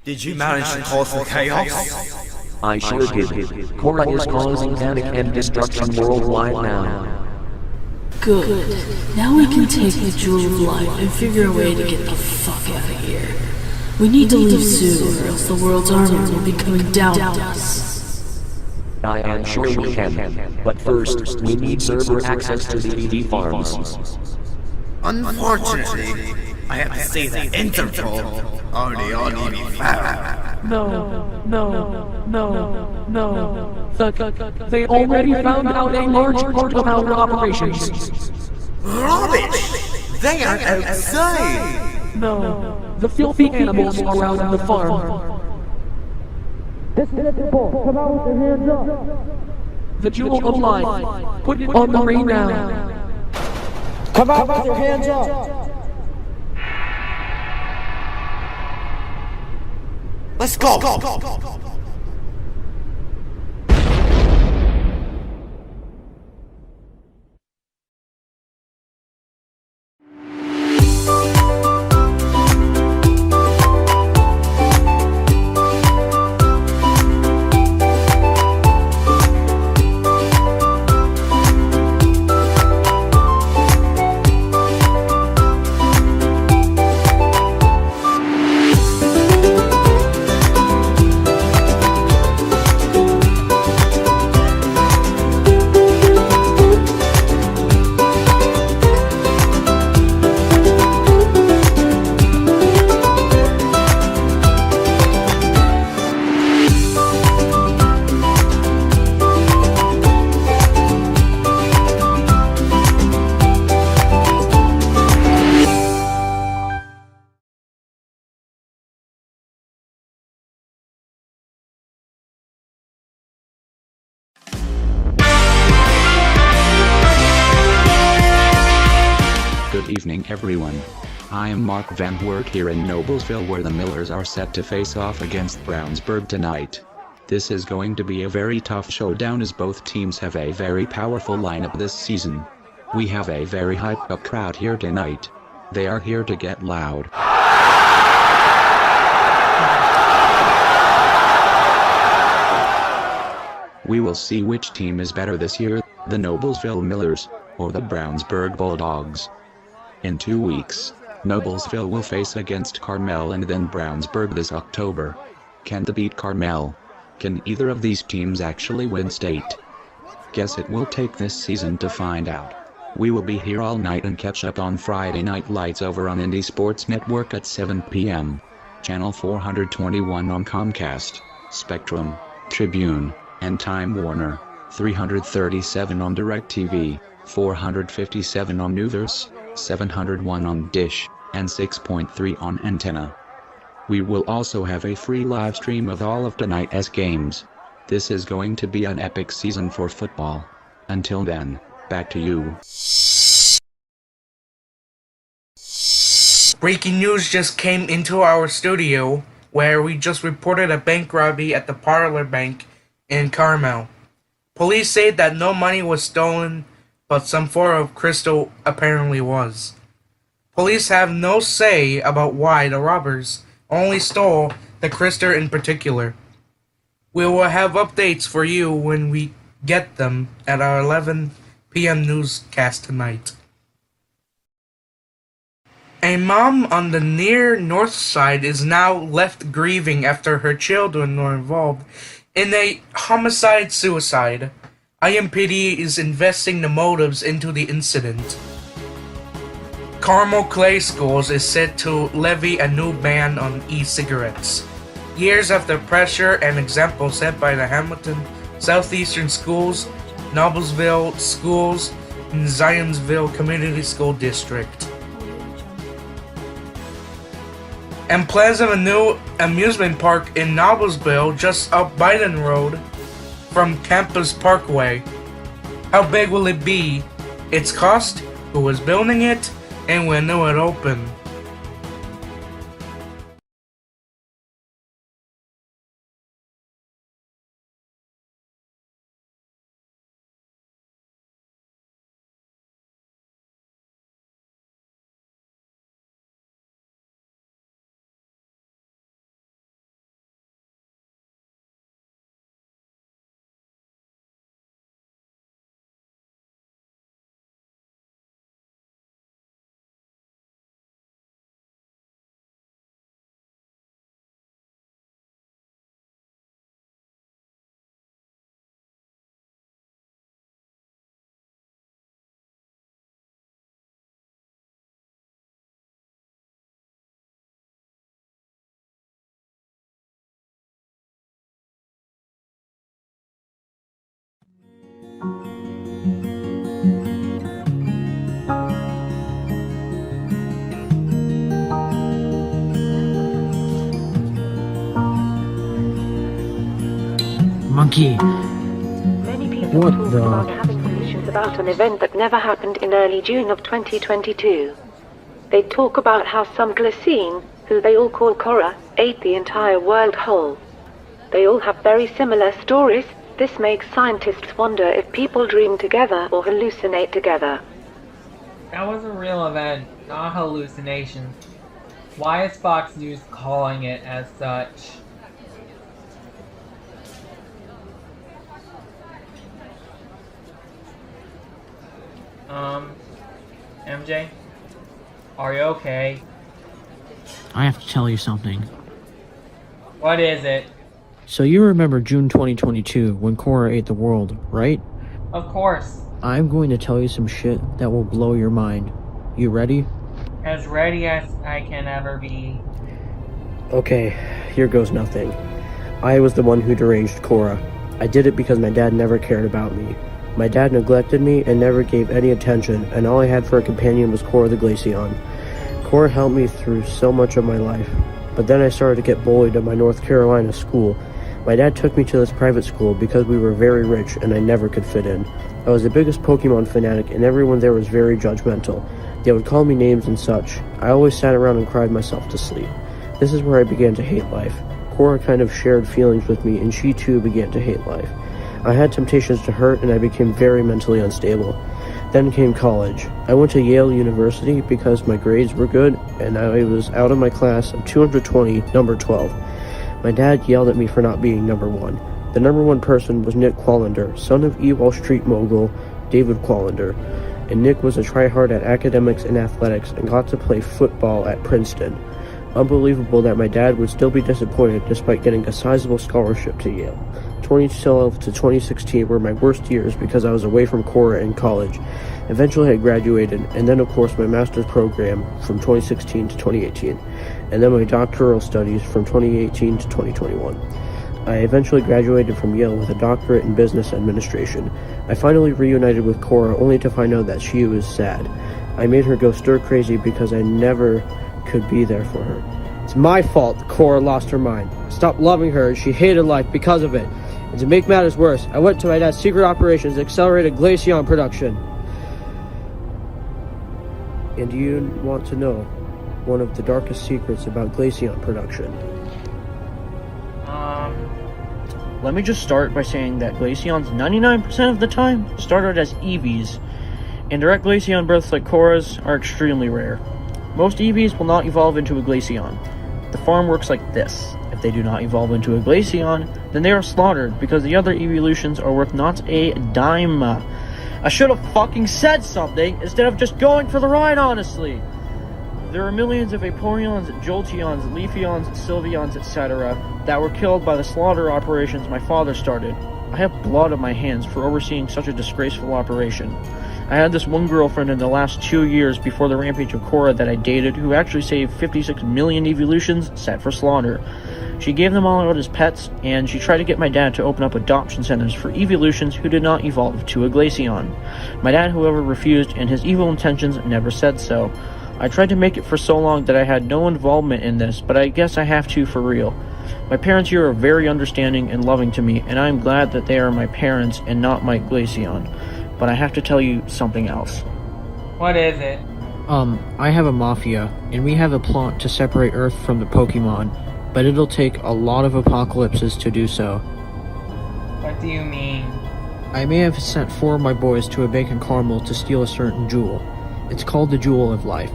Did you manage to cause the chaos? I sure did. Cora is causing panic and destruction worldwide now. Good. Now we can take the Jewel of Life and figure a way to get the fuck out of here. We need to leave soon, or else the world's armies will be coming down on us. I am sure we can, but first, we need server access to the ED farms. Unfortunately, I have to say that Interpol already on me found. They already found out a large part of our operations. Rubbish! They are outside! No, the filthy animals around the farm. Come out with your hands up. The Jewel of Life. Put it on the ring now. Come out with your hands up. Let's go! Good evening everyone. I am Mark Van Werk here in Noblesville where the Millers are set to face off against Brownsburg tonight. This is going to be a very tough showdown as both teams have a very powerful lineup this season. We have a very hyped up crowd here tonight. They are here to get loud. We will see which team is better this year, the Noblesville Millers, or the Brownsburg Bulldogs. In 2 weeks, Noblesville will face against Carmel and then Brownsburg this October. Can they beat Carmel? Can either of these teams actually win state? Guess it will take this season to find out. We will be here all night and catch up on Friday Night Lights over on Indie Sports Network at 7 p.m. Channel 421 on Comcast, Spectrum, Tribune, and Time Warner, 337 on DirecTV, 457 on Newverse, 701 on Dish, and 6.3 on Antenna. We will also have a free live stream of all of tonight's games. This is going to be an epic season for football. Until then, back to you. Breaking news just came into our studio, where we just reported a bank robbery at the Parlor Bank in Carmel. Police say that no money was stolen, but some form of crystal apparently was. Police have no say about why the robbers only stole the crystal in particular. We will have updates for you when we get them at our 11 p.m. newscast tonight. A mom on the near north side is now left grieving after her children were involved in a homicide-suicide. IMPD is investigating the motives into the incident. Carmel Clay Schools is set to levy a new ban on e-cigarettes. Years after pressure and example set by the Hamilton Southeastern Schools, Noblesville Schools, and Zionsville Community School District. And plans of a new amusement park in Noblesville just up Biden Road from Campus Parkway. How big will it be? Its cost? Who is building it? And when will it open? monkey. Many people What talk the? about having predictions about an event that never happened in early June of 2022. They talk about how some Glycine, who they all call Korra, ate the entire world whole. They all have very similar stories. This makes scientists wonder if people dream together or hallucinate together. That was a real event, not hallucinations. Why is Fox News calling it as such? MJ? Are you okay? I have to tell you something. What is it? So you remember June 2022 when Korra ate the world, right? Of course. I'm going to tell you some shit that will blow your mind. You ready? As ready as I can ever be. Okay, here goes nothing. I was the one who deranged Korra. I did it because my dad never cared about me. My dad neglected me and never gave any attention, and all I had for a companion was Korra the Glaceon. Korra helped me through so much of my life, but then I started to get bullied at my North Carolina school. My dad took me to this private school because we were very rich and I never could fit in. I was the biggest Pokemon fanatic and everyone there was very judgmental. They would call me names and such. I always sat around and cried myself to sleep. This is where I began to hate life. Korra kind of shared feelings with me and she too began to hate life. I had temptations to hurt and I became very mentally unstable. Then came college. I went to Yale University because my grades were good and I was out of my class of 220, number 12. My dad yelled at me for not being number 1. The number 1 person was Nick Quallender, son of E Wall Street mogul David Quallender. And Nick was a tryhard at academics and athletics and got to play football at Princeton. Unbelievable that my dad would still be disappointed despite getting a sizable scholarship to Yale. 2012 to 2016 were my worst years because I was away from Korra in college. Eventually I graduated, and then of course my master's program from 2016 to 2018, and then my doctoral studies from 2018 to 2021. I eventually graduated from Yale with a doctorate in business administration. I finally reunited with Korra only to find out that she was sad. I made her go stir crazy because I never could be there for her. It's my fault that Korra lost her mind. I stopped loving her and she hated life because of it. And to make matters worse, I went to my dad's secret operations and accelerated Glaceon production. And do you want to know one of the darkest secrets about Glaceon production? Let me just start by saying that Glaceons 99% of the time started as EVs, and direct Glaceon births like Korra's are extremely rare. Most EVs will not evolve into a Glaceon. The farm works like this. If they do not evolve into a Glaceon, then they are slaughtered because the other evolutions are worth not a dime. I should have fucking said something instead of just going for the ride, honestly. There are millions of Vaporeons, Jolteons, Leafeons, Sylveons, etc. that were killed by the slaughter operations my father started. I have blood on my hands for overseeing such a disgraceful operation. I had this one girlfriend in the last 2 years before the rampage of Korra that I dated who actually saved 56 million evolutions set for slaughter. She gave them all out as pets, and she tried to get my dad to open up adoption centers for evolutions who did not evolve to a Glaceon. My dad, however, refused, and his evil intentions never said so. I tried to make it for so long that I had no involvement in this, but I guess I have to for real. My parents here are very understanding and loving to me, and I am glad that they are my parents and not my Glaceon. But I have to tell you something else. What is it? I have a mafia, and we have a plot to separate Earth from the Pokemon, but it'll take a lot of apocalypses to do so. What do you mean? I may have sent 4 of my boys to a bacon caramel to steal a certain jewel. It's called the Jewel of Life.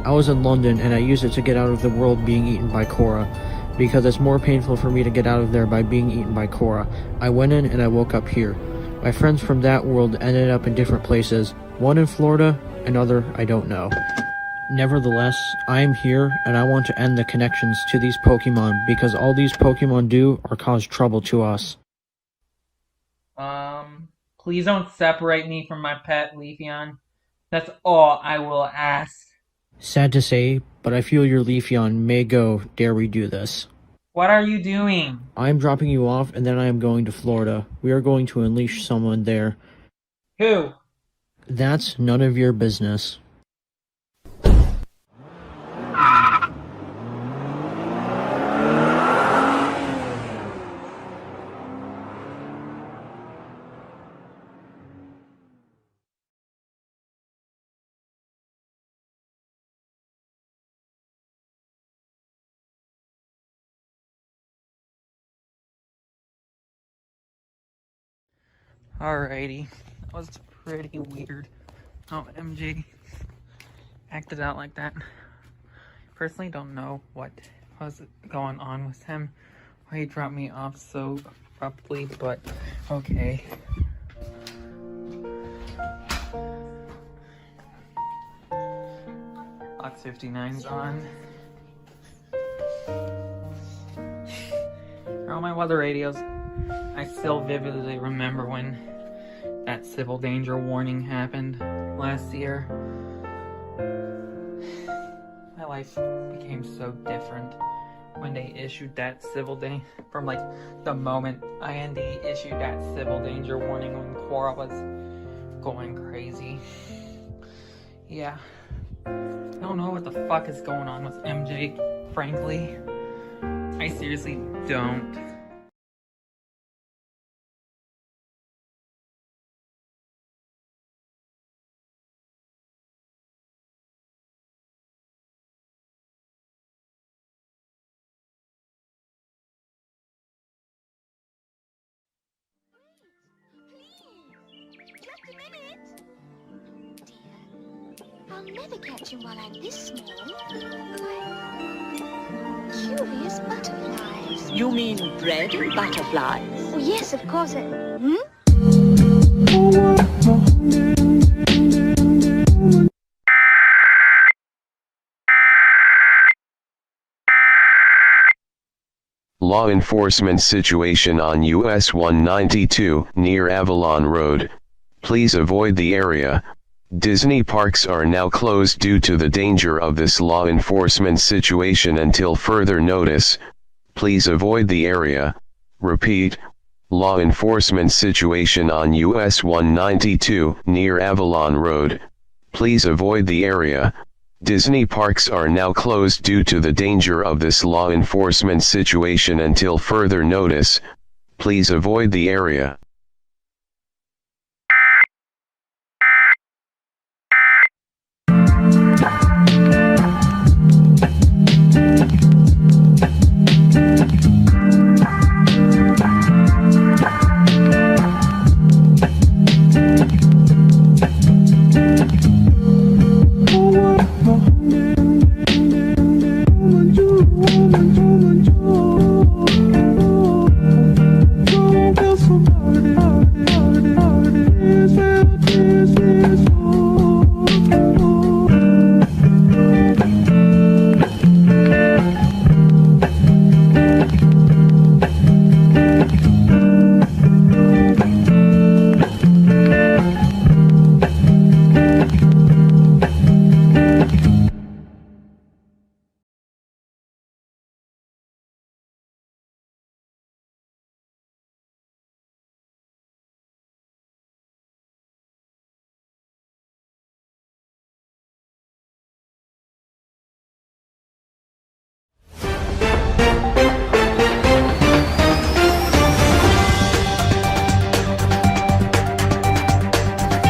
I was in London, and I used it to get out of the world being eaten by Korra, because it's more painful for me to get out of there by being eaten by Korra. I went in, and I woke up here. My friends from that world ended up in different places, one in Florida, another I don't know. Nevertheless, I am here, and I want to end the connections to these Pokemon, because all these Pokemon do are cause trouble to us. Please don't separate me from my pet, Leafeon. That's all I will ask. Sad to say, but I feel your Leafeon may go, dare we do this. What are you doing? I am dropping you off, and then I am going to Florida. We are going to unleash someone there. Who? That's none of your business. Alrighty, that was pretty weird how MJ acted out like that. Personally don't know what was going on with him, why he dropped me off so abruptly, but okay. Box 59's on. On my weather radios, I still vividly remember when that civil danger warning happened last year. My life became so different when they issued that civil danger. From like the moment IND issued that civil danger warning when Cora was going crazy. Yeah. I don't know what the fuck is going on with MJ, frankly. I seriously don't. I'll never catch him while I'm this small. Curious butterflies. You mean bread and butterflies? Oh, yes, of course. Law enforcement situation on US 192 near Avalon Road. Please avoid the area. Disney parks are now closed due to the danger of this law enforcement situation until further notice. Please avoid the area. Repeat. Law enforcement situation on US 192 near Avalon Road. Please avoid the area. Disney parks are now closed due to the danger of this law enforcement situation until further notice. Please avoid the area.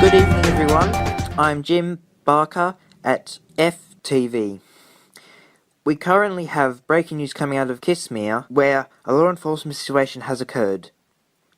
Good evening everyone, I'm Jim Barker at FTV. We currently have breaking news coming out of Kismere where a law enforcement situation has occurred.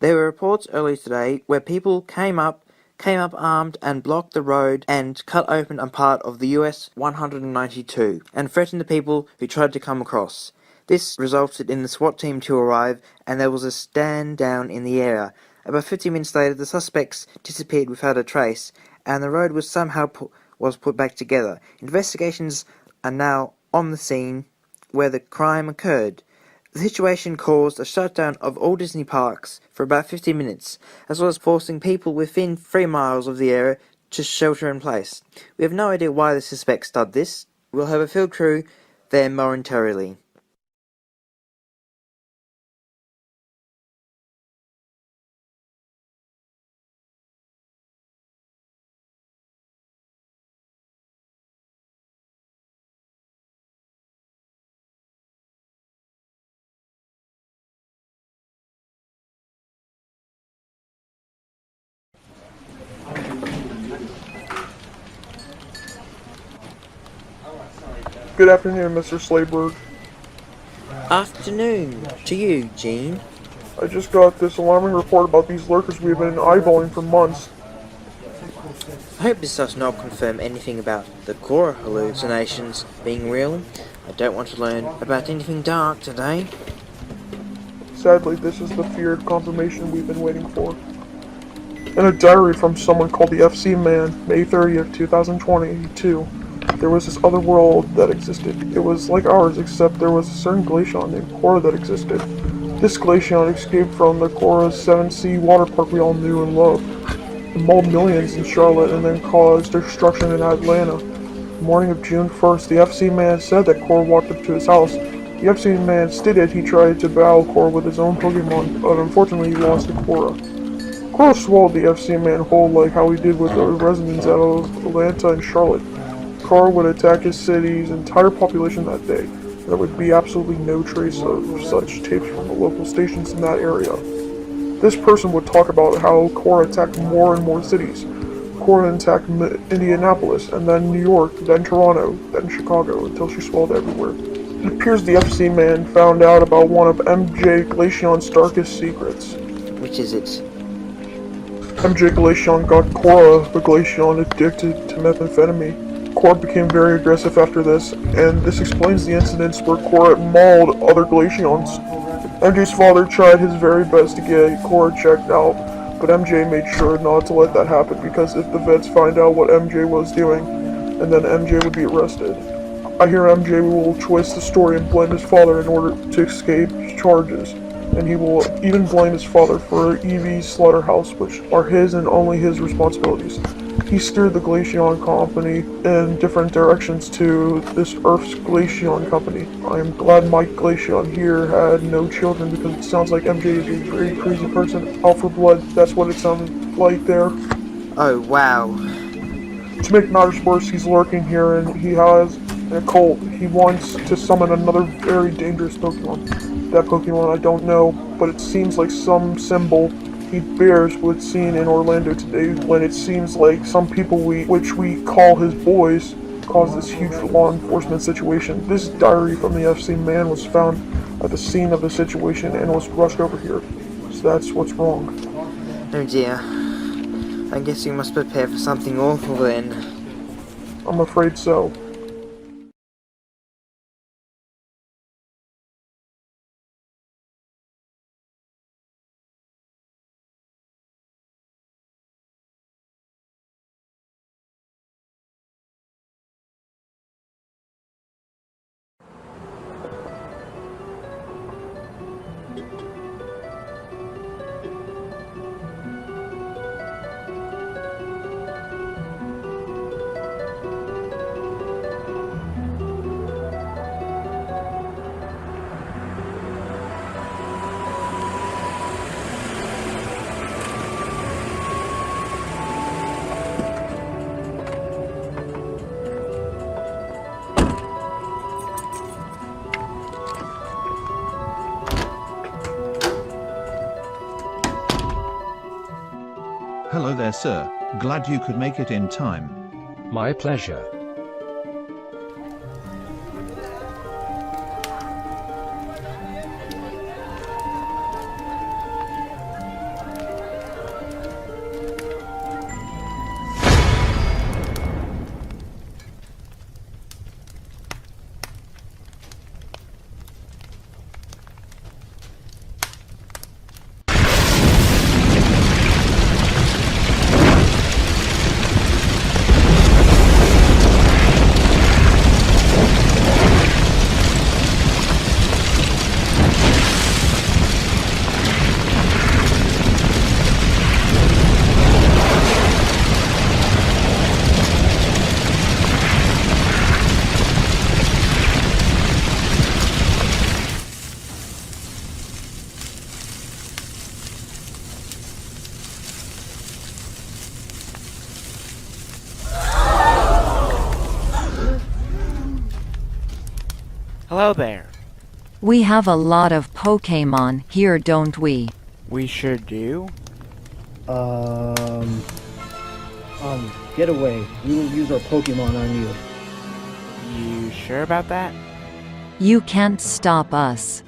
There were reports earlier today where people came up armed and blocked the road and cut open a part of the US 192 and threatened the people who tried to come across. This resulted in the SWAT team to arrive and there was a stand down in the area. About 50 minutes later, the suspects disappeared without a trace, and the road was somehow put back together. Investigations are now on the scene where the crime occurred. The situation caused a shutdown of all Disney parks for about 50 minutes, as well as forcing people within 3 miles of the area to shelter in place. We have no idea why the suspects did this. We'll have a field crew there momentarily. Good afternoon, Mr. Slayberg. Afternoon to you, Gene. I just got this alarming report about these lurkers we've been eyeballing for months. I hope this does not confirm anything about the Cora hallucinations being real. I don't want to learn about anything dark today. Sadly, this is the feared confirmation we've been waiting for. In a diary from someone called the FC Man, May 30th, 2022, there was this other world that existed. It was like ours, except there was a certain glacion named Cora that existed. This glacion escaped from the Cora's 7-Sea water park we all knew and loved. It mauled millions in Charlotte and then caused destruction in Atlanta. The morning of June 1st, the FC Man said that Cora walked up to his house. The FC Man stated he tried to battle Cora with his own Pokemon, but unfortunately he lost to Cora. Cora swallowed the FC Man whole like how he did with the residents out of Atlanta and Charlotte. Cora would attack his city's entire population that day. There would be absolutely no trace of such tapes from the local stations in that area. This person would talk about how Cora attacked more and more cities. Cora attacked Indianapolis, and then New York, then Toronto, then Chicago, until she swallowed everywhere. It appears the FC Man found out about one of MJ Glaceon's darkest secrets. Which is it? MJ Glaceon got Cora, the Glaceon, addicted to methamphetamine. Cora became very aggressive after this, and this explains the incidents where Cora mauled other Glaceons. MJ's father tried his very best to get Cora checked out, but MJ made sure not to let that happen because if the vets find out what MJ was doing, and then MJ would be arrested. I hear MJ will twist the story and blame his father in order to escape charges, and he will even blame his father for EV slaughterhouse, which are his and only his responsibilities. He steered the Glaceon Company in different directions to this Earth's Glaceon Company. I am glad Mike Glaceon here had no children because it sounds like MJ is a very crazy person. Out for blood, that's what it sounded like there. Oh, wow. To make matters worse, he's lurking here and he has a cult. He wants to summon another very dangerous Pokemon. That Pokemon I don't know, but it seems like some symbol he bears was seen in Orlando today when it seems like some people which we call his boys caused this huge law enforcement situation. This diary from the FC Man was found at the scene of the situation and was rushed over here. So that's what's wrong. Oh dear. I guess you must prepare for something awful then. I'm afraid so. Hello there, sir. Glad you could make it in time. My pleasure. Hello there. We have a lot of Pokémon here, don't we? We sure do. Get away. We will use our Pokemon on you. You sure about that? You can't stop us.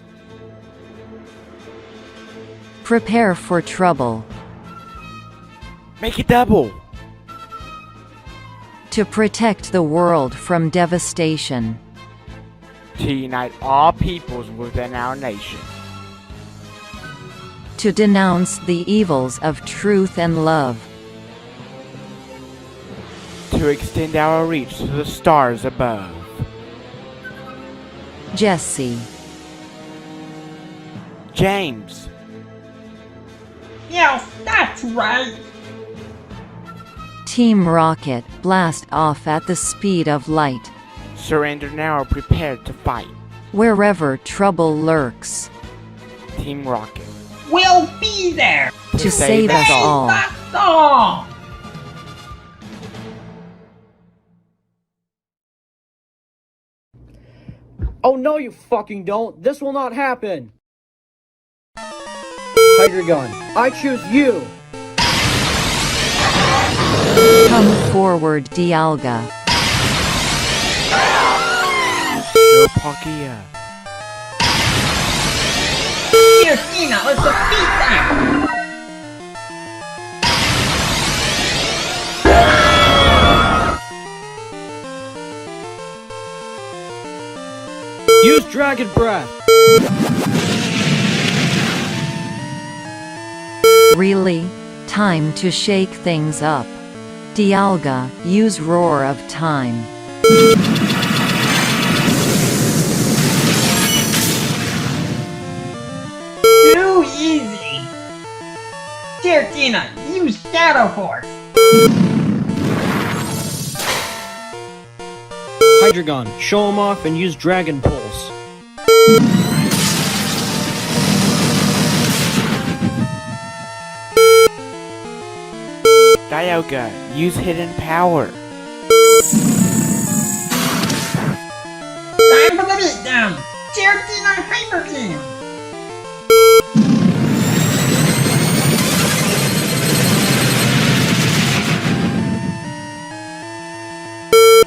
Prepare for trouble. Make it double. To protect the world from devastation. To unite all peoples within our nation. To denounce the evils of truth and love. To extend our reach to the stars above. Jesse. James. Yes, that's right. Team Rocket, blast off at the speed of light. Surrender now or prepare to fight. Wherever trouble lurks. Team Rocket. We'll be there To save us all. That's all. Oh no, you fucking don't! This will not happen! Hide your gun. I choose you! Come forward, Dialga. No Palkia. Here, Tina, let's defeat them. Use Dragon Breath! Really? Time to shake things up. Dialga, use Roar of Time. Too easy. Here, Tina, use Shadow Force. Hydreigon, show him off and use Dragon Pulse. Dialga, use Hidden Power. Time for the beatdown. Here, Tina, Hyper Beam.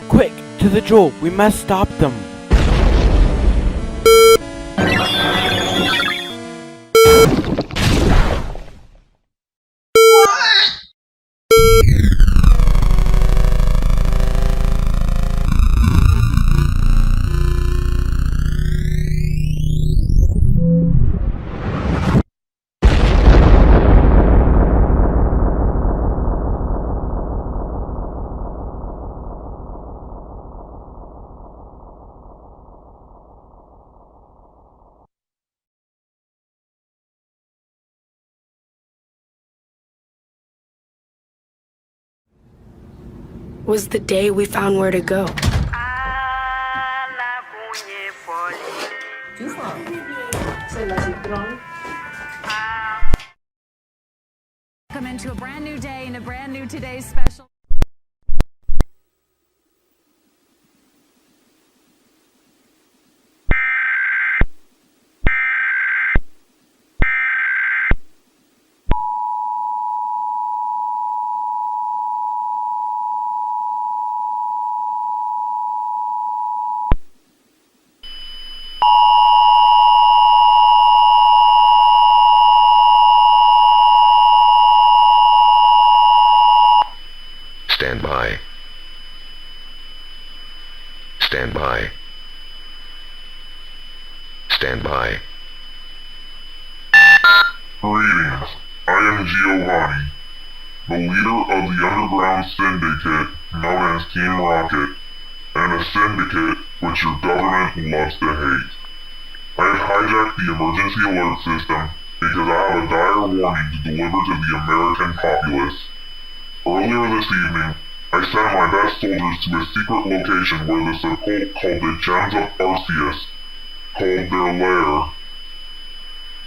Quick, to the jewel. We must stop them. Was the day we found where to go. Welcome into a brand new day and a brand new Today's Special. Stand by. Stand by. Stand by. Greetings. I am Giovanni, the leader of the underground syndicate known as Team Rocket, and a syndicate which your government loves to hate. I have hijacked the emergency alert system because I have a dire warning to deliver to the American populace. Earlier this evening, I sent my best soldiers to a secret location where this occult called the Gems of Arceus called their lair.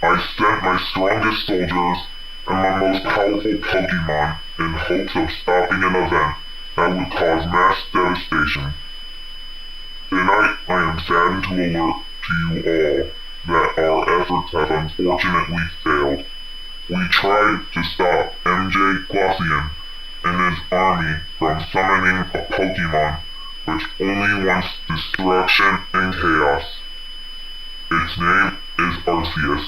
I sent my strongest soldiers and my most powerful Pokemon in hopes of stopping an event that would cause mass devastation. Tonight, I am saddened to alert to you all that our efforts have unfortunately failed. We tried to stop MJ Glossian and his army from summoning a Pokemon which only wants destruction and chaos. Its name is Arceus.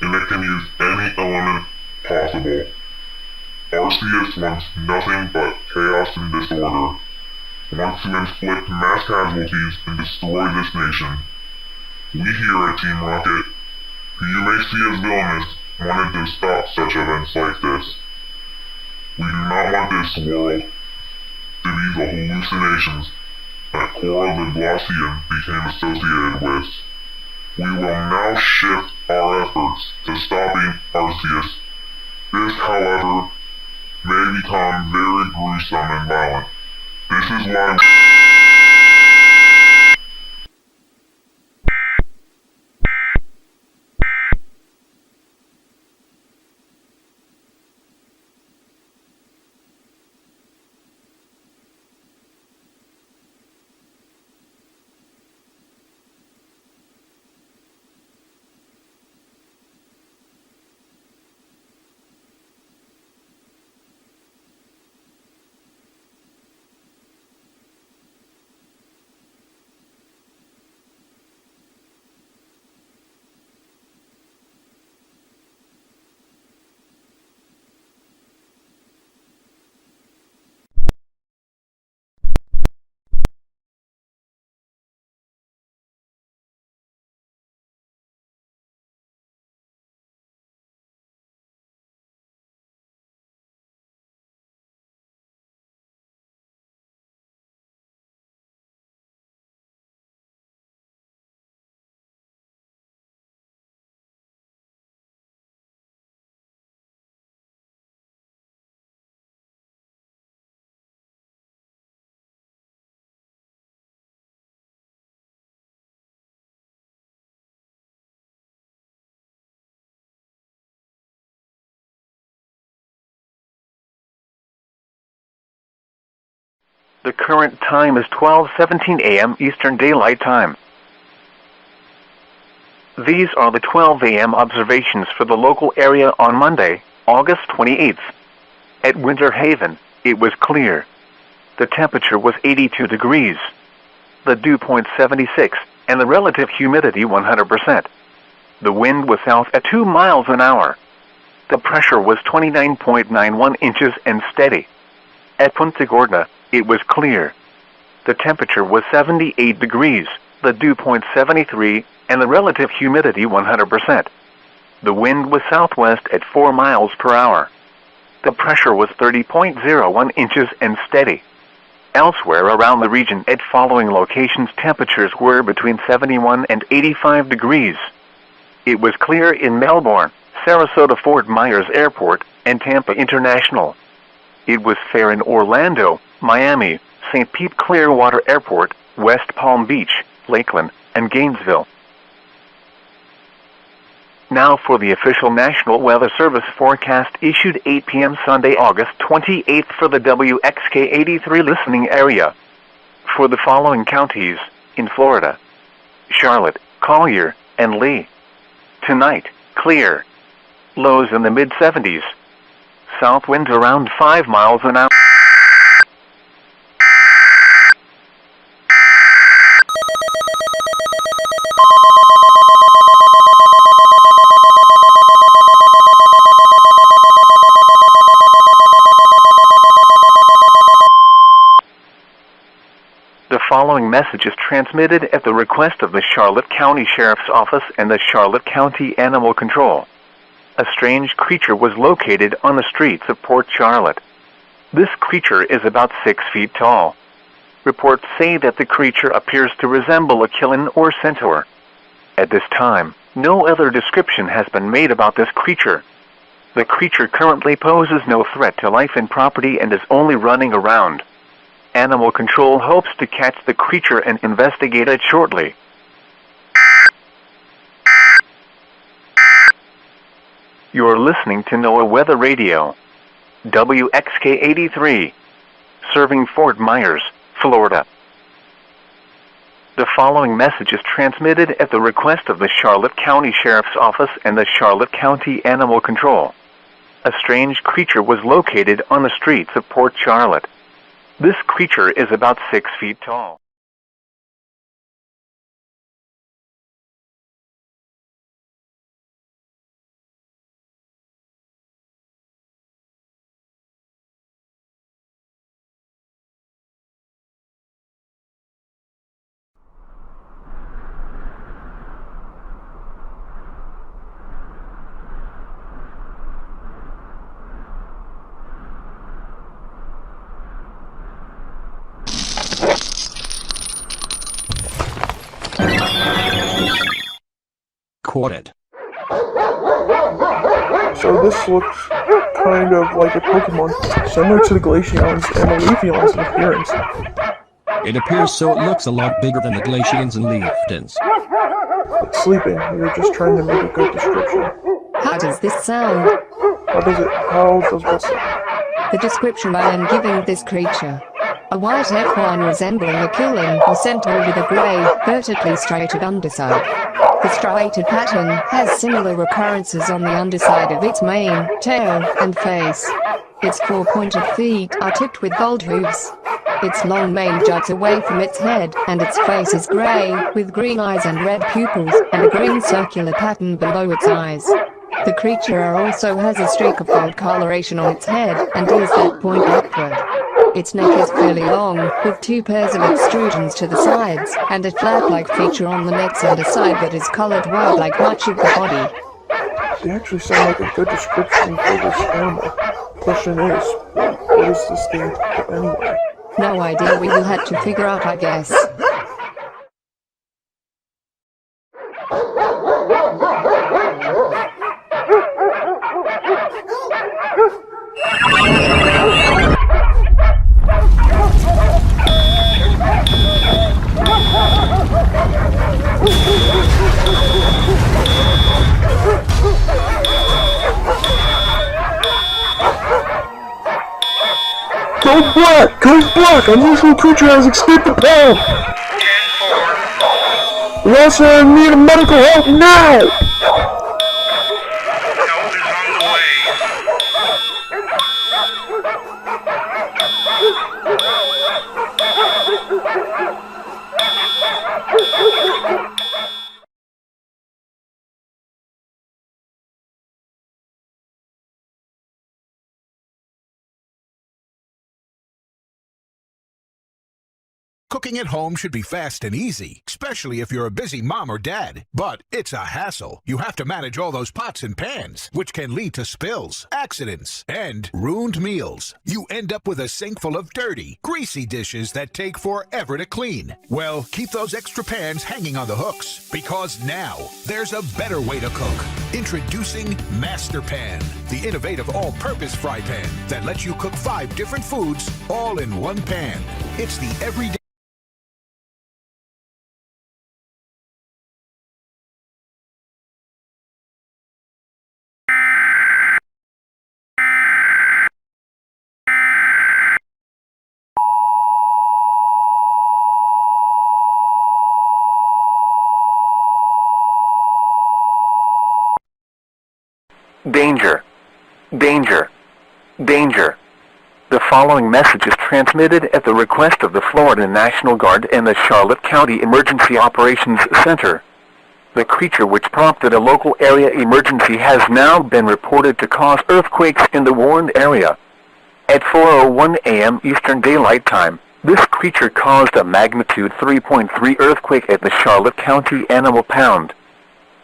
and it can use any element possible. Arceus wants nothing but chaos and disorder, wants to inflict mass casualties and destroy this nation. We here at Team Rocket, who you may see as villainous, wanted to stop such events like this. We do not want this world to be the hallucinations that Cora the Glossian became associated with. We will now shift our efforts to stopping Arceus. This, however, may become very gruesome and violent. This is why The current time is 12:17 a.m. Eastern Daylight Time. These are the 12 a.m. observations for the local area on Monday, August 28th. At Winter Haven, it was clear. The temperature was 82 degrees. The dew point 76, and the relative humidity 100%. The wind was south at 2 miles an hour. The pressure was 29.91 inches and steady. At Punta Gorda, it was clear. The temperature was 78 degrees, the dew point 73, and the relative humidity 100%. The wind was southwest at 4 miles per hour. The pressure was 30.01 inches and steady. Elsewhere around the region at following locations, temperatures were between 71 and 85 degrees. It was clear in Melbourne, Sarasota Fort Myers Airport, and Tampa International. It was fair in Orlando, Miami, St. Pete Clearwater Airport, West Palm Beach, Lakeland, and Gainesville. Now for the official National Weather Service forecast issued 8 p.m. Sunday, August 28th for the WXK-83 listening area. For the following counties in Florida: Charlotte, Collier, and Lee. Tonight, clear. Lows in the mid-70s. South winds around 5 miles an hour. The following message is transmitted at the request of the Charlotte County Sheriff's Office and the Charlotte County Animal Control. A strange creature was located on the streets of Port Charlotte. This creature is about 6 feet tall. Reports say that the creature appears to resemble a Killin or centaur. At this time, no other description has been made about this creature. The creature currently poses no threat to life and property and is only running around. Animal Control hopes to catch the creature and investigate it shortly. You're listening to NOAA Weather Radio, WXK-83, serving Fort Myers, Florida. The following message is transmitted at the request of the Charlotte County Sheriff's Office and the Charlotte County Animal Control. A strange creature was located on the streets of Port Charlotte. This creature is about 6 feet tall. recorded. So this looks kind of like a Pokemon, similar to the Glaceons and the Leafeons in appearance. It appears so. It looks a lot bigger than the Glaceons and Leafeons. It's sleeping. You're just trying to make a good description. How does this sound? How does what sound? The description I am giving this creature. A white equine resembling a killing or centaur with a grey, vertically striated underside. The striated pattern has similar recurrences on the underside of its mane, tail, and face. Its four-pointed feet are tipped with gold hooves. Its long mane juts away from its head, and its face is grey, with green eyes and red pupils, and a green circular pattern below its eyes. The creature also has a streak of gold coloration on its head, and ears that point upward. Its neck is fairly long, with two pairs of extrusions to the sides, and a flap-like feature on the neck's underside that is colored white like much of the body. They actually sound like a good description for this animal. Question is, what is this thing anyway? No idea, we will have to figure out, I guess. Go black! Go black! Unusual creature has escaped the pound! We also need medical help now! Cooking at home should be fast and easy, especially if you're a busy mom or dad. But it's a hassle. You have to manage all those pots and pans, which can lead to spills, accidents, and ruined meals. You end up with a sink full of dirty, greasy dishes that take forever to clean. Well, keep those extra pans hanging on the hooks, because now there's a better way to cook. Introducing Master Pan, the innovative all-purpose fry pan that lets you cook 5 different foods all in one pan. It's the everyday Danger. Danger. Danger. The following message is transmitted at the request of the Florida National Guard and the Charlotte County Emergency Operations Center. The creature which prompted a local area emergency has now been reported to cause earthquakes in the warned area. At 4:01 a.m. Eastern Daylight Time, this creature caused a magnitude 3.3 earthquake at the Charlotte County Animal Pound.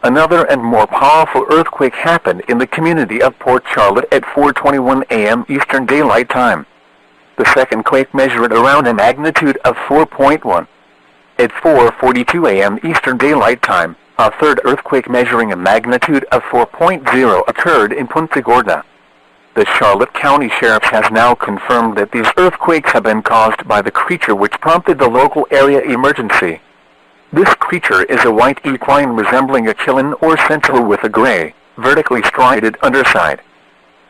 Another and more powerful earthquake happened in the community of Port Charlotte at 4:21 a.m. Eastern Daylight Time. The second quake measured around a magnitude of 4.1. At 4:42 a.m. Eastern Daylight Time, a third earthquake measuring a magnitude of 4.0 occurred in Punta Gorda. The Charlotte County Sheriff has now confirmed that these earthquakes have been caused by the creature which prompted the local area emergency. This creature is a white equine resembling a killing or centaur with a gray, vertically striated underside.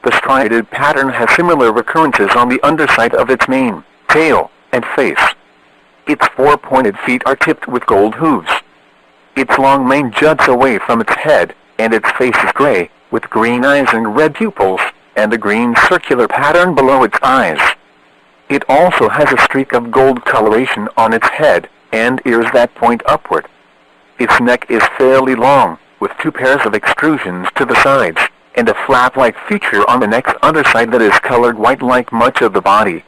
The striated pattern has similar recurrences on the underside of its mane, tail, and face. Its 4 pointed feet are tipped with gold hooves. Its long mane juts away from its head, and its face is gray, with green eyes and red pupils, and a green circular pattern below its eyes. It also has a streak of gold coloration on its head, and ears that point upward. Its neck is fairly long, with 2 pairs of extrusions to the sides, and a flap-like feature on the neck's underside that is colored white like much of the body.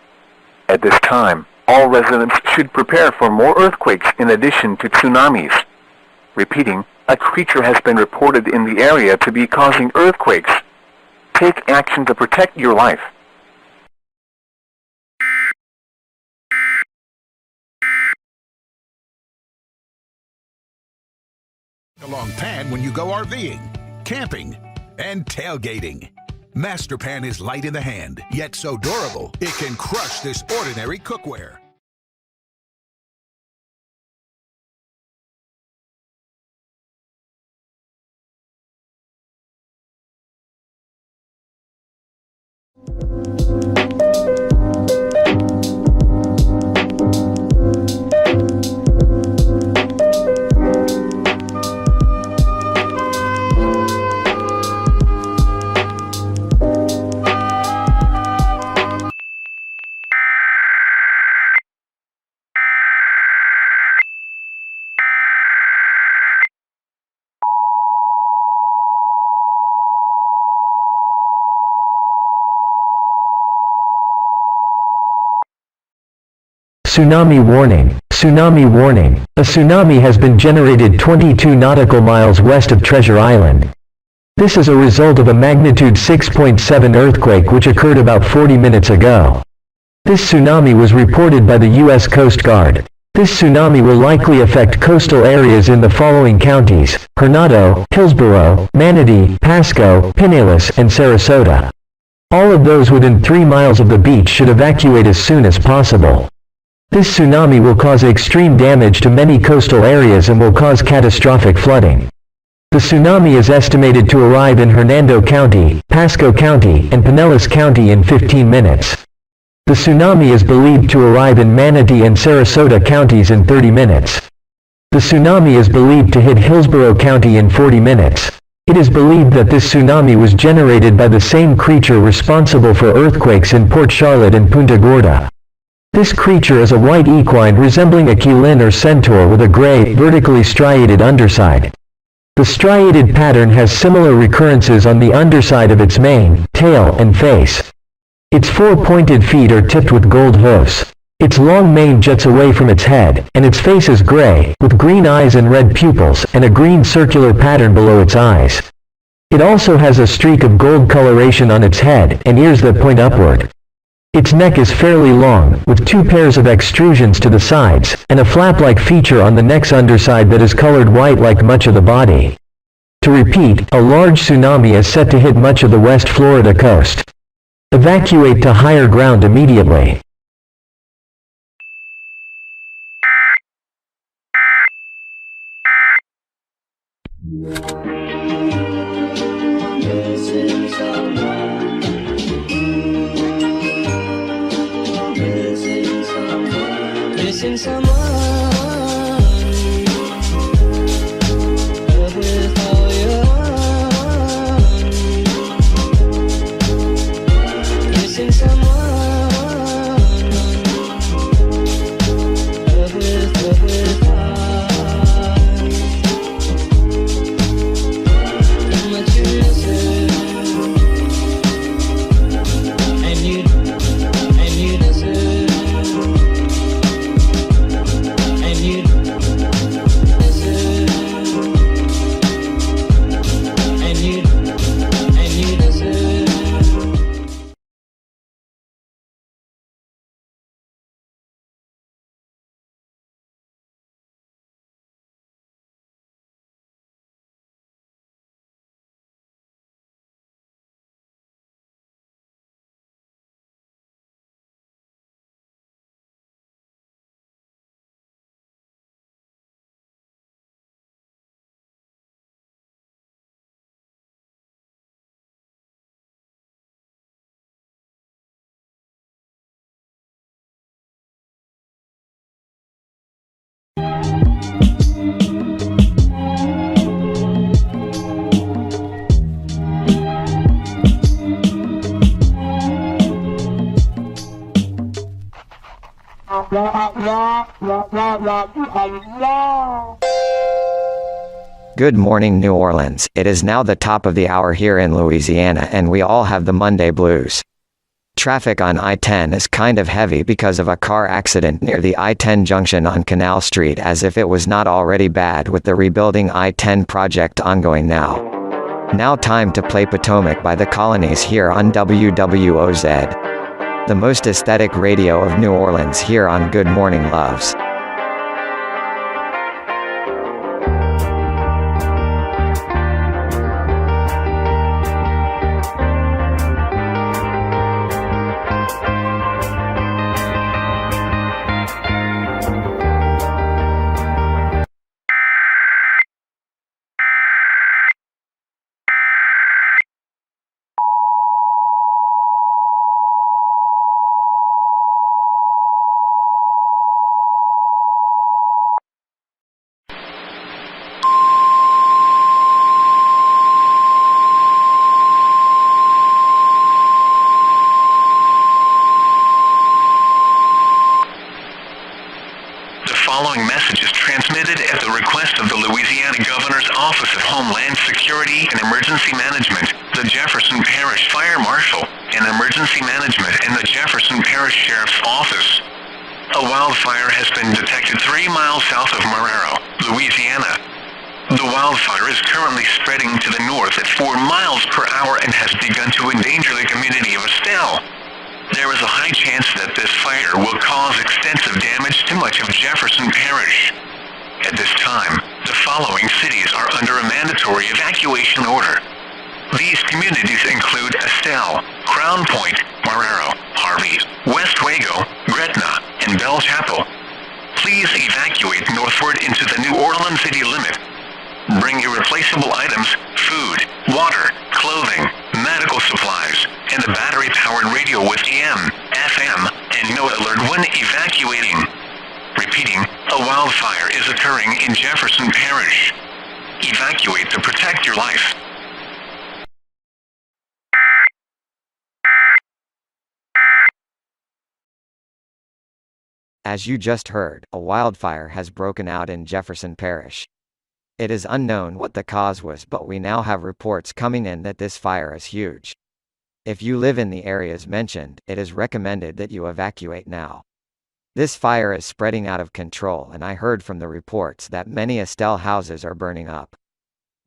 At this time, all residents should prepare for more earthquakes in addition to tsunamis. Repeating, a creature has been reported in the area to be causing earthquakes. Take action to protect your life. Along pan when you go RVing, camping, and tailgating. Masterpan is light in the hand, yet so durable, it can crush this ordinary cookware. Tsunami warning. Tsunami warning. A tsunami has been generated 22 nautical miles west of Treasure Island. This is a result of a magnitude 6.7 earthquake which occurred about 40 minutes ago. This tsunami was reported by the U.S. Coast Guard. This tsunami will likely affect coastal areas in the following counties: Hernando, Hillsborough, Manatee, Pasco, Pinellas, and Sarasota. All of those within 3 miles of the beach should evacuate as soon as possible. This tsunami will cause extreme damage to many coastal areas and will cause catastrophic flooding. The tsunami is estimated to arrive in Hernando County, Pasco County, and Pinellas County in 15 minutes. The tsunami is believed to arrive in Manatee and Sarasota counties in 30 minutes. The tsunami is believed to hit Hillsborough County in 40 minutes. It is believed that this tsunami was generated by the same creature responsible for earthquakes in Port Charlotte and Punta Gorda. This creature is a white equine resembling a qilin or centaur with a gray, vertically striated underside. The striated pattern has similar recurrences on the underside of its mane, tail, and face. Its 4 pointed feet are tipped with gold hoofs. Its long mane juts away from its head, and its face is gray, with green eyes and red pupils, and a green circular pattern below its eyes. It also has a streak of gold coloration on its head, and ears that point upward. Its neck is fairly long, with 2 pairs of extrusions to the sides, and a flap-like feature on the neck's underside that is colored white like much of the body. To repeat, a large tsunami is set to hit much of the West Florida coast. Evacuate to higher ground immediately. Missing someone with all your own. Missing someone with heart. How much you miss it, and you deserve. Good morning, New Orleans. It is now the top of the hour here in Louisiana, and we all have the Monday blues. Traffic on I-10 is kind of heavy because of a car accident near the I-10 junction on Canal Street, as if it was not already bad with the rebuilding I-10 project ongoing now. Now time to play Potomac by the Colonies here on WWOZ. The most aesthetic radio of New Orleans here on Good Morning Loves. following message is transmitted at the request of the Louisiana Governor's Office of Homeland Security and Emergency Management, the Jefferson Parish Fire Marshal, and Emergency Management in the Jefferson Parish Sheriff's Office. A wildfire has been detected 3 miles south of Marrero, Louisiana. The wildfire is currently spreading to the north at 4 miles per hour and has begun to endanger the community of Estelle. There is a high chance that this fire will cause extensive damage to much of Jefferson Parish. At this time, the following cities are under a mandatory evacuation order. These communities include Estelle, Crown Point, Marrero, Harvey, West Wago, Gretna, and Belle Chapel. Please evacuate northward into the New Orleans city limit. Bring irreplaceable items, food, water, clothing, medical supplies, and a battery-powered radio with AM, FM, and note alert when evacuating. Repeating, a wildfire is occurring in Jefferson Parish. Evacuate to protect your life. As you just heard, a wildfire has broken out in Jefferson Parish. It is unknown what the cause was, but we now have reports coming in that this fire is huge. If you live in the areas mentioned, it is recommended that you evacuate now. This fire is spreading out of control, and I heard from the reports that many Estelle houses are burning up.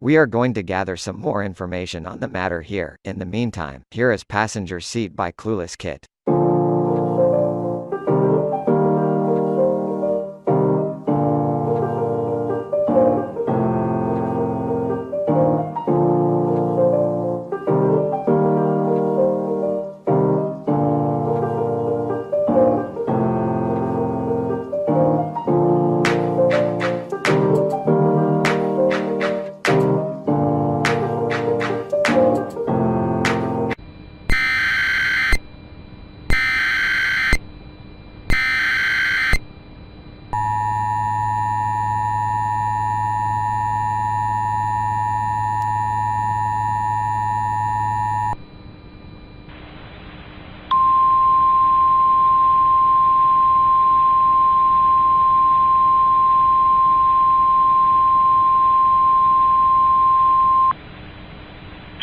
We are going to gather some more information on the matter here. In the meantime, here is Passenger Seat by Clueless Kit.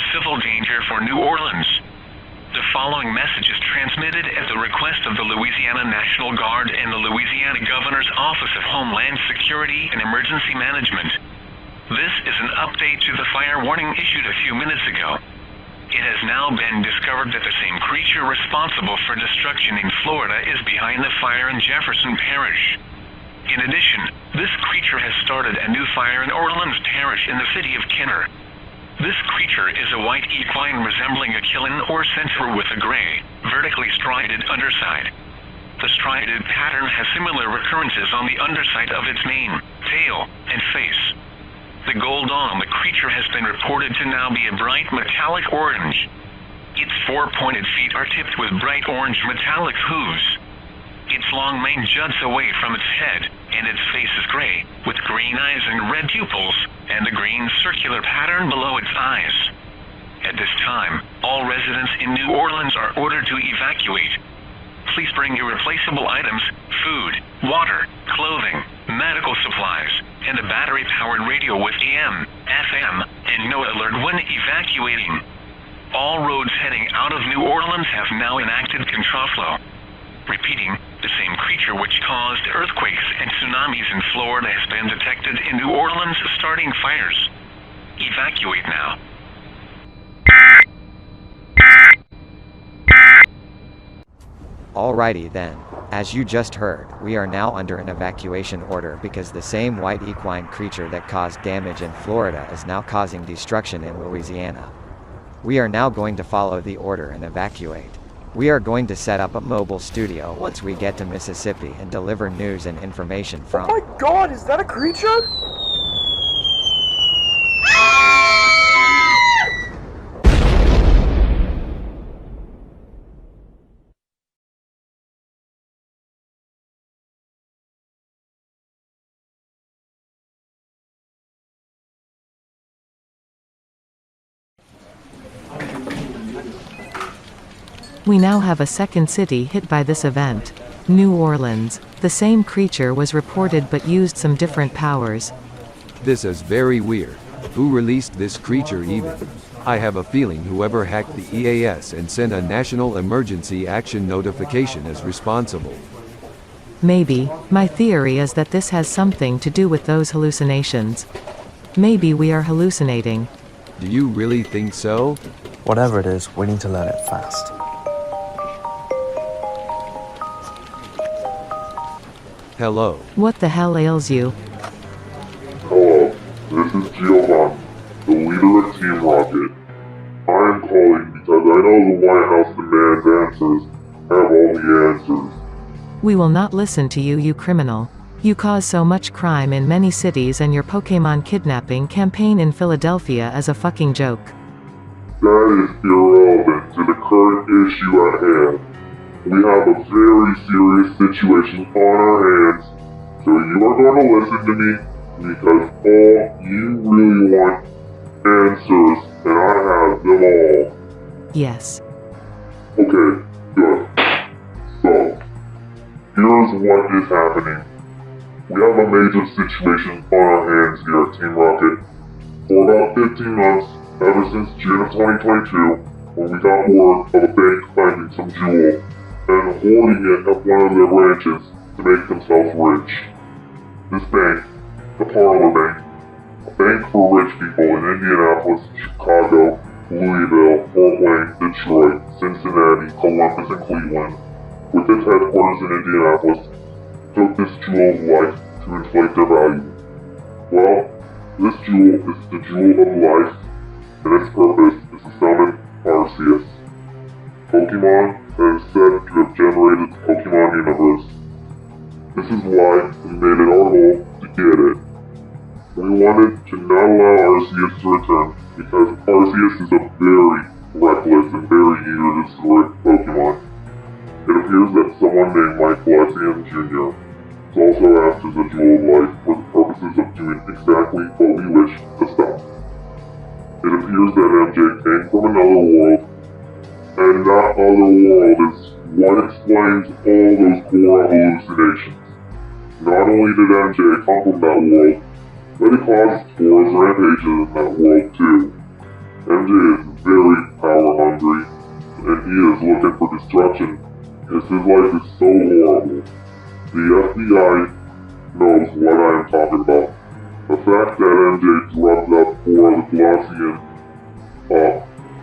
Civil danger for New Orleans. The following message is transmitted at the request of the Louisiana National Guard and the Louisiana Governor's Office of Homeland Security and Emergency Management. This is an update to the fire warning issued a few minutes ago. It has now been discovered that the same creature responsible for destruction in Florida is behind the fire in Jefferson Parish. In addition, this creature has started a new fire in Orleans Parish in the city of Kenner. This creature is a white equine resembling a killin or centaur with a gray, vertically striated underside. The striated pattern has similar recurrences on the underside of its mane, tail, and face. The gold on the creature has been reported to now be a bright metallic orange. Its 4-pointed feet are tipped with bright orange metallic hooves. Its long mane juts away from its head, and its face is gray, with green eyes and red pupils, and a green circular pattern below its eyes. At this time, all residents in New Orleans are ordered to evacuate. Please bring irreplaceable items, food, water, clothing, medical supplies, and a battery-powered radio with AM, FM, and note alert when evacuating. All roads heading out of New Orleans have now enacted contraflow. Repeating, the same creature which caused earthquakes and tsunamis in Florida has been detected in New Orleans, starting fires. Evacuate now. Alrighty then. As you just heard, we are now under an evacuation order because the same white equine creature that caused damage in Florida is now causing destruction in Louisiana. We are now going to follow the order and evacuate. We are going to set up a mobile studio once we get to Mississippi and deliver news and information from. Oh my god, is that a creature? We now have a second city hit by this event. New Orleans. The same creature was reported but used some different powers. This is very weird. Who released this creature even? I have a feeling whoever hacked the EAS and sent a national emergency action notification is responsible. Maybe. My theory is that this has something to do with those hallucinations. Maybe we are hallucinating. Do you really think so? Whatever it is, we need to learn it fast. Hello. What the hell ails you? Hello, this is Giovanni, the leader of Team Rocket. I am calling because I know the White House demands answers, have all the answers. We will not listen to you, you criminal. You cause so much crime in many cities and your Pokemon kidnapping campaign in Philadelphia is a fucking joke. That is irrelevant to the current issue at hand. We have a very serious situation on our hands, so you are going to listen to me because all you really want answers, and I have them all. Yes. Okay, good. So, here's what is happening. We have a major situation on our hands here at Team Rocket. For about 15 months, ever since June of 2022, when we got word of a bank finding some jewel and hoarding it at one of their branches to make themselves rich. This bank, the Parlor Bank, a bank for rich people in Indianapolis, Chicago, Louisville, Fort Wayne, Detroit, Cincinnati, Columbus, and Cleveland, with its headquarters in Indianapolis, took this jewel of life to inflate their value. Well, this jewel is the jewel of life, and its purpose is to summon Arceus, Pokemon that is said to have generated the Pokemon universe. This is why we made it our goal to get it. We wanted to not allow Arceus to return because Arceus is a very reckless and very eager to destroy Pokemon. It appears that someone named Mike Blessian Jr. is also after the jewel of life for the purposes of doing exactly what we wish to stop. It appears that MJ came from another world, and that other world is what explains all those core hallucinations. Not only did MJ come from that world, but he caused Flora's rampages in that world too. MJ is very power hungry, and he is looking for destruction because his life is so horrible. The FBI knows what I am talking about. The fact that MJ drugged up Flora the Glossian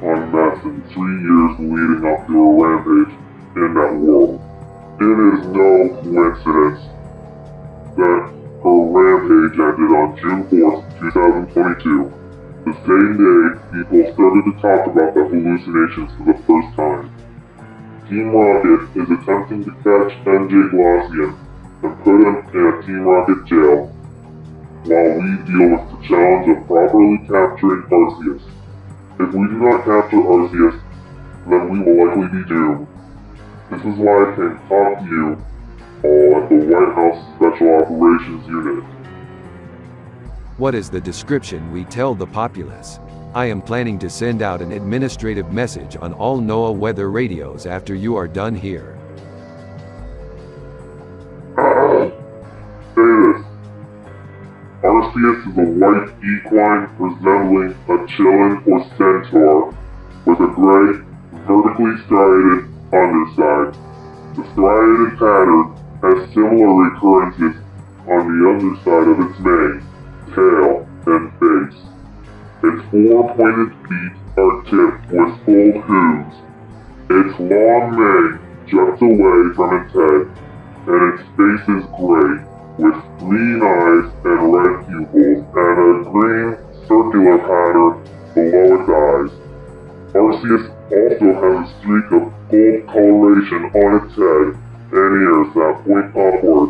en masse in 3 years leading up to a rampage in that world. It is no coincidence that her rampage ended on June 4th, 2022, the same day people started to talk about the hallucinations for the first time. Team Rocket is attempting to catch MJ Glossian and put him in a Team Rocket jail while we deal with the challenge of properly capturing Arceus. If we do not capture Arceus, then we will likely be doomed. This is why I came to talk to you all at the White House Special Operations Unit. What is the description we tell the populace? I am planning to send out an administrative message on all NOAA weather radios after you are done here. Say this. Arceus is a white equine resembling a Chillin or centaur with a gray, vertically striated underside. The striated pattern has similar recurrences on the underside of its mane, tail, and face. Its 4 pointed feet are tipped with full hooves. Its long mane juts away from its head, and its face is gray, with green eyes and red pupils, and a green circular pattern below its eyes. Arceus also has a streak of gold coloration on its head and ears that point upward.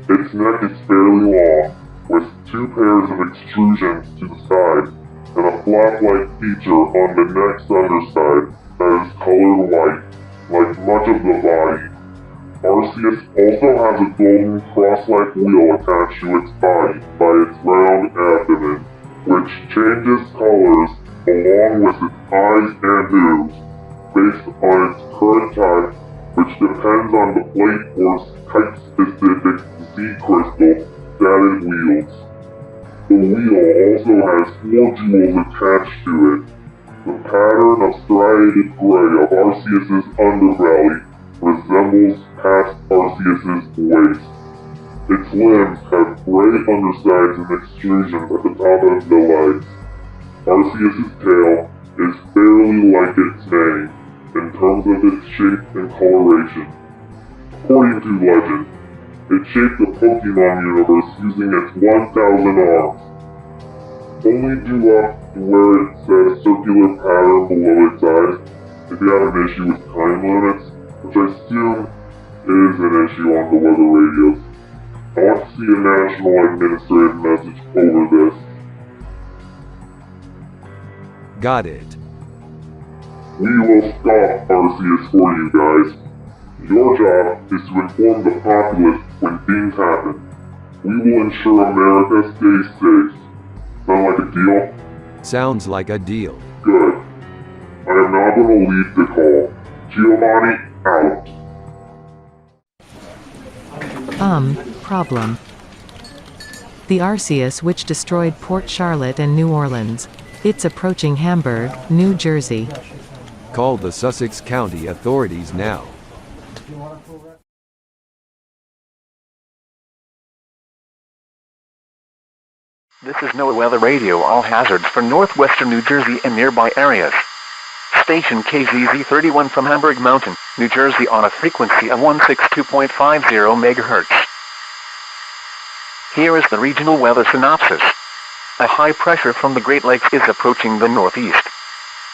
Its neck is fairly long, with 2 pairs of extrusions to the side, and a flap-like feature on the neck's underside that is colored white, like much of the body. Arceus also has a golden cross-like wheel attached to its body by its round abdomen, which changes colors along with its eyes and hooves based on its current type which depends on the plate or type-specific Z crystal that it wields. The wheel also has 4 jewels attached to it. The pattern of striated gray of Arceus' underbelly resembles past Arceus' waist. Its limbs have gray undersides and extrusions at the top of the legs. Arceus' tail is fairly like its name in terms of its shape and coloration. According to legend, it shaped the Pokemon universe using its 1,000 arms. Only do up to where it says circular pattern below its eyes if you have an issue with time limits, which I assume is an issue on the weather radios. I want to see a national administrative message over this. Got it. We will stop Arceus for you guys. Your job is to inform the populace when things happen. We will ensure America stays safe. Sound like a deal? Sounds like a deal. Good. I am now going to leave the call. Giovanni, out. Problem. The Arceus which destroyed Port Charlotte and New Orleans. It's approaching Hamburg, New Jersey. Call the Sussex County authorities now. This is NOAA Weather Radio. All hazards for northwestern New Jersey and nearby areas. Station KZZ31 from Hamburg Mountain, New Jersey on a frequency of 162.50 MHz. Here is the regional weather synopsis. A high pressure from the Great Lakes is approaching the northeast.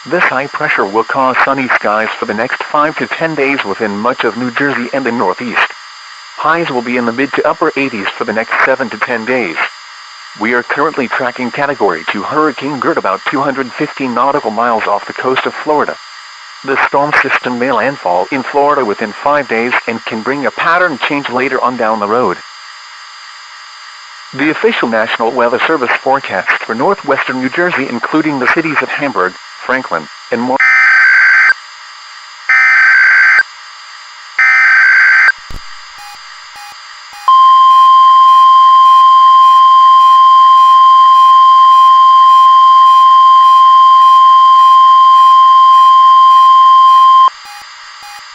This high pressure will cause sunny skies for the next 5 to 10 days within much of New Jersey and the northeast. Highs will be in the mid to upper 80s for the next 7 to 10 days. We are currently tracking Category 2 Hurricane Gert about 215 nautical miles off the coast of Florida. The storm system may landfall in Florida within 5 days and can bring a pattern change later on down the road. The official National Weather Service forecast for northwestern New Jersey, including the cities of Hamburg, Franklin, and more.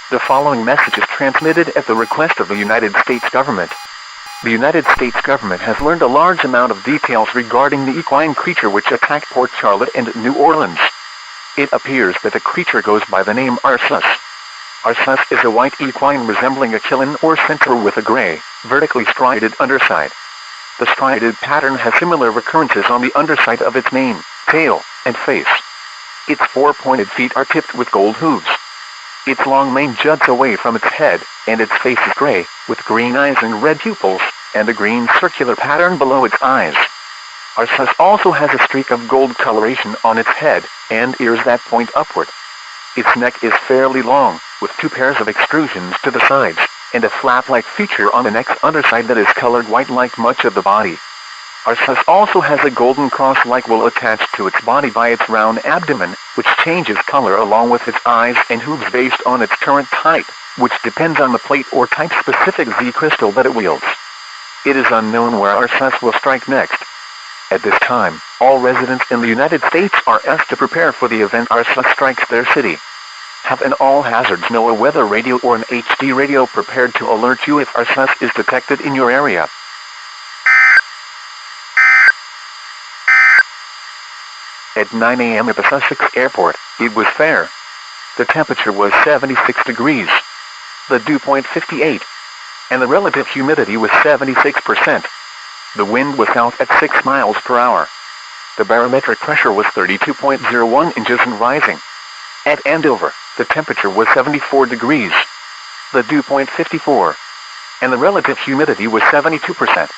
The following message is transmitted at the request of the United States government. The United States government has learned a large amount of details regarding the equine creature which attacked Port Charlotte and New Orleans. It appears that the creature goes by the name Arceus. Arceus is a white equine resembling a killin or centaur with a gray, vertically striated underside. The striated pattern has similar recurrences on the underside of its mane, tail, and face. Its 4 pointed feet are tipped with gold hooves. Its long mane juts away from its head, and its face is gray, with green eyes and red pupils, and a green circular pattern below its eyes. Arceus also has a streak of gold coloration on its head, and ears that point upward. Its neck is fairly long, with 2 pairs of extrusions to the sides, and a flap-like feature on the neck's underside that is colored white like much of the body. Arceus also has a golden cross-like wool attached to its body by its round abdomen, which changes color along with its eyes and hooves based on its current type, which depends on the plate or type-specific Z crystal that it wields. It is unknown where Arceus will strike next. At this time, all residents in the United States are asked to prepare for the event Arceus strikes their city. Have an all-hazards NOAA weather radio or an HD radio prepared to alert you if Arceus is detected in your area. At 9 a.m. at the Sussex Airport, it was fair. The temperature was 76 degrees. The dew point 58. And the relative humidity was 76%. The wind was south at 6 miles per hour. The barometric pressure was 32.01 inches and rising. At Andover, the temperature was 74 degrees. The dew point 54. And the relative humidity was 72%.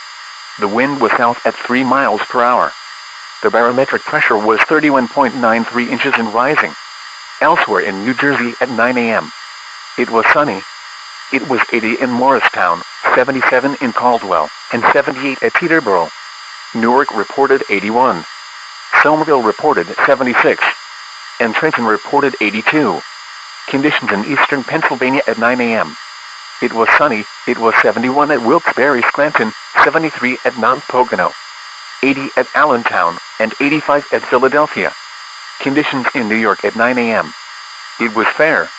The wind was south at 3 miles per hour. The barometric pressure was 31.93 inches and rising. Elsewhere in New Jersey at 9 a.m. It was sunny. It was 80 in Morristown, 77 in Caldwell, and 78 at Peterborough. Newark reported 81. Somerville reported 76. And Trenton reported 82. Conditions in eastern Pennsylvania at 9 a.m. It was sunny. It was 71 at Wilkes-Barre, Scranton, 73 at Mount Pocono, 80 at Allentown, and 85 at Philadelphia. Conditions in New York at 9 a.m. It was fair.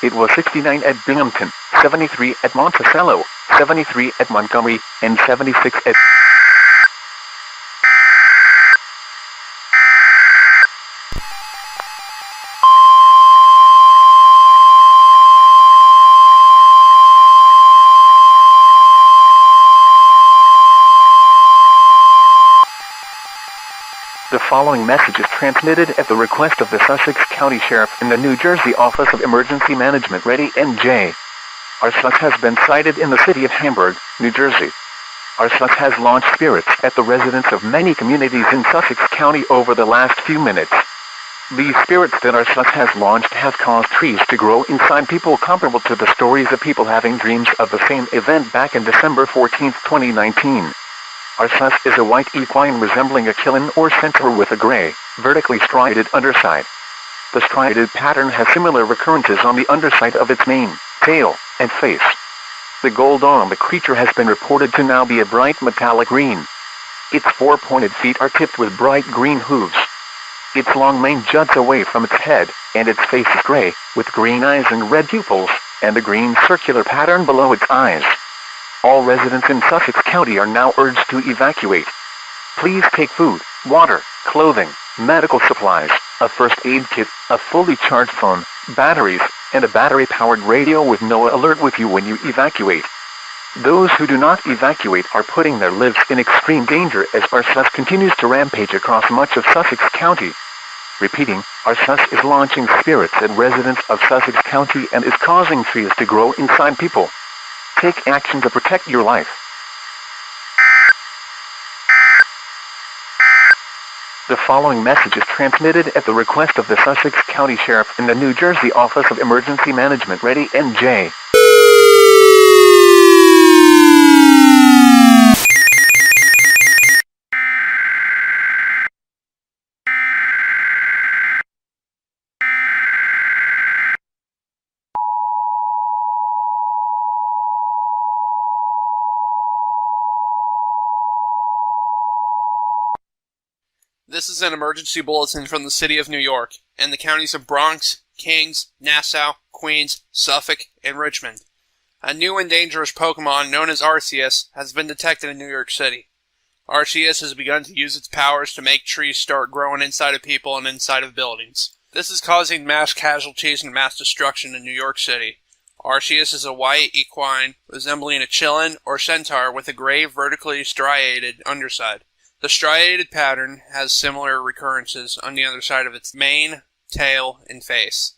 It was 69 at Binghamton, 73 at Monticello, 73 at Montgomery, and 76 at... The following message is transmitted at the request of the Sussex County Sheriff in the New Jersey Office of Emergency Management. Ready, NJ. Arceus has been sighted in the city of Hamburg, New Jersey. Arceus has launched spirits at the residents of many communities in Sussex County over the last few minutes. These spirits that Arceus has launched have caused trees to grow inside people, comparable to the stories of people having dreams of the same event back in December 14, 2019. Arceus is a white equine resembling a killin or centaur with a gray, vertically striated underside. The striated pattern has similar recurrences on the underside of its mane, tail, and face. The gold on the creature has been reported to now be a bright metallic green. Its four-pointed feet are tipped with bright green hooves. Its long mane juts away from its head, and its face is gray, with green eyes and red pupils, and a green circular pattern below its eyes. All residents in Sussex County are now urged to evacuate. Please take food, water, clothing, medical supplies, a first aid kit, a fully charged phone, batteries, and a battery-powered radio with no alert with you when you evacuate. Those who do not evacuate are putting their lives in extreme danger as Arceus continues to rampage across much of Sussex County. Repeating, Arceus is launching spirits at residents of Sussex County and is causing trees to grow inside people. Take action to protect your life. The following message is transmitted at the request of the Sussex County Sheriff in the New Jersey Office of Emergency Management. Ready, NJ. This is an emergency bulletin from the city of New York and the counties of Bronx, Kings, Nassau, Queens, Suffolk, and Richmond. A new and dangerous Pokemon known as Arceus has been detected in New York City. Arceus has begun to use its powers to make trees start growing inside of people and inside of buildings. This is causing mass casualties and mass destruction in New York City. Arceus is a white equine resembling a chillin or centaur with a gray vertically striated underside. The striated pattern has similar recurrences on the underside of its mane, tail, and face.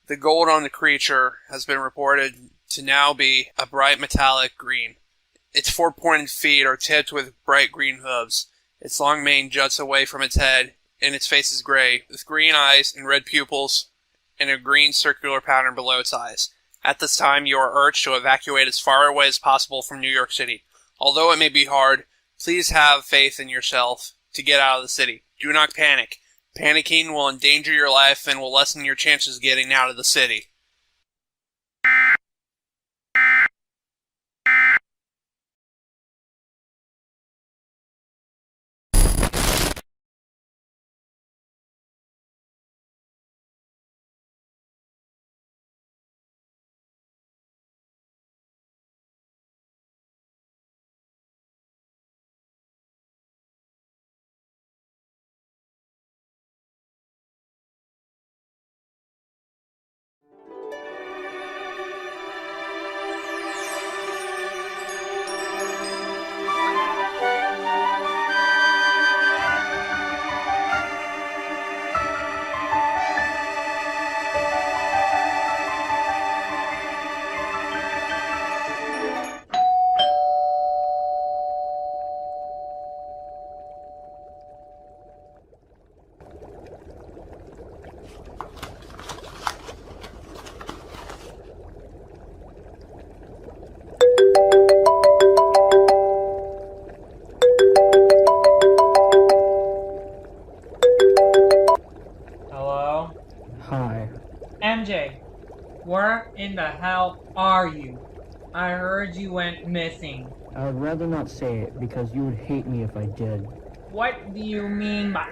The gold on the creature has been reported to now be a bright metallic green. Its four-pointed feet are tipped with bright green hooves. Its long mane juts away from its head, and its face is gray, with green eyes and red pupils, and a green circular pattern below its eyes. At this time, you are urged to evacuate as far away as possible from New York City. Although it may be hard, please have faith in yourself to get out of the city. Do not panic. Panicking will endanger your life and will lessen your chances of getting out of the city. in the hell are you? I heard you went missing. I would rather not say it because you would hate me if I did. What do you mean by...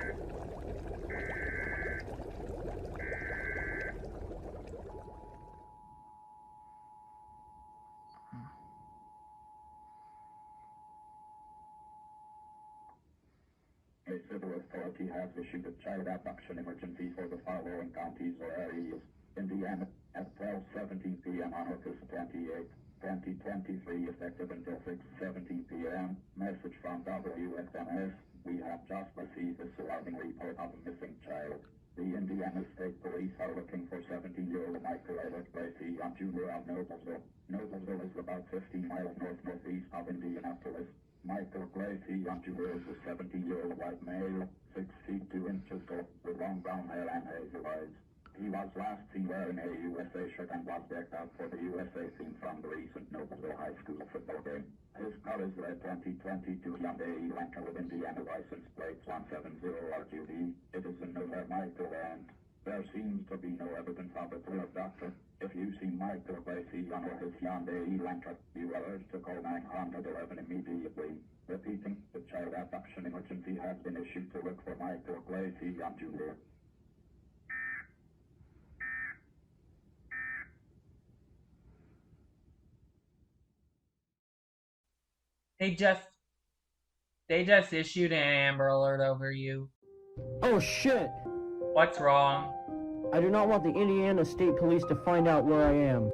A civil authority has issued a child abduction emergency for the following counties or areas. Indiana, at 12:17 p.m. on August 28, 2023, effective until 6:17 p.m. Message from WFMS. We have just received a surrounding report of a missing child. The Indiana State Police are looking for 17-year-old Michael Everett Gracie on Junior of Noblesville. Noblesville is about 15 miles north-northeast of Indianapolis. Michael Gracie on Junior is a 17-year-old white male, 6 feet 2 inches tall, with long brown hair and hazel eyes. He was last seen wearing a USA shirt and was decked out for the USA theme from the recent Noblesville High School football game. His car is red 2022 Hyundai Elantra with Indiana license plates 170RQD. It is a no Michael, and there seems to be no evidence of a clear abduction. If you see Michael Gracie on his Hyundai Elantra, you are urged to call 911 immediately. Repeating, the child abduction emergency has been issued to look for Michael Gracie on Junior. They just issued an Amber Alert over you. Oh shit! What's wrong? I do not want the Indiana State Police to find out where I am.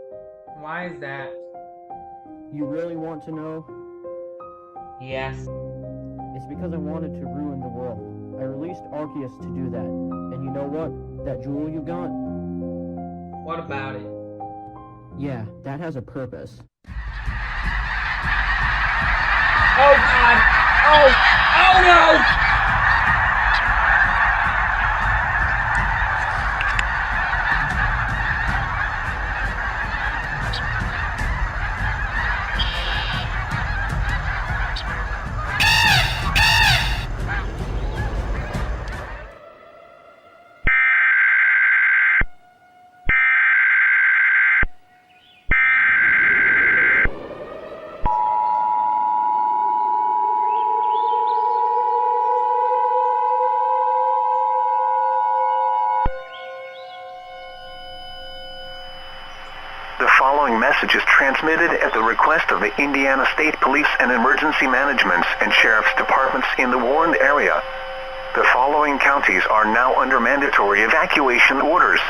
Why is that? You really want to know? Yes. It's because I wanted to ruin the world. I released Arceus to do that. And you know what? That jewel you got? What about it? Yeah, that has a purpose. Oh god! Oh no! Message is transmitted at the request of the Indiana State Police and Emergency Management and Sheriff's Departments in the warned area. The following counties are now under mandatory evacuation orders.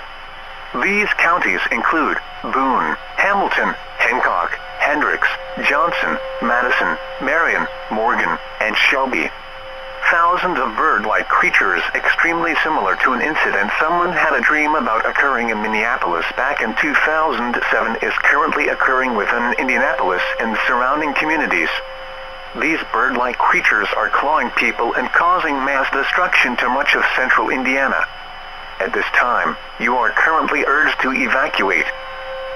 These counties include Boone, Hamilton, Hancock, Hendricks, Johnson, Madison, Marion, Morgan, and Shelby. Thousands of bird-like creatures extremely similar to an incident someone had a dream about occurring in Minneapolis back in 2007 is currently occurring within Indianapolis and surrounding communities. These bird-like creatures are clawing people and causing mass destruction to much of central Indiana. At this time, you are currently urged to evacuate.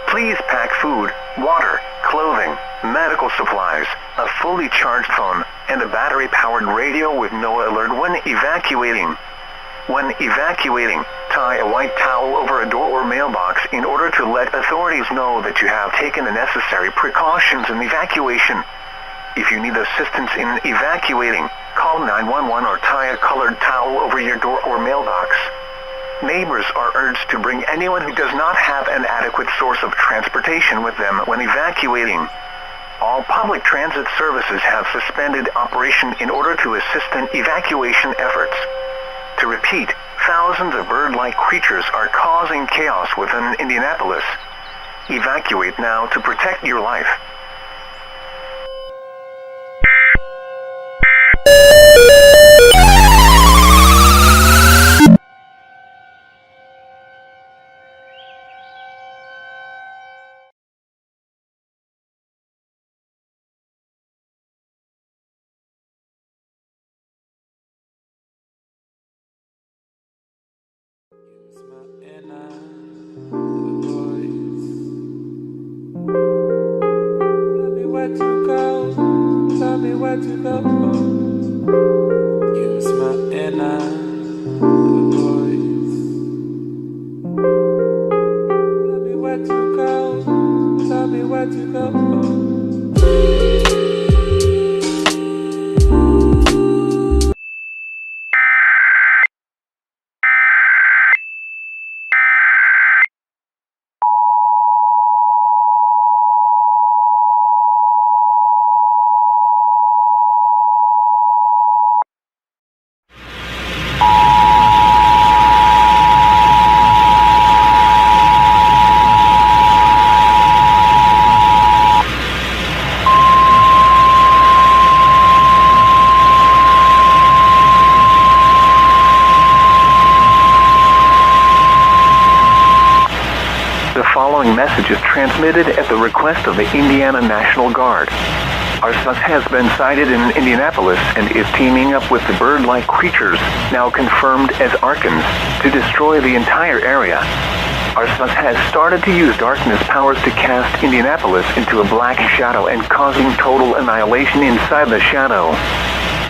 Please pack food, water, clothing, medical supplies, a fully charged phone, and a battery-powered radio with no alert when evacuating. When evacuating, tie a white towel over a door or mailbox in order to let authorities know that you have taken the necessary precautions in evacuation. If you need assistance in evacuating, call 911 or tie a colored towel over your door or mailbox. Neighbors are urged to bring anyone who does not have an adequate source of transportation with them when evacuating. All public transit services have suspended operation in order to assist in evacuation efforts. To repeat, thousands of bird-like creatures are causing chaos within Indianapolis. Evacuate now to protect your life. Tell me where to go. Use my inner voice. Tell me where to go. where to go. The following message is transmitted at the request of the Indiana National Guard. Arceus has been sighted in Indianapolis and is teaming up with the bird-like creatures, now confirmed as Archons, to destroy the entire area. Arceus has started to use darkness powers to cast Indianapolis into a black shadow and causing total annihilation inside the shadow.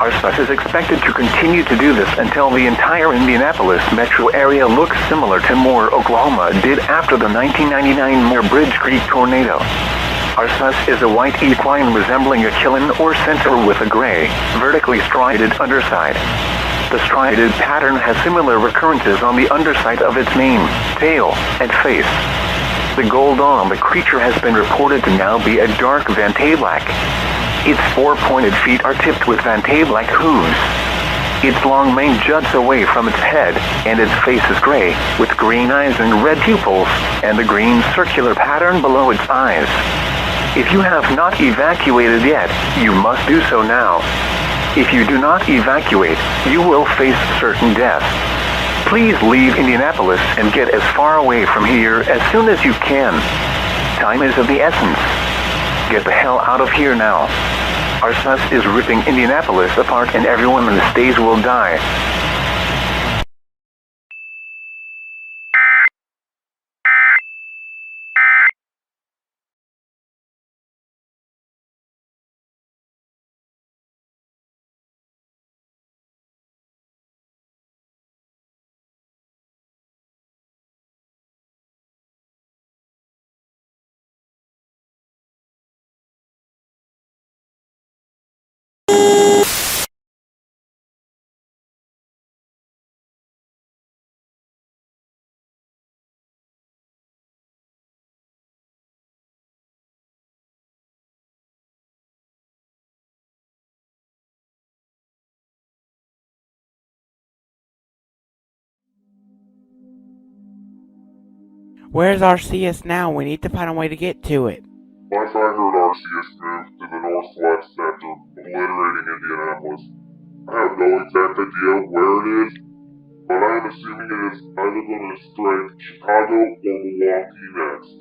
Arceus is expected to continue to do this until the entire Indianapolis metro area looks similar to Moore, Oklahoma did after the 1999 Moore Bridge Creek tornado. Arceus is a white equine resembling a killin or centaur with a gray, vertically striated underside. The striated pattern has similar recurrences on the underside of its mane, tail, and face. The gold on the creature has been reported to now be a dark Vantay-black. Its four-pointed feet are tipped with Vantay-black hooves. Its long mane juts away from its head, and its face is gray, with green eyes and red pupils, and a green circular pattern below its eyes. If you have not evacuated yet, you must do so now. If you do not evacuate, you will face certain death. Please leave Indianapolis and get as far away from here as soon as you can. Time is of the essence. Get the hell out of here now. Arceus is ripping Indianapolis apart and everyone in the stage will die. Where's Arceus now? We need to find a way to get to it. Last I heard, Arceus moved to the northwest sector, obliterating Indianapolis. I have no exact idea where it is, but I am assuming it is either going to strike Chicago or Milwaukee next.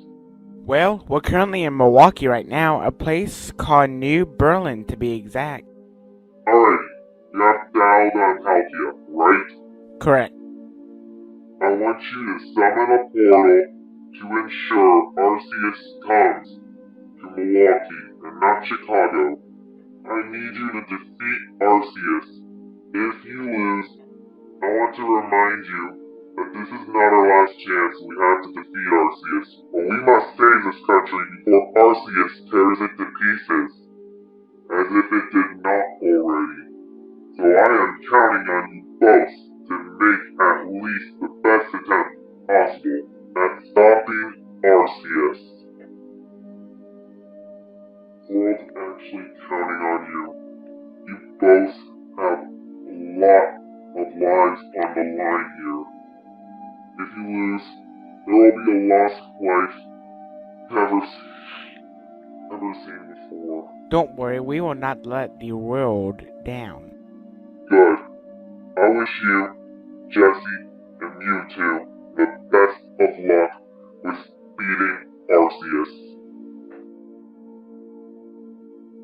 Well, we're currently in Milwaukee right now, a place called New Berlin to be exact. Alright, you have dialed on Palkia, right? Correct. I want you to summon a portal to ensure Arceus comes to Milwaukee and not Chicago. I need you to defeat Arceus. If you lose, I want to remind you that this is not our last chance. We have to defeat Arceus, but we must save this country before Arceus tears it to pieces, as if it did not already. So I am counting on you both to make at least the best attempt possible at stopping Arceus. World actually counting on you. You both have a lot of lives on the line here. If you lose, there will be a lost life never seen before. Don't worry, we will not let the world down. Good. I wish you, Jesse, and Mewtwo the best of luck with beating Arceus.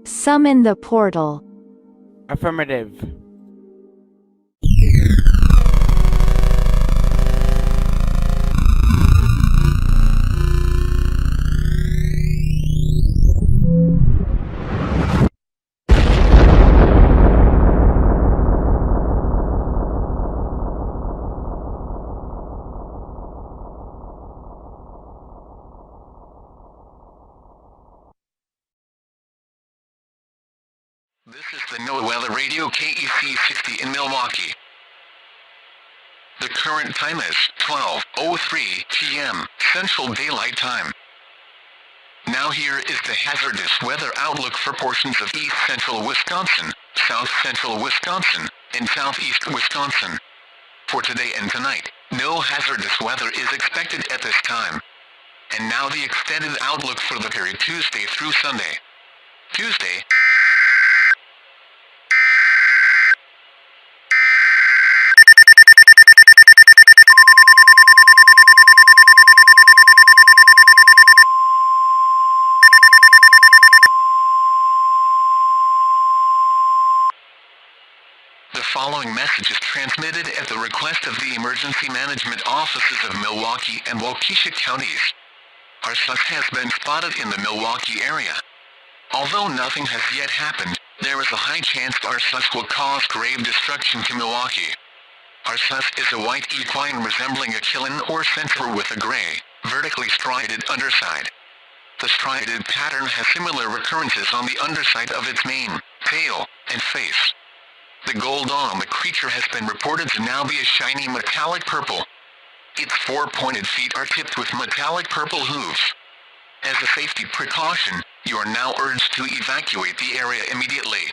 Summon the portal. Affirmative. This is the NOAA Weather Radio KEC 60 in Milwaukee. The current time is 12:03 p.m. Central Daylight Time. Now here is the hazardous weather outlook for portions of east central Wisconsin, south central Wisconsin, and southeast Wisconsin. For today and tonight, no hazardous weather is expected at this time. And now the extended outlook for the period Tuesday through Sunday. Tuesday. The following message is transmitted at the request of the Emergency Management Offices of Milwaukee and Waukesha counties. Arceus has been spotted in the Milwaukee area. Although nothing has yet happened, there is a high chance Arceus will cause grave destruction to Milwaukee. Arceus is a white equine resembling a killin or centaur with a gray, vertically striated underside. The striated pattern has similar recurrences on the underside of its mane, tail, and face. The gold on the creature has been reported to now be a shiny metallic purple. Its four pointed feet are tipped with metallic purple hooves. As a safety precaution, you are now urged to evacuate the area immediately.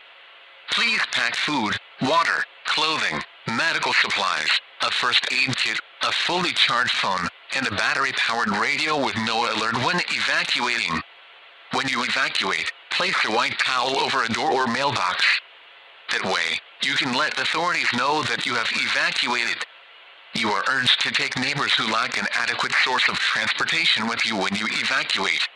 Please pack food, water, clothing, medical supplies, a first aid kit, a fully charged phone, and a battery-powered radio with no alert when evacuating. When you evacuate, place a white towel over a door or mailbox. That way, you can let authorities know that you have evacuated. You are urged to take neighbors who lack an adequate source of transportation with you when you evacuate.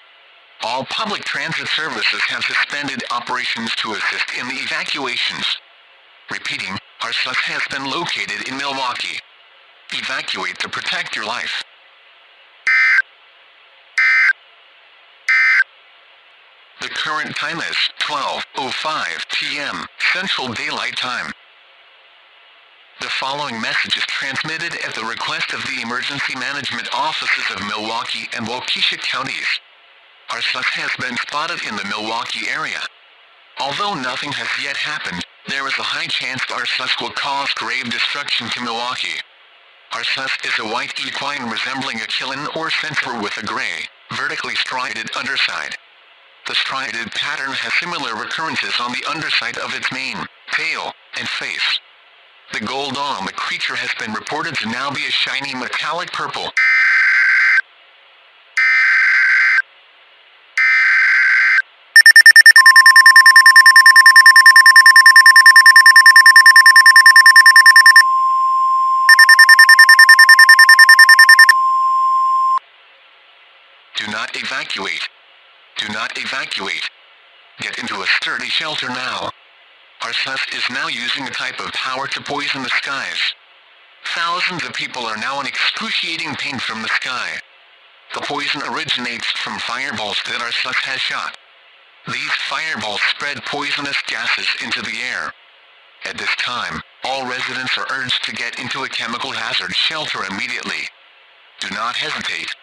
All public transit services have suspended operations to assist in the evacuations. Repeating, Arceus has been located in Milwaukee. Evacuate to protect your life. The current time is 12:05 p.m. Central Daylight Time. The following message is transmitted at the request of the Emergency Management Offices of Milwaukee and Waukesha counties. Arceus has been spotted in the Milwaukee area. Although nothing has yet happened, there is a high chance Arceus will cause grave destruction to Milwaukee. Arceus is a white equine resembling a killin or centaur with a gray, vertically striated underside. The striated pattern has similar recurrences on the underside of its mane, tail, and face. The gold on the creature has been reported to now be a shiny metallic purple. Do not evacuate. Do not evacuate. Get into a sturdy shelter now. Arceus is now using a type of power to poison the skies. Thousands of people are now in excruciating pain from the sky. The poison originates from fireballs that Arceus has shot. These fireballs spread poisonous gases into the air. At this time, all residents are urged to get into a chemical hazard shelter immediately. Do not hesitate.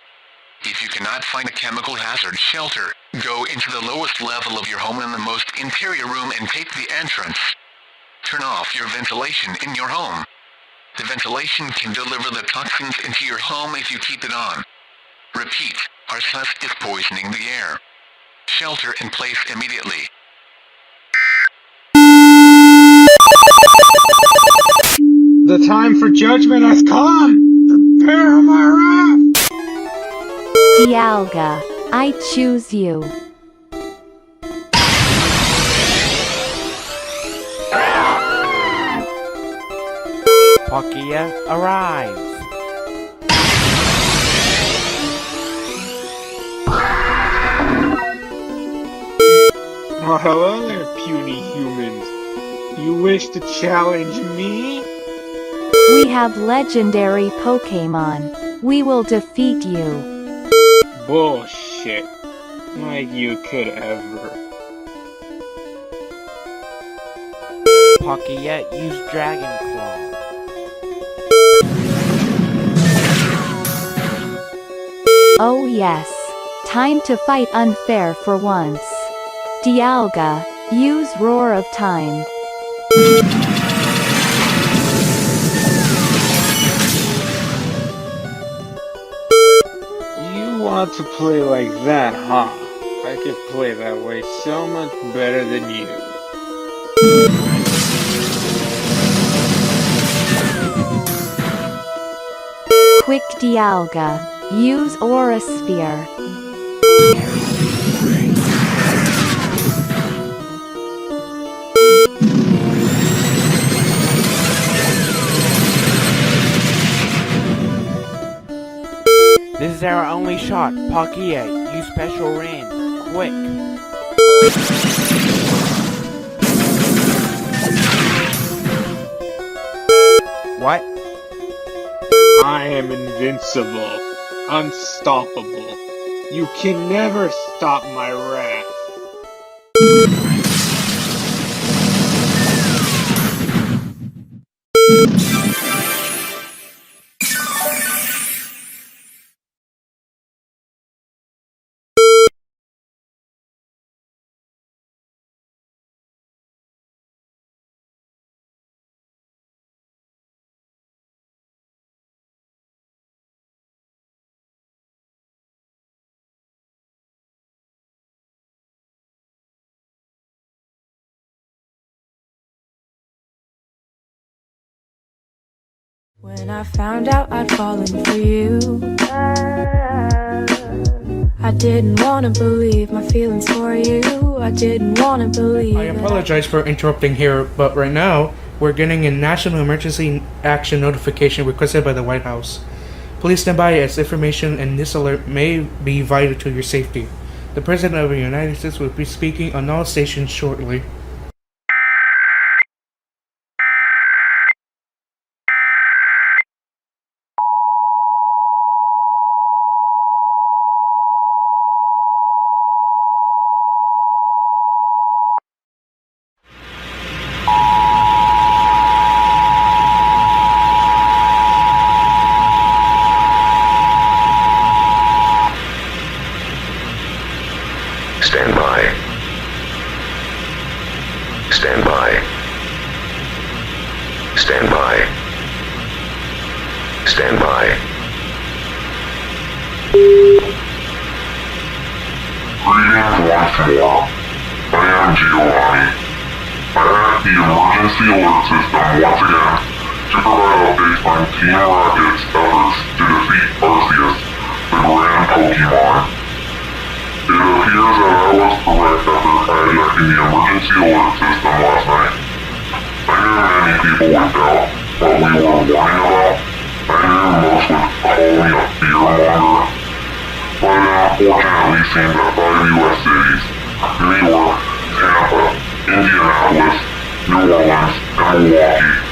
If you cannot find a chemical hazard shelter, go into the lowest level of your home in the most interior room and take the entrance. Turn off your ventilation in your home. The ventilation can deliver the toxins into your home if you keep it on. Repeat, Arceus is poisoning the air. Shelter in place immediately. The time for judgment has come! Prepare my wrath! Dialga, I choose you. Palkia arrives. Oh, hello there, puny humans. You wish to challenge me? We have legendary Pokémon. We will defeat you. Bullshit. Like you could ever. Palkia use Dragon Claw. Oh yes. Time to fight unfair for once. Dialga, Use Roar of Time. You want to play like that, huh? I could play that way so much better than you. Quick Dialga. Use Aura Sphere. This is our only shot. Palkia, use special rain. Quick. What? I am invincible. Unstoppable. You can never stop my wrath. When I found out I'd fallen for you, I didn't want to believe my feelings for you. I didn't want to believe. I apologize for interrupting here, but right now we're getting a national emergency action notification requested by the White House. Please stand by as information in this alert may be vital to your safety. The President of the United States will be speaking on all stations shortly. Stand by. Stand by. Stand by. Stand by. Greetings once more. I am Giovanni. I hacked the emergency alert system once again to provide updates on Team Rocket's efforts to defeat Arceus, the Grand Pokemon. It appears that I was correct after hijacking the emergency alert system last night. I knew many people would doubt what we were warning about. I knew most would call me a fearmonger. But it unfortunately seems that 5 U.S. cities, New York, Tampa, Indianapolis, New Orleans, and Milwaukee,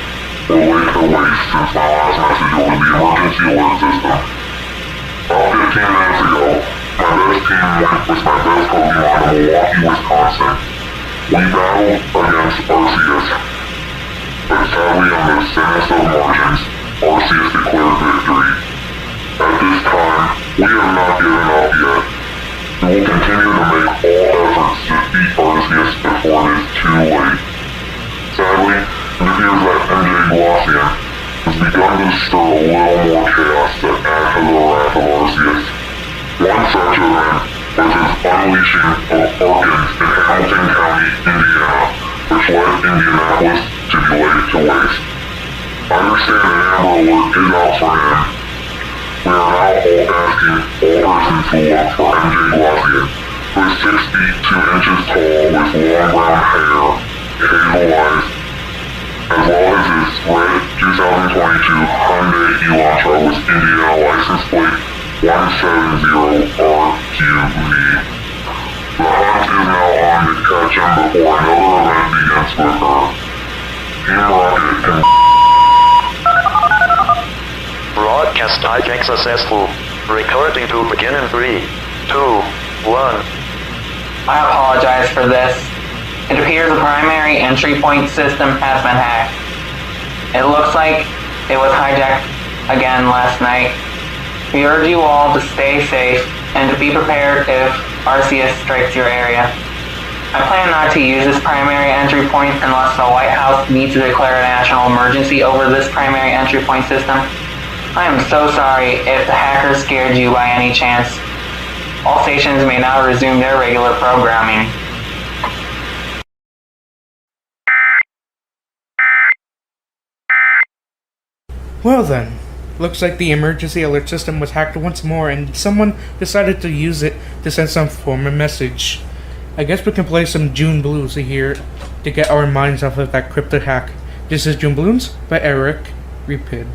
were laid to waste since my last message over the emergency alert system. About 15 minutes ago, my best team went with my best Pokemon in Milwaukee, Wisconsin. We battled against Arceus, but sadly on the thinnest of margins, Arceus declared victory. At this time, we have not given up yet. We will continue to make all efforts to beat Arceus before it is too late. Sadly, it appears that MJ Glossian has begun to stir a little more chaos to add to the wrath of Arceus. One such event was his unleashing of Arcans in Hamilton County, Indiana, which led Indianapolis to be laid to waste. I understand an Amber Alert is out for him. We are now all asking all persons to look for MJ Glossian, who is 6 feet 2 inches tall with long brown hair, hazel eyes, as well as his red 2022 Hyundai Elantra with Indiana license plate 170RQV. The hunt is now on to catch him before another event begins with her. Team Rocket can... Broadcast hijack successful. Recording to begin in 3, 2, 1. I apologize for this. It appears the primary entry point system has been hacked. It looks like it was hijacked again last night. We urge you all to stay safe and to be prepared if Arceus strikes your area. I plan not to use this primary entry point unless the White House needs to declare a national emergency over this primary entry point system. I am so sorry if the hackers scared you by any chance. All stations may now resume their regular programming. Well then, looks like the emergency alert system was hacked once more and someone decided to use it to send some form of message. I guess we can play some June Blues here to get our minds off of that cryptid hack. This is June Blues by Eric Repid.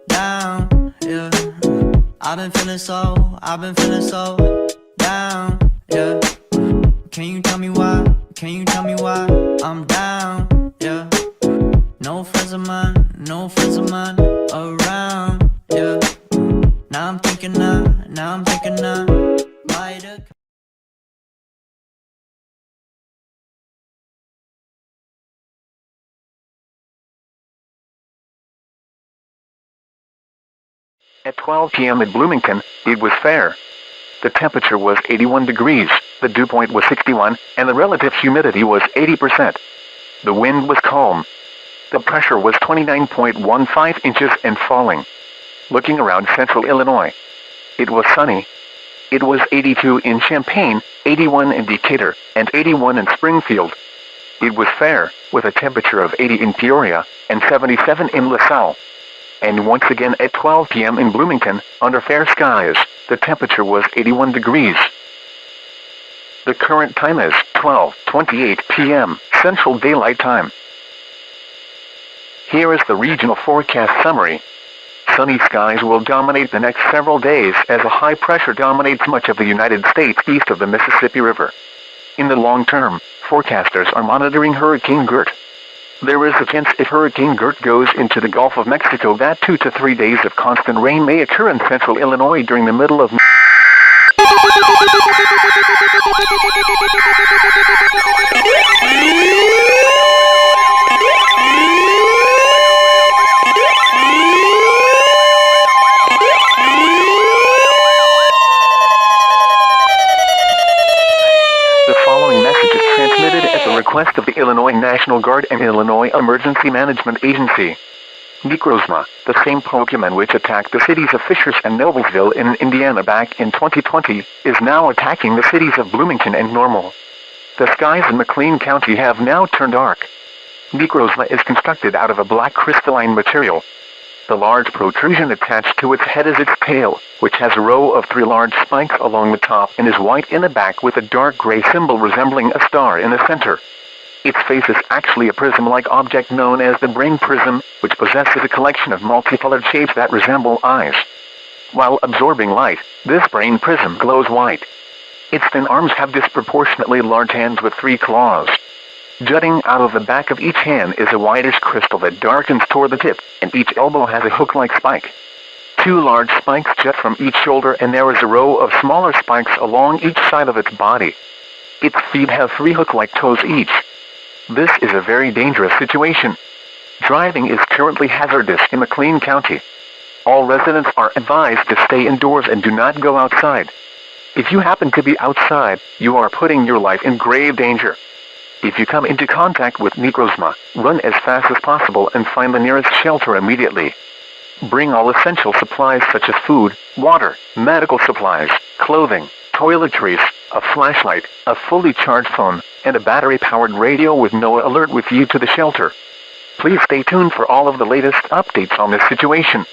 Down, yeah. I've been feeling so down, yeah. Can you tell me why? I'm down, yeah. No friends of mine around, yeah. Now I'm thinking I might have. At 12 p.m. in Bloomington, it was fair. The temperature was 81 degrees, the dew point was 61, and the relative humidity was 80%. The wind was calm. The pressure was 29.15 inches and falling. Looking around central Illinois, it was sunny. It was 82 in Champaign, 81 in Decatur, and 81 in Springfield. It was fair, with a temperature of 80 in Peoria, and 77 in LaSalle. And once again at 12 p.m. in Bloomington, under fair skies, the temperature was 81 degrees. The current time is 12:28 p.m. Central Daylight Time. Here is the regional forecast summary. Sunny skies will dominate the next several days as a high pressure dominates much of the United States east of the Mississippi River. In the long term, forecasters are monitoring Hurricane Gert. There is a chance if Hurricane Gert goes into the Gulf of Mexico that 2 to 3 days of constant rain may occur in central Illinois during the middle of request of the Illinois National Guard and Illinois Emergency Management Agency. Necrozma, the same Pokemon which attacked the cities of Fishers and Noblesville in Indiana back in 2020, is now attacking the cities of Bloomington and Normal. The skies in McLean County have now turned dark. Necrozma is constructed out of a black crystalline material. The large protrusion attached to its head is its tail, which has a row of 3 large spikes along the top and is white in the back with a dark gray symbol resembling a star in the center. Its face is actually a prism-like object known as the brain prism, which possesses a collection of multicolored shapes that resemble eyes. While absorbing light, this brain prism glows white. Its thin arms have disproportionately large hands with 3 claws. Jutting out of the back of each hand is a whitish crystal that darkens toward the tip, and each elbow has a hook-like spike. 2 large spikes jut from each shoulder and there is a row of smaller spikes along each side of its body. Its feet have 3 hook-like toes each. This is a very dangerous situation. Driving is currently hazardous in McLean County. All residents are advised to stay indoors and do not go outside. If you happen to be outside, you are putting your life in grave danger. If you come into contact with Necrozma, run as fast as possible and find the nearest shelter immediately. Bring all essential supplies such as food, water, medical supplies, clothing, toiletries, a flashlight, a fully charged phone, and a battery-powered radio with no alert with you to the shelter. Please stay tuned for all of the latest updates on this situation.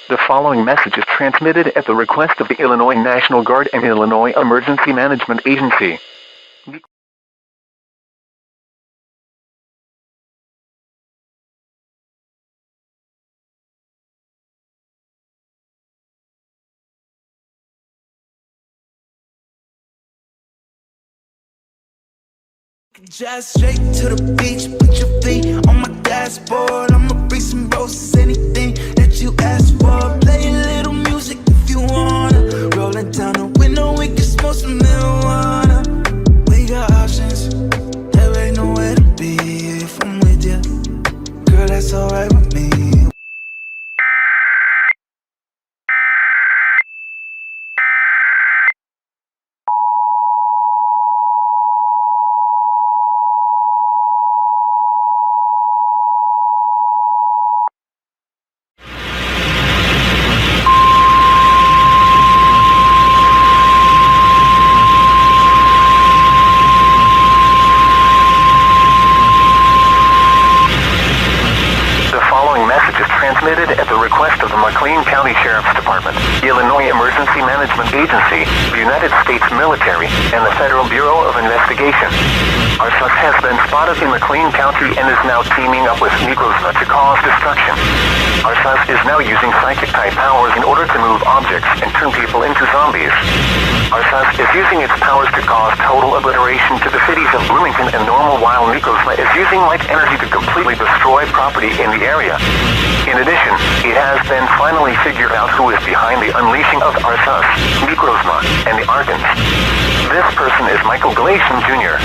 The following message is transmitted at the request of the Illinois National Guard and Illinois Emergency Management Agency. Just straight to the beach, put your feet on my dashboard. I'ma bring some roses, anything that you ask for. Play a little music if you wanna. Rolling down the window, we can smoke some marijuana. We got options. transmitted at the request of the McLean County Sheriff's Department, Illinois Emergency Management Agency, the United States Military, and the Federal Bureau of Investigation. Arceus has been spotted in McLean County and is now teaming up with Negrosma to cause destruction. Arceus is now using psychic-type powers in order to move objects and turn people into zombies. Arceus is using its powers to cause total obliteration to the cities of Bloomington and Normal, while Negrosma is using light energy to completely destroy property in the area. In addition, it has been finally figured out who is behind the unleashing of Arceus, Negrosma, and the Argans. This person is Michael Glacian Jr.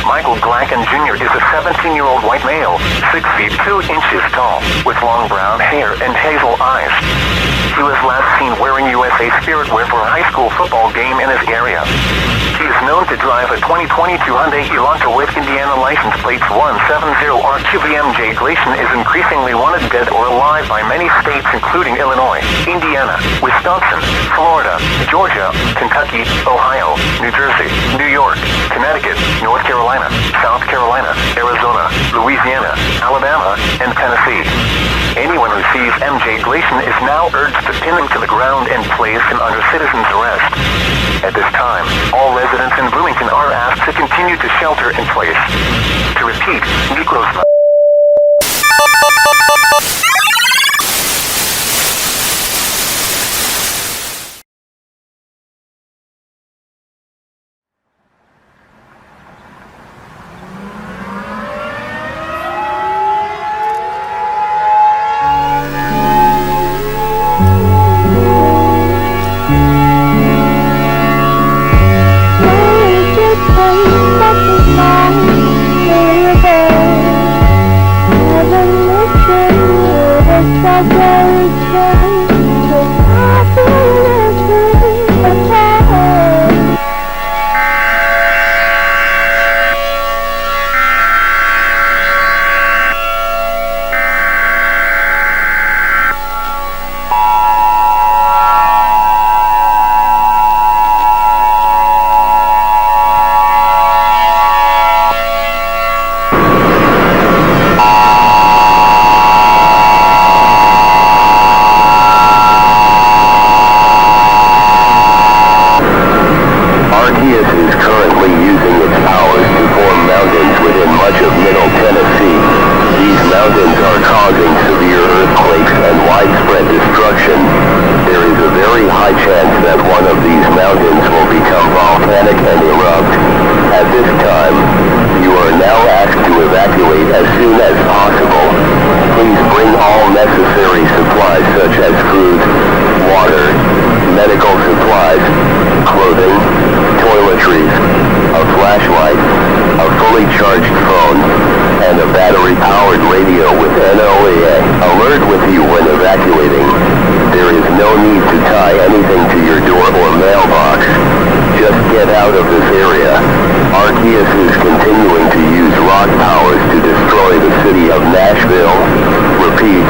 Michael Glacken Jr. is a 17-year-old white male, 6 feet 2 inches tall, with long brown hair and hazel eyes. He was last seen wearing USA Spirit wear for a high school football game in his area. He is known to drive a 2022 Hyundai Elantra with Indiana license plates 170RQVMJ. Glacian is increasingly wanted dead or alive by many states including Illinois, Indiana, Wisconsin, Florida, Georgia, Kentucky, Ohio, New Jersey, New York, Connecticut, North Carolina, South Carolina, Arizona, Louisiana, Alabama, and Tennessee. Anyone who sees MJ Glacian is now urged to pin him to the ground and place him under citizen's arrest. At this time, all residents in Bloomington are asked to continue to shelter in place. To repeat, Negrosma. Arceus is continuing to use rock powers to destroy the city of Nashville. Repeat,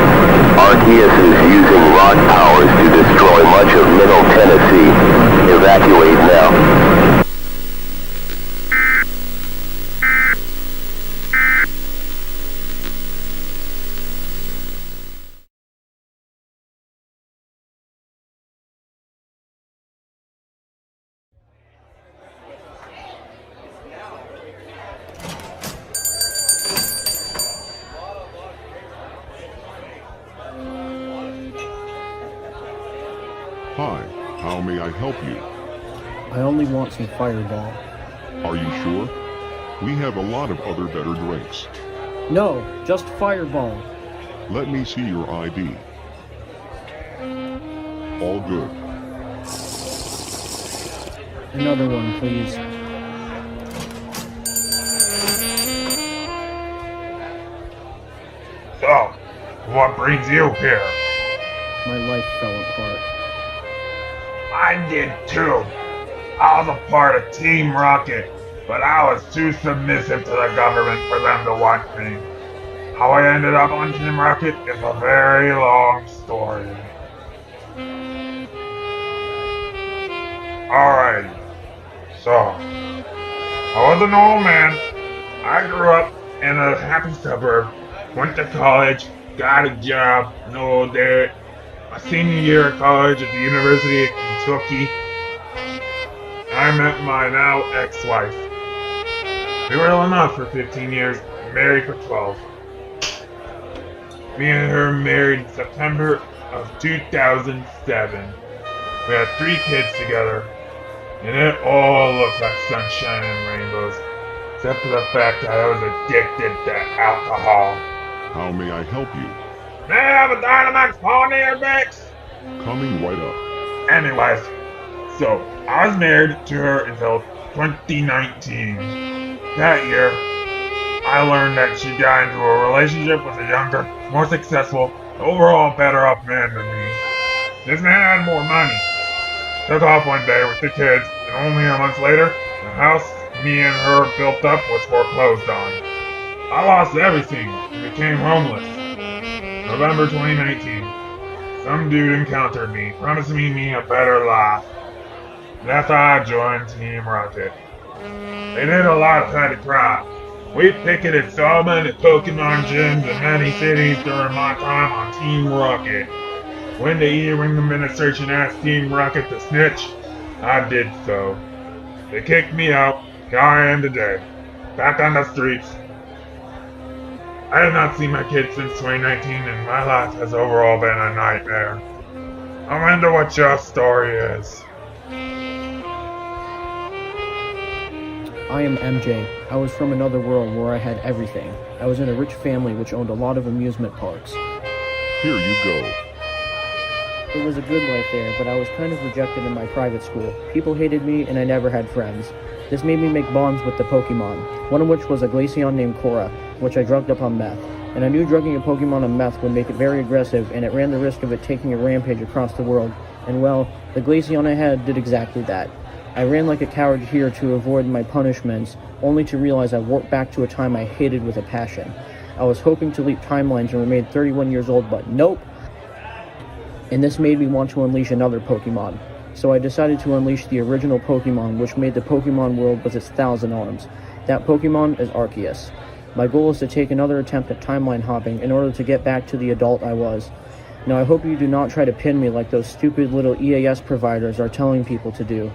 Arceus is using rock powers to destroy much of Middle Tennessee. Evacuate now. Hi, how may I help you? I only want some Fireball. Are you sure? We have a lot of other better drinks. No, just Fireball. Let me see your ID. All good. Another one, please. So, what brings you here? My life fell apart. I did too. I was a part of Team Rocket, but I was too submissive to the government for them to want me. How I ended up on Team Rocket is a very long story. Alright, so, I was a normal man. I grew up in a happy suburb, went to college, got a job, no debt. My senior year of college at the University of Kentucky, I met my now ex-wife. We were in love for 15 years, married for 12. Me and her married in September of 2007. We had 3 kids together, and it all looked like sunshine and rainbows, except for the fact that I was addicted to alcohol. How may I help you? May I have a Dynamax Pioneer mix? Coming right up. Anyways, so I was married to her until 2019. That year, I learned that she got into a relationship with a younger, more successful, overall better off man than me. This man had more money. Took off one day with the kids, and only a month later, the house me and her built up was foreclosed on. I lost everything and became homeless. November 2019. Some dude encountered me, promising me a better life. That's how I joined Team Rocket. They did a lot of petty crime. We picketed so many Pokemon gyms in many cities during my time on Team Rocket. When the E-Ring administration asked Team Rocket to snitch, I did so. They kicked me out, here I am today, back on the streets. I have not seen my kids since 2019, and my life has overall been a nightmare. I wonder what your story is. I am MJ. I was from another world where I had everything. I was in a rich family which owned a lot of amusement parks. Here you go. It was a good life there, but I was kind of rejected in my private school. People hated me, and I never had friends. This made me make bonds with the Pokemon, one of which was a Glaceon named Cora, which I drugged up on meth. And I knew drugging a Pokemon on meth would make it very aggressive, and it ran the risk of it taking a rampage across the world. And well, the Glaceon I had did exactly that. I ran like a coward here to avoid my punishments, only to realize I warped back to a time I hated with a passion. I was hoping to leap timelines and remain 31 years old, but nope! And this made me want to unleash another Pokemon. So I decided to unleash the original Pokemon, which made the Pokemon world with its 1,000 arms. That Pokemon is Arceus. My goal is to take another attempt at timeline hopping in order to get back to the adult I was. Now I hope you do not try to pin me like those stupid little EAS providers are telling people to do.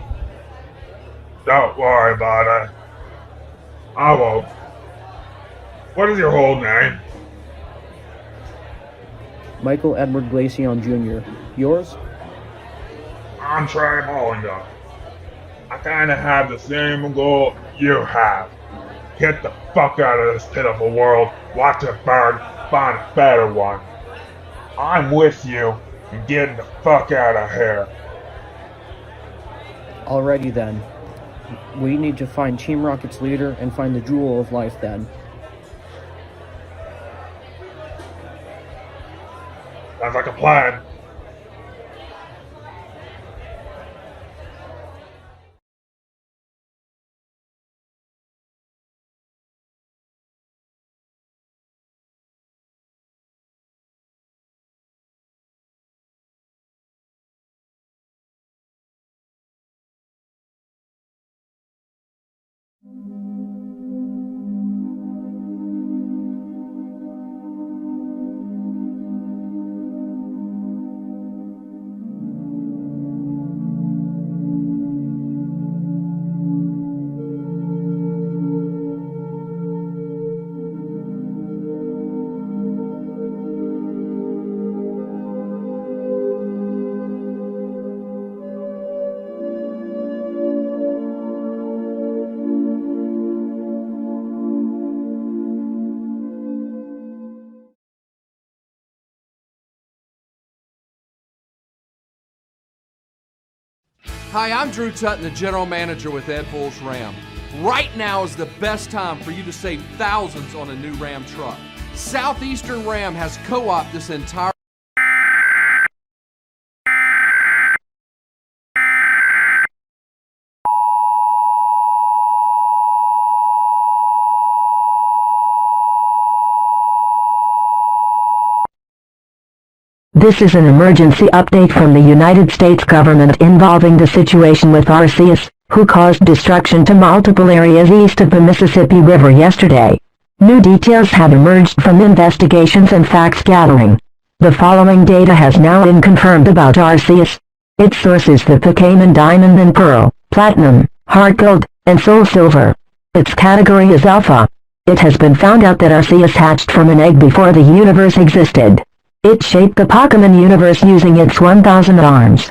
Don't worry about it. I won't. What is your whole name? Michael Edward Glaceon Jr. Yours? I'm Trey Mollinger. I kinda have the same goal you have. Get the fuck out of this pitiful world, watch it burn, find a better one. I'm with you, and getting the fuck out of here. Alrighty then. We need to find Team Rocket's leader and find the Jewel of Life then. Sounds like a plan. Hi, I'm Drew Tutton, the General Manager with Ed Bull's Ram. Right now is the best time for you to save thousands on a new Ram truck. Southeastern Ram has co-opted this entire This is an emergency update from the United States government involving the situation with Arceus, who caused destruction to multiple areas east of the Mississippi River yesterday. New details have emerged from investigations and facts gathering. The following data has now been confirmed about Arceus. Its source is the Pokemon Diamond and Pearl, Platinum, Heart Gold, and Soul Silver. Its category is Alpha. It has been found out that Arceus hatched from an egg before the universe existed. It shaped the Pokemon universe using its 1,000 arms.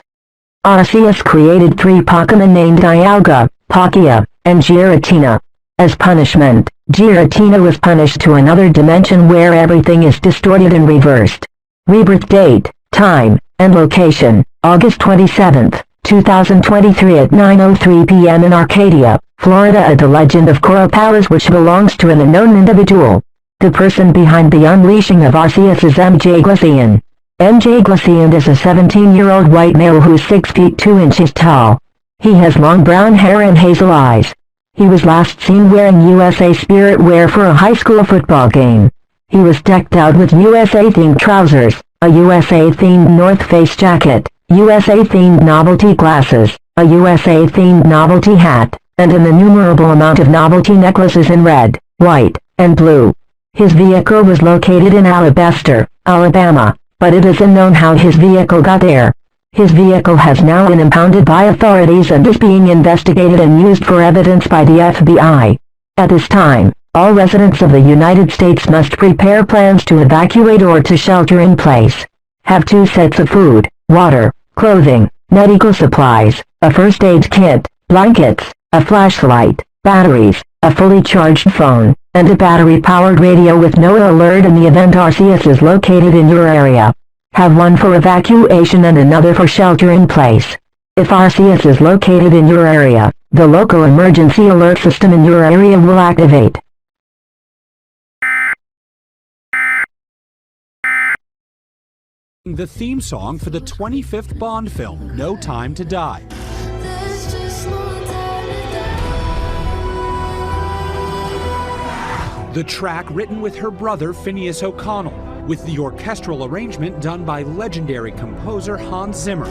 Arceus created 3 Pokemon named Dialga, Palkia, and Giratina. As punishment, Giratina was punished to another dimension where everything is distorted and reversed. Rebirth date, time, and location, August 27, 2023 at 9:03 p.m. in Arcadia, Florida. The legend of Korra powers which belongs to an unknown individual. The person behind the unleashing of Arceus is MJ Glaceon. MJ Glaceon is a 17-year-old white male who is 6 feet 2 inches tall. He has long brown hair and hazel eyes. He was last seen wearing USA Spirit wear for a high school football game. He was decked out with USA-themed trousers, a USA-themed North Face jacket, USA-themed novelty glasses, a USA-themed novelty hat, and an innumerable amount of novelty necklaces in red, white, and blue. His vehicle was located in Alabaster, Alabama, but it is unknown how his vehicle got there. His vehicle has now been impounded by authorities and is being investigated and used for evidence by the FBI. At this time, all residents of the United States must prepare plans to evacuate or to shelter in place. Have 2 sets of food, water, clothing, medical supplies, a first aid kit, blankets, a flashlight, batteries, a fully charged phone, and a battery-powered radio with no alert in the event Arceus is located in your area. Have one for evacuation and another for shelter in place. If Arceus is located in your area, the local emergency alert system in your area will activate. The theme song for the 25th Bond film, No Time to Die. The track written with her brother Phineas O'Connell, with the orchestral arrangement done by legendary composer Hans Zimmer.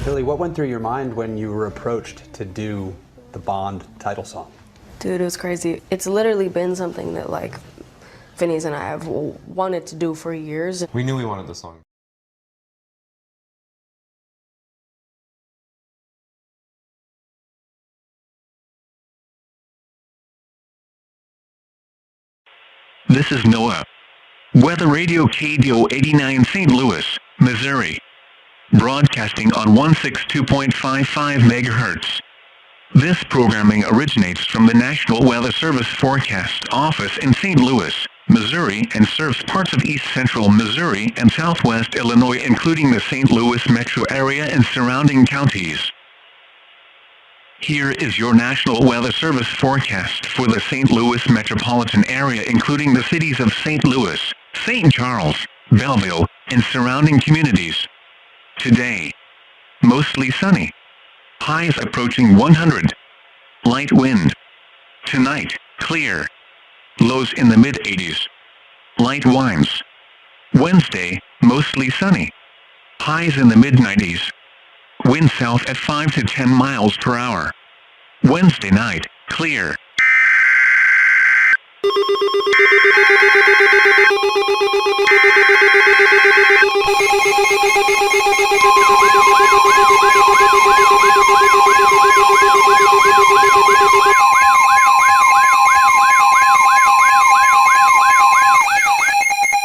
Billy, what went through your mind when you were approached to do the Bond title song? Dude, it was crazy. It's literally been something that, like, Phineas and I have wanted to do for years. We knew we wanted the song. This is Noah. Weather Radio KDO 89 St. Louis, Missouri. Broadcasting on 162.55 MHz. This programming originates from the National Weather Service Forecast Office in St. Louis, Missouri, and serves parts of east central Missouri and southwest Illinois, including the St. Louis metro area and surrounding counties. Here is your National Weather Service forecast for the St. Louis metropolitan area, including the cities of St. Louis, St. Charles, Belleville, and surrounding communities. Today, mostly sunny. Highs approaching 100. Light wind. Tonight, clear. Lows in the mid-80s. Light winds. Wednesday, mostly sunny. Highs in the mid-90s. Wind south at 5 to 10 miles per hour. Wednesday night, clear.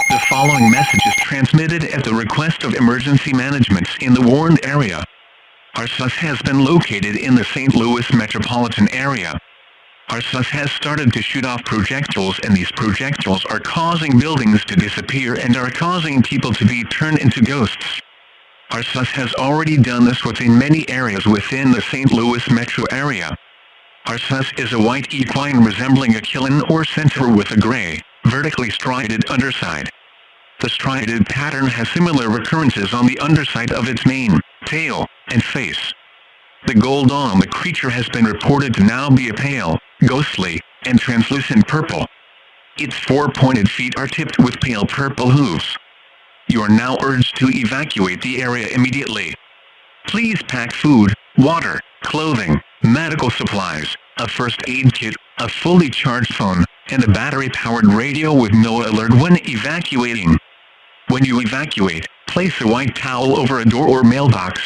The following message is transmitted at the request of emergency management in the warned area. Arceus has been located in the St. Louis metropolitan area. Arceus has started to shoot off projectiles, and these projectiles are causing buildings to disappear and are causing people to be turned into ghosts. Arceus has already done this within many areas within the St. Louis metro area. Arceus is a white equine resembling a killin or centaur with a gray, vertically striated underside. The striated pattern has similar recurrences on the underside of its mane, tail, and face. The gold on the creature has been reported to now be a pale, ghostly, and translucent purple. Its 4-pointed feet are tipped with pale purple hooves. You are now urged to evacuate the area immediately. Please pack food, water, clothing, medical supplies, a first aid kit, a fully charged phone, and a battery-powered radio with no alert when evacuating. When you evacuate, place a white towel over a door or mailbox.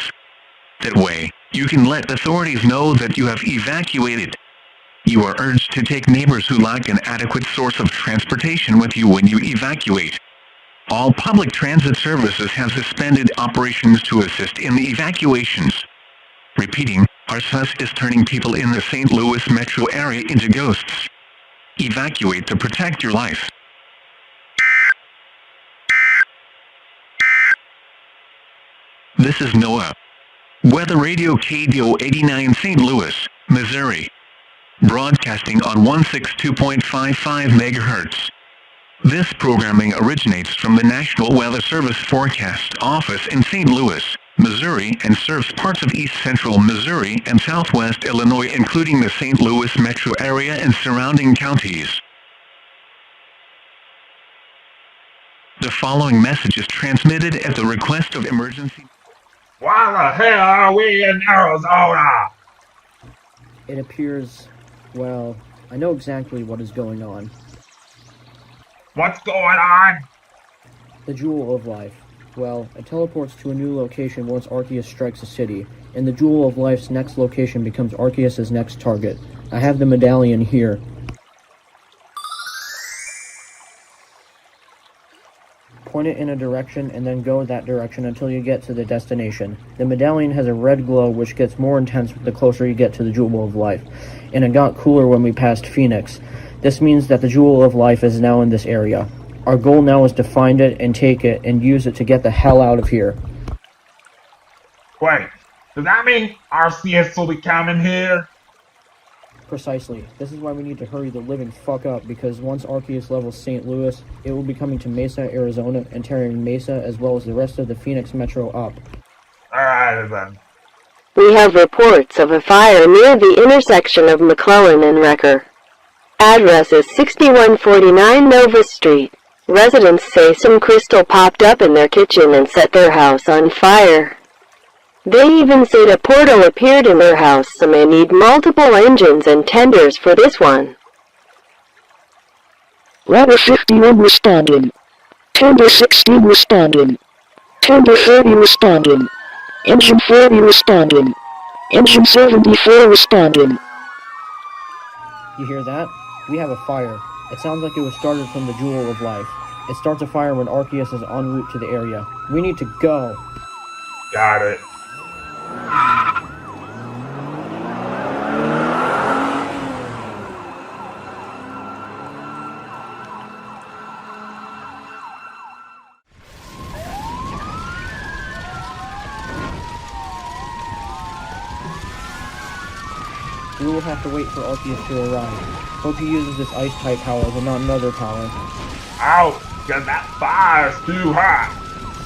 That way, you can let authorities know that you have evacuated. You are urged to take neighbors who lack an adequate source of transportation with you when you evacuate. All public transit services have suspended operations to assist in the evacuations. Repeating, Arceus is turning people in the St. Louis metro area into ghosts. Evacuate to protect your life. This is Noah. Weather Radio KDO 89 St. Louis, Missouri. Broadcasting on 162.55 MHz. This programming originates from the National Weather Service Forecast Office in St. Louis, Missouri, and serves parts of east central Missouri and southwest Illinois, including the St. Louis metro area and surrounding counties. The following message is transmitted at the request of emergency. Why the hell are we in Arizona? It appears, well, I know exactly what is going on. What's going on? The Jewel of Life. Well, it teleports to a new location once Arceus strikes a city, and the Jewel of Life's next location becomes Arceus' next target. I have the medallion here. Point it in a direction and then go that direction until you get to the destination. The medallion has a red glow which gets more intense the closer you get to the Jewel of Life, and it got cooler when we passed Phoenix. This means that the Jewel of Life is now in this area. Our goal now is to find it and take it and use it to get the hell out of here. Wait, does that mean Arceus will be coming here? Precisely. This is why we need to hurry the living fuck up, because once Arceus levels St. Louis, it will be coming to Mesa, Arizona, and tearing Mesa as well as the rest of the Phoenix Metro up. Alright then. We have reports of a fire near the intersection of McClellan and Wrecker. Address is 6149 Nova Street. Residents say some crystal popped up in their kitchen and set their house on fire. They even said a portal appeared in their house, so may need multiple engines and tenders for this one. Ladder 51 responding. Tender 16 responding. Tender 30 responding. Engine 40 responding. Engine 74 responding. You hear that? We have a fire. It sounds like it was started from the Jewel of Life. It starts a fire when Arceus is en route to the area. We need to go. Got it. We will have to wait for Arceus to arrive. Hope he uses this ice-type tower and not another tower. Ouch! Cause that fire's too hot!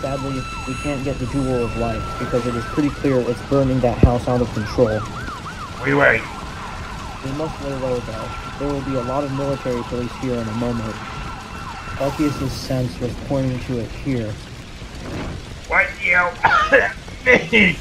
Sadly, we can't get the Jewel of Life, because it is pretty clear it's burning that house out of control. We wait. We must lay low, though. There will be a lot of military police here in a moment. Arceus' sense was pointing to it here. What you mean?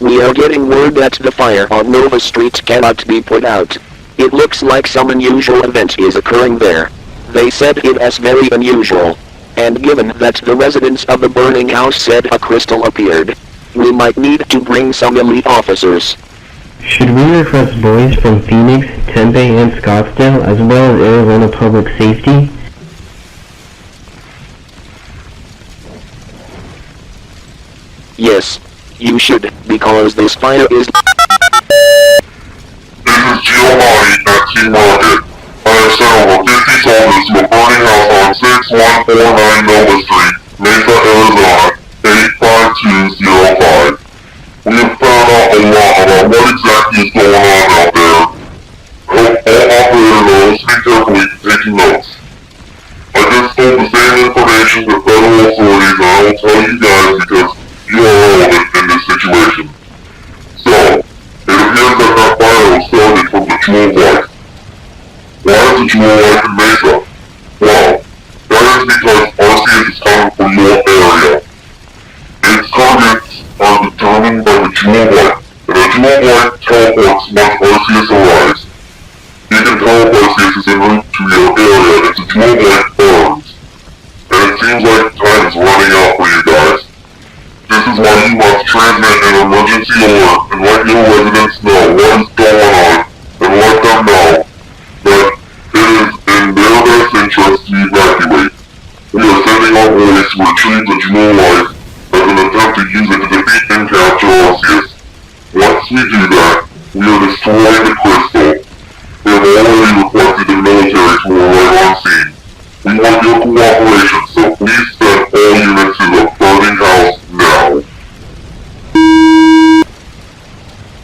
We are getting word that the fire on Nova Street cannot be put out. It looks like some unusual event is occurring there. They said it as very unusual. And given that the residents of the burning house said a crystal appeared, we might need to bring some elite officers. Should we request boys from Phoenix, Tempe, and Scottsdale, as well as Arizona Public Safety? Yes, you should, because this fire is... This is Giovanni at Team Rocket. I have sent over 50 soldiers to a burning house on 6149 Nova Street, Mesa, Arizona, 85205. We have found out a lot about what exactly is going on out there. I hope all operators are listening carefully and taking notes. I just told the same information to federal authorities, and I will tell you guys because you are relevant in this situation. So, it appears that fire was started from the Jewel of Life. Why is the Jewel of Life in Mesa? Well, that is because Arceus is coming from your area. Its targets are blank, and a jewel blank teleports once Arceus arrives. He can tell Arceus is en route to your area if the jewel blank burns. And it seems like time is running out for you guys. This is why you must transmit an emergency alert and let your residents know what is going on, and let them know that it is in their best interest to evacuate. We are sending our boys to retrieve the jewel life as an attempt to use it to defeat and capture Arceus. Once we do that, we are destroying the crystal. We have already requested the military to arrive on scene. We want your cooperation, so please send all units to the burning house now.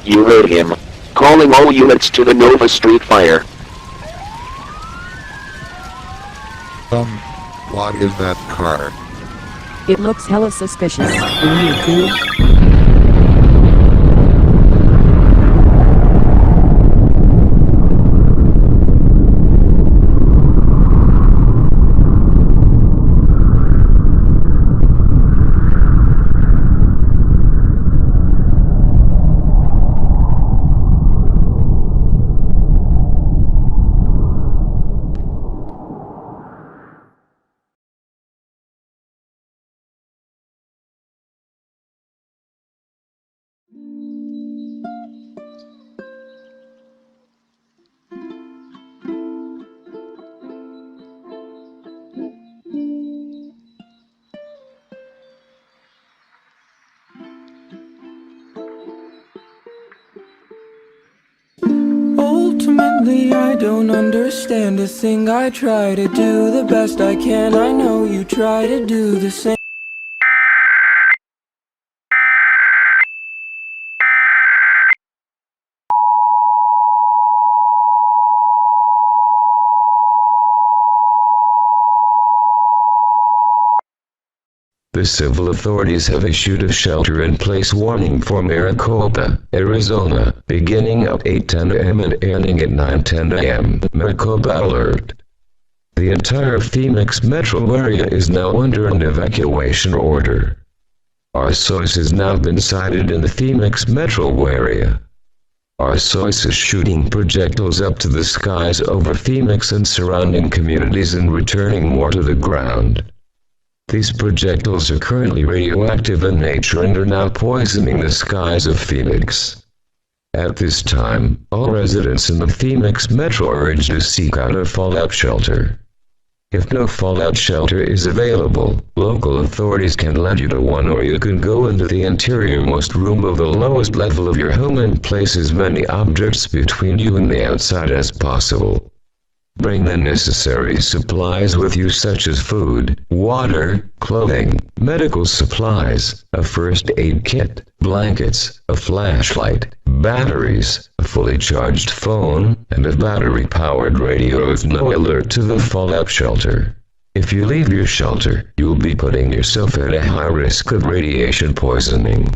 You heard him. Calling all units to the Nova Street fire. What is that car? It looks hella suspicious. Ultimately, I don't understand a thing. I try to do the best I can. I know you try to do the same. The civil authorities have issued a shelter-in-place warning for Maricopa, Arizona, beginning at 8:10 a.m. and ending at 9:10 a.m. Maricopa alert. The entire Phoenix metro area is now under an evacuation order. Arceus has now been sighted in the Phoenix metro area. Arceus is shooting projectiles up to the skies over Phoenix and surrounding communities and returning more to the ground. These projectiles are currently radioactive in nature and are now poisoning the skies of Phoenix. At this time, all residents in the Phoenix metro are urged to seek out a fallout shelter. If no fallout shelter is available, local authorities can lend you to one, or you can go into the interiormost room of the lowest level of your home and place as many objects between you and the outside as possible. Bring the necessary supplies with you, such as food, water, clothing, medical supplies, a first aid kit, blankets, a flashlight, batteries, a fully charged phone, and a battery-powered radio with no alert to the fallout shelter. If you leave your shelter, you will be putting yourself at a high risk of radiation poisoning.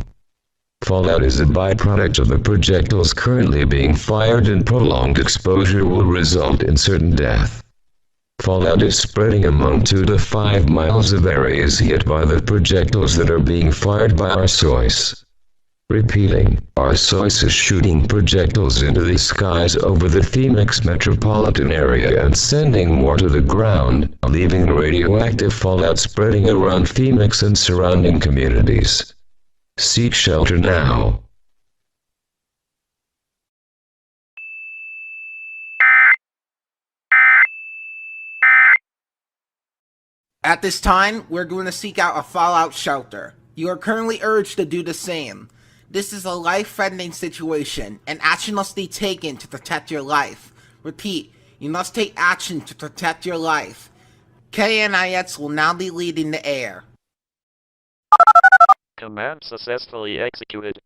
Fallout is a byproduct of the projectiles currently being fired, and prolonged exposure will result in certain death. Fallout is spreading among 2 to 5 miles of areas hit by the projectiles that are being fired by Arceus. Repeating, Arceus is shooting projectiles into the skies over the Phoenix metropolitan area and sending more to the ground, leaving radioactive fallout spreading around Phoenix and surrounding communities. Seek shelter now. At this time, we're going to seek out a fallout shelter. You are currently urged to do the same. This is a life-threatening situation, and action must be taken to protect your life. Repeat, you must take action to protect your life. KNIX will now be leading the air. Command successfully executed.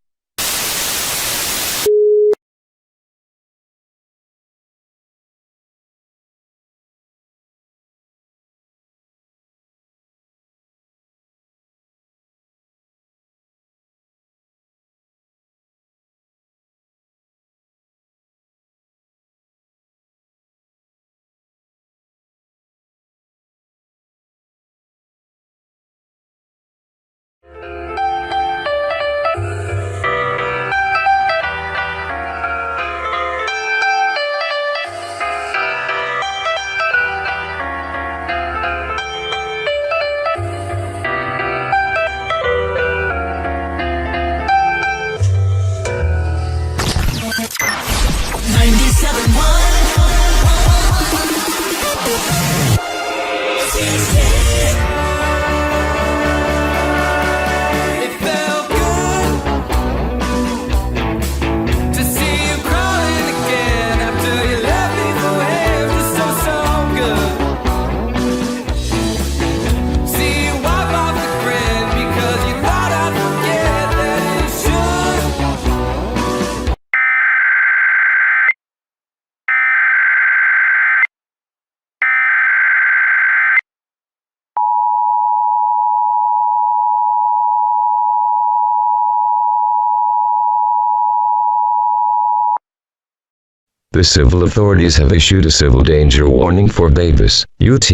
The civil authorities have issued a civil danger warning for Davis, UT,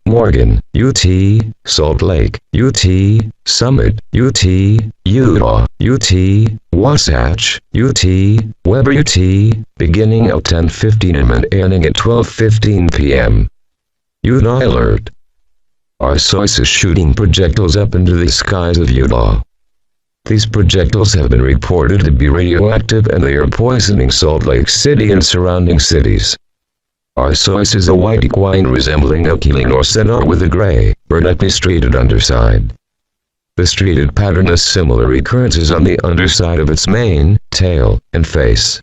Morgan, UT, Salt Lake, UT, Summit, UT, Utah, UT, Wasatch, UT, Weber UT, beginning at 10:15 am and ending at 12:15 p.m. Utah alert. Arceus is shooting projectiles up into the skies of Utah. These projectiles have been reported to be radioactive and they are poisoning Salt Lake City and surrounding cities. Arceus is a white equine resembling a Keeling or centaur with a gray, vertically striated underside. The striated pattern has similar recurrences on the underside of its mane, tail, and face.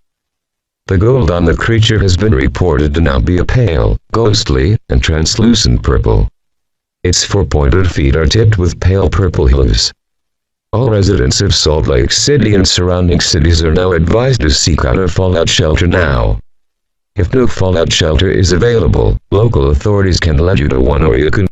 The gold on the creature has been reported to now be a pale, ghostly, and translucent purple. Its four-pointed feet are tipped with pale purple hooves. All residents of Salt Lake City and surrounding cities are now advised to seek out a fallout shelter now. If no fallout shelter is available, local authorities can lead you to one or you can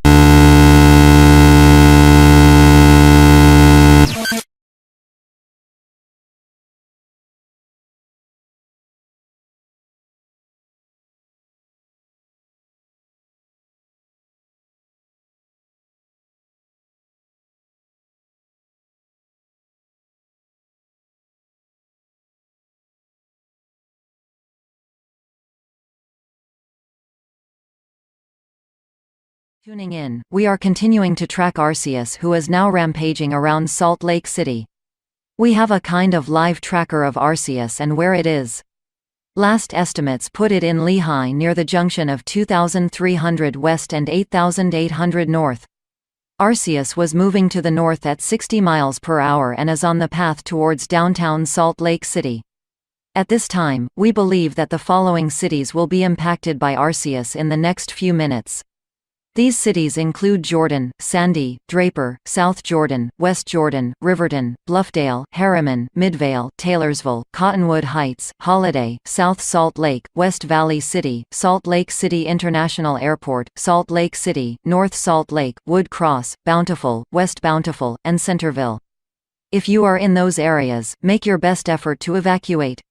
Tuning in, we are continuing to track Arceus, who is now rampaging around Salt Lake City. We have a kind of live tracker of Arceus and where it is. Last estimates put it in Lehigh near the junction of 2300 west and 8800 north. Arceus was moving to the north at 60 miles per hour and is on the path towards downtown Salt Lake City. At this time, we believe that the following cities will be impacted by Arceus in the next few minutes. These cities include Jordan, Sandy, Draper, South Jordan, West Jordan, Riverton, Bluffdale, Harriman, Midvale, Taylorsville, Cottonwood Heights, Holiday, South Salt Lake, West Valley City, Salt Lake City International Airport, Salt Lake City, North Salt Lake, Wood Cross, Bountiful, West Bountiful, and Centerville. If you are in those areas, make your best effort to evacuate.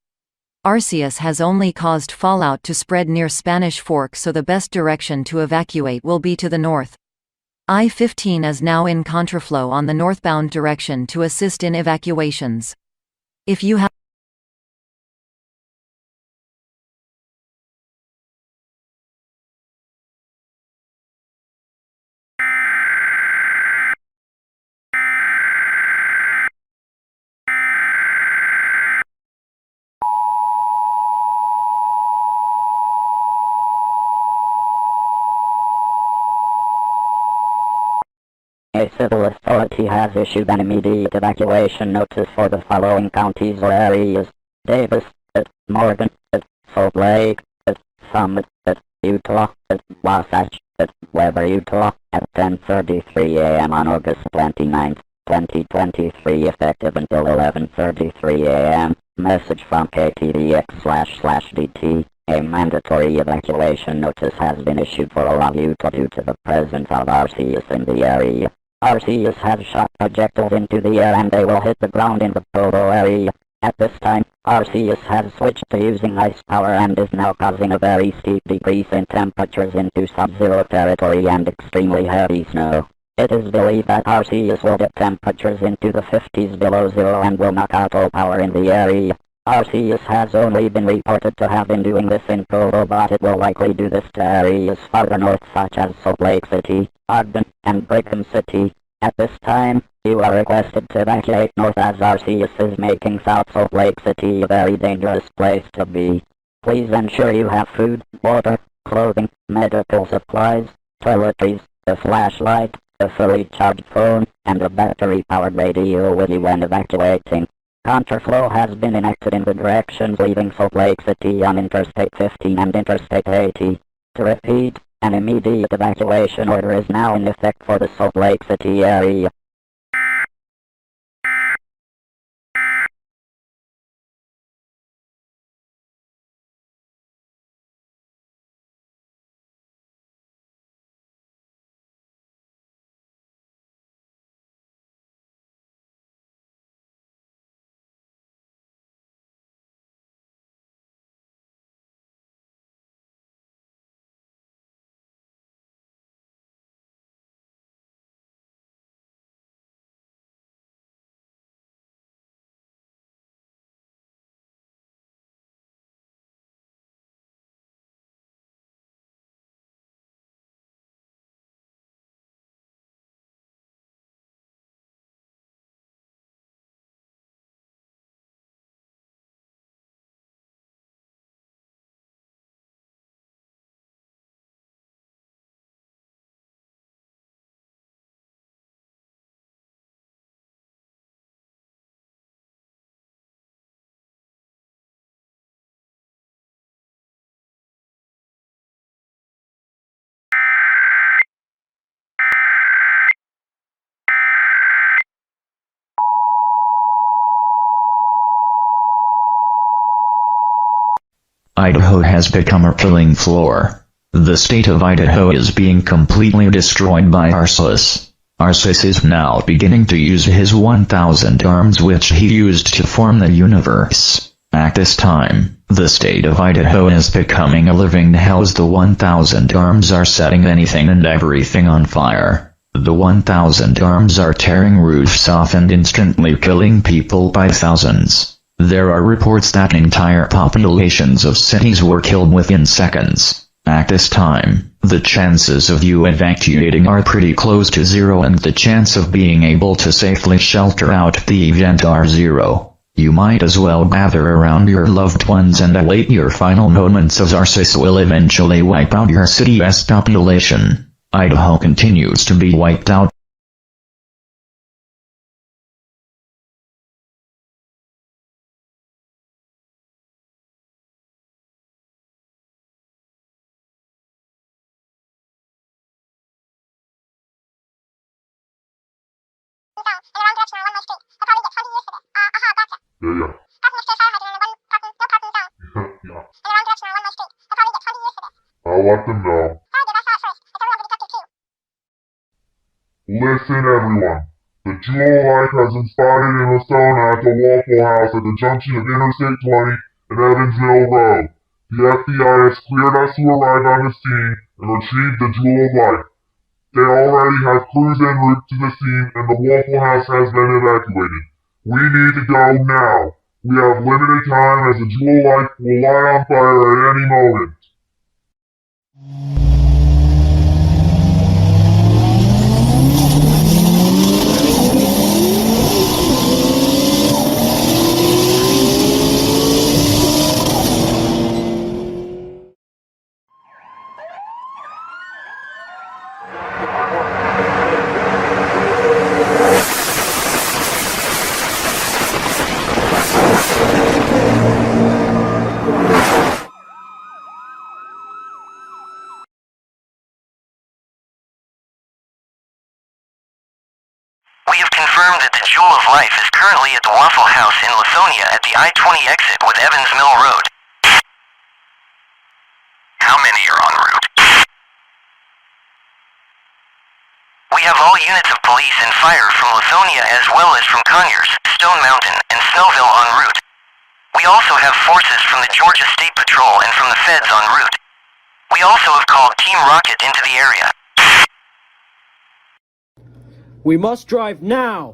Arceus has only caused fallout to spread near Spanish Fork, so the best direction to evacuate will be to the north. I-15 is now in contraflow on the northbound direction to assist in evacuations. If you have A civil authority has issued an immediate evacuation notice for the following counties or areas: Davis, Morgan, Salt Lake, Summit, Utah, Wasatch, Weber, Utah, at 10:33 a.m. on August 29, 2023, effective until 11:33 a.m. Message from KTDX//DT. A mandatory evacuation notice has been issued for all of Utah due to the presence of Arceus in the area. Arceus has shot projectiles into the air and they will hit the ground in the Provo area. At this time, Arceus has switched to using ice power and is now causing a very steep decrease in temperatures into sub-zero territory and extremely heavy snow. It is believed that Arceus will get temperatures into the 50s below zero and will knock out all power in the area. Arceus has only been reported to have been doing this in Provo, but it will likely do this to areas farther north such as Salt Lake City, Ogden, and Brigham City. At this time, you are requested to evacuate north as Arceus is making South Salt Lake City a very dangerous place to be. Please ensure you have food, water, clothing, medical supplies, toiletries, a flashlight, a fully charged phone, and a battery-powered radio with you when evacuating. Contraflow has been enacted in the directions leaving Salt Lake City on Interstate 15 and Interstate 80. To repeat, an immediate evacuation order is now in effect for the Salt Lake City area. Idaho has become a killing floor. The state of Idaho is being completely destroyed by Arceus. Arceus is now beginning to use his 1,000 arms which he used to form the universe. At this time, the state of Idaho is becoming a living hell as the 1,000 arms are setting anything and everything on fire. The 1,000 arms are tearing roofs off and instantly killing people by thousands. There are reports that entire populations of cities were killed within seconds. At this time, the chances of you evacuating are pretty close to zero and the chance of being able to safely shelter out the event are zero. You might as well gather around your loved ones and await your final moments as Arceus will eventually wipe out your city's population. Idaho continues to be wiped out. Yeah. I'll let them know. Listen, everyone. The Jewel of Life has been spotted in Arizona at the Waffle House at the junction of Interstate 20 and Evansville Road. The FBI has cleared us to arrive on the scene and retrieve the Jewel of Life. They already have crews en route to the scene and the Waffle House has been evacuated. We need to go now. We have limited time as the Jewel of Life will lie on fire at any moment. We have confirmed that the Jewel of Life is currently at the Waffle House in Lithonia at the I-20 exit with Evans Mill Road. How many are en route? We have all units of police and fire from Lithonia as well as from Conyers, Stone Mountain, and Snowville en route. We also have forces from the Georgia State Patrol and from the feds en route. We also have called Team Rocket into the area. We must drive now!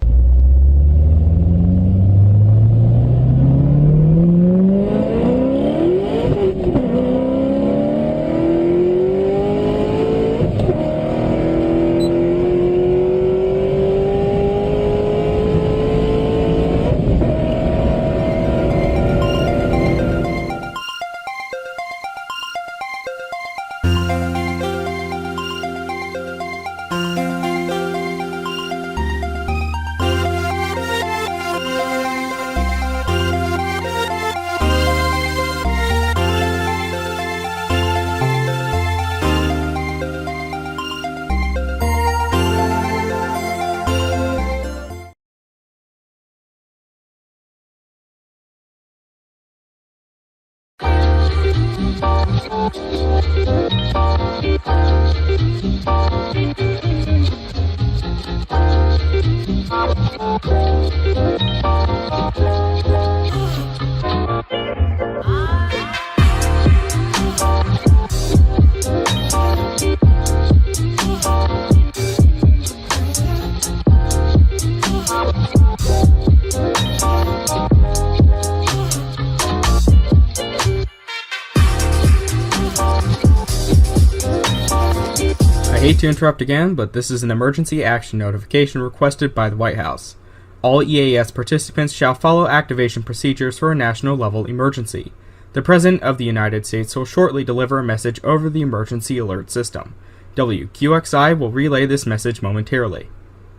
I hate to interrupt again, but this is an emergency action notification requested by the White House. All EAS participants shall follow activation procedures for a national level emergency. The President of the United States will shortly deliver a message over the emergency alert system. WQXI will relay this message momentarily.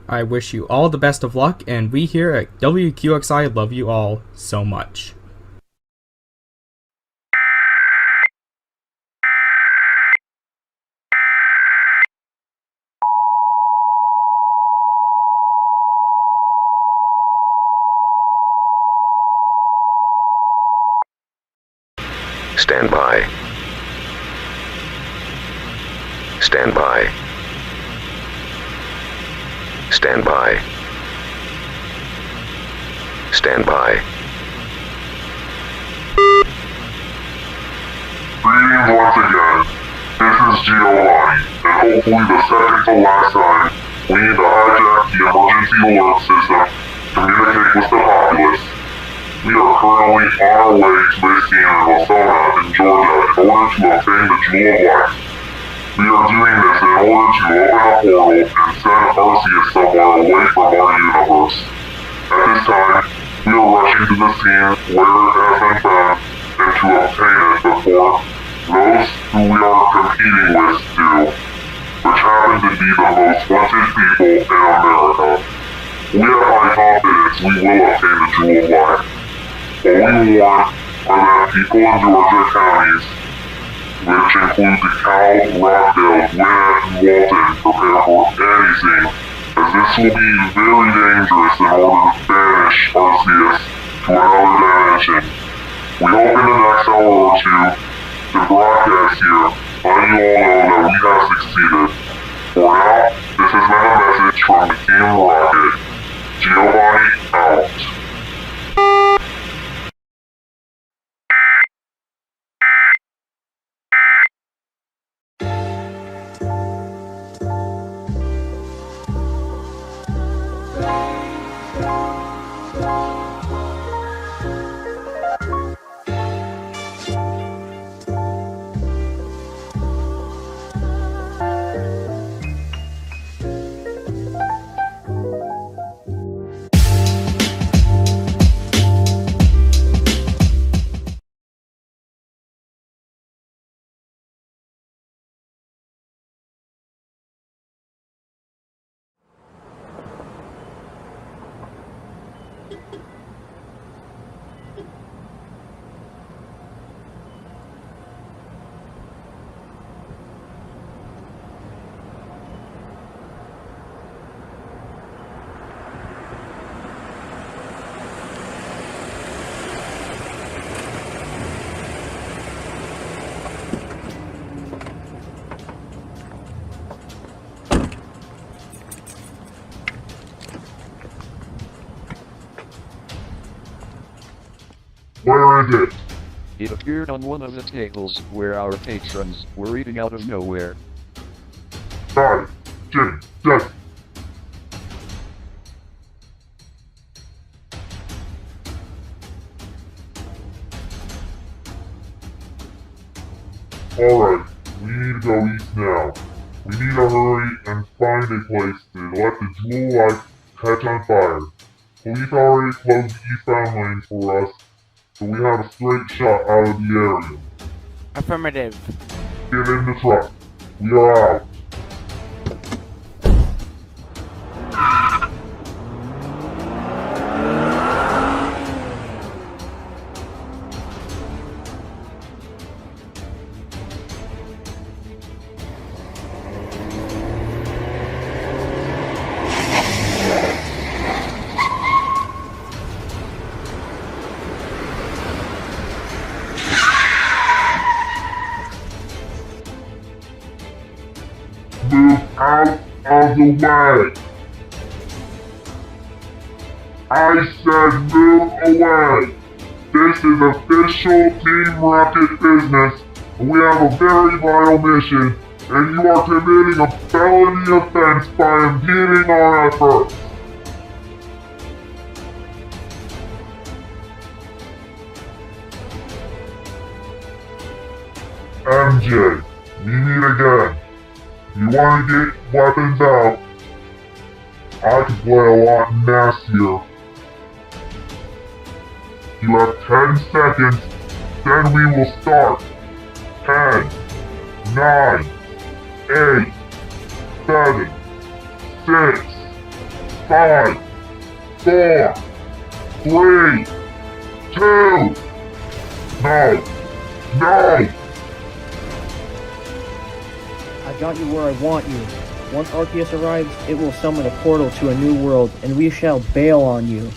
I wish you all the best of luck, and we here at WQXI love you all so much. Stand by. Stand by. Stand by. Stand by. Greetings once again. This is Giovanni, and hopefully the second to last time, we need to hijack the emergency alert system to communicate with the populace. We are currently on our way to a scene in Lasona in Georgia in order to obtain the Jewel of Life. We are doing this in order to open a portal and send Arceus somewhere away from our universe. At this time, we are rushing to the scene where it has been found and to obtain it before those who we are competing with do, which happen to be the most wanted people in America. We have high confidence we will obtain the Jewel of Life. All we want are that people in Georgia counties, which include DeKalb, Rockdale, Gwinnett, and Walton, prepare for anything, as this will be very dangerous in order to banish Arceus to another dimension. We hope in the next hour or two to broadcast here, letting you all know that we have succeeded. For now, this has been a message from the Team Rocket. Giovanni out. Where is it? It appeared on one of the tables where our patrons were eating out of nowhere. Sorry, Jimmy, Jesse. Alright, we need to go eat now. We need to hurry and find a place to let the Jewel Life catch on fire. Police already closed the eastbound lanes for us, so we have a straight shot out of the area. Affirmative. Get in the truck. We are out. Move out of the way! I said move away! This is official Team Rocket business, and we have a very vital mission, and you are committing a felony offense by impeding our efforts. MJ, we meet again. You want to get weapons out? I can play a lot nastier. You have 10 seconds, then we will start. 10, 9, 8, 7, 6, 5, 4, 3, 2. No! No! I got you where I want you. Once Arceus arrives, it will summon a portal to a new world, and we shall bail on you.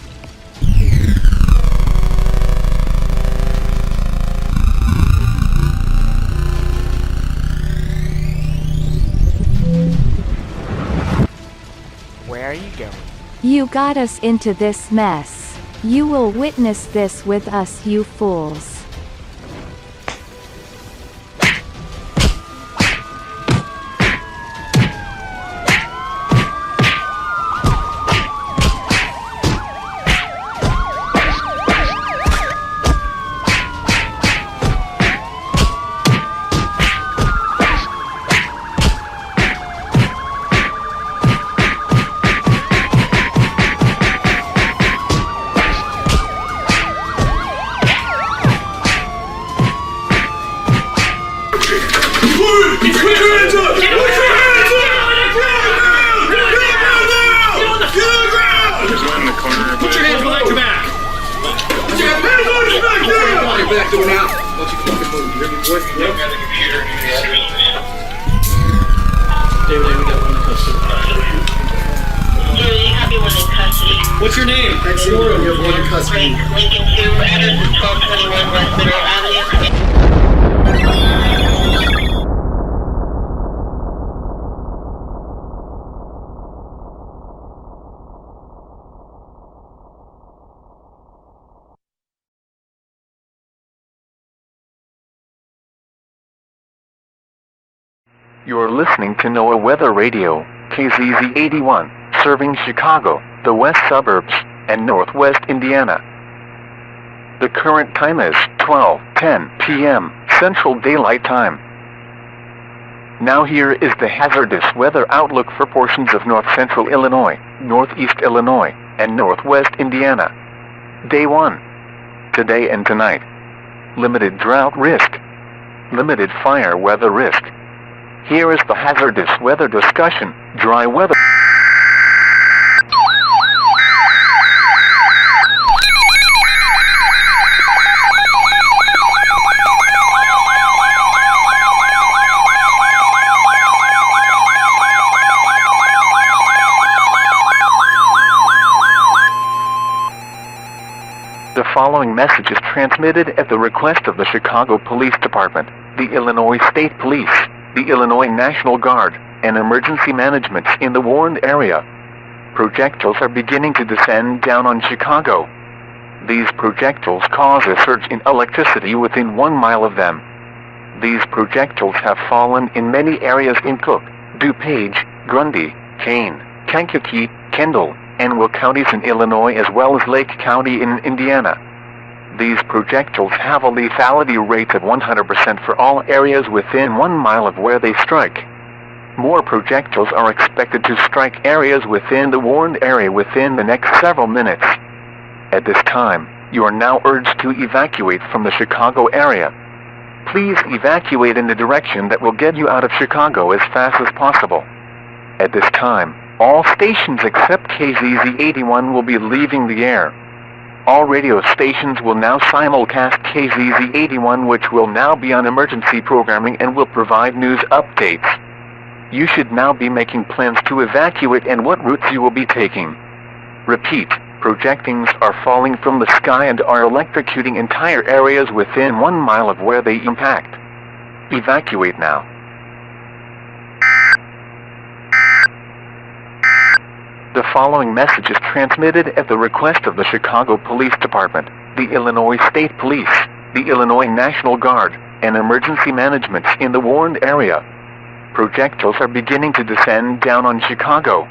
You got us into this mess. You will witness this with us, you fools. What's your name? You have one in custody. Lincoln 2, address is 1221 West Middle Avenue. You're listening to NOAA Weather Radio, KZZ 81, serving Chicago, the west suburbs, and northwest Indiana. The current time is 12:10 p.m. Central Daylight Time. Now here is the hazardous weather outlook for portions of north central Illinois, northeast Illinois, and northwest Indiana. Day 1. Today and tonight. Limited drought risk. Limited fire weather risk. Here is the hazardous weather discussion. Dry weather. The following message is transmitted at the request of the Chicago Police Department, the Illinois State Police, the Illinois National Guard, and emergency management in the warned area. Projectiles are beginning to descend down on Chicago. These projectiles cause a surge in electricity within 1 mile of them. These projectiles have fallen in many areas in Cook, DuPage, Grundy, Kane, Kankakee, Kendall, and Will counties in Illinois as well as Lake County in Indiana. These projectiles have a lethality rate of 100% for all areas within 1 mile of where they strike. More projectiles are expected to strike areas within the warned area within the next several minutes. At this time, you are now urged to evacuate from the Chicago area. Please evacuate in the direction that will get you out of Chicago as fast as possible. At this time, all stations except KZZ 81 will be leaving the air. All radio stations will now simulcast KZZ 81, which will now be on emergency programming and will provide news updates. You should now be making plans to evacuate and what routes you will be taking. Repeat, projectiles are falling from the sky and are electrocuting entire areas within 1 mile of where they impact. Evacuate now. The following message is transmitted at the request of the Chicago Police Department, the Illinois State Police, the Illinois National Guard, and emergency management in the warned area. Projectiles are beginning to descend down on Chicago.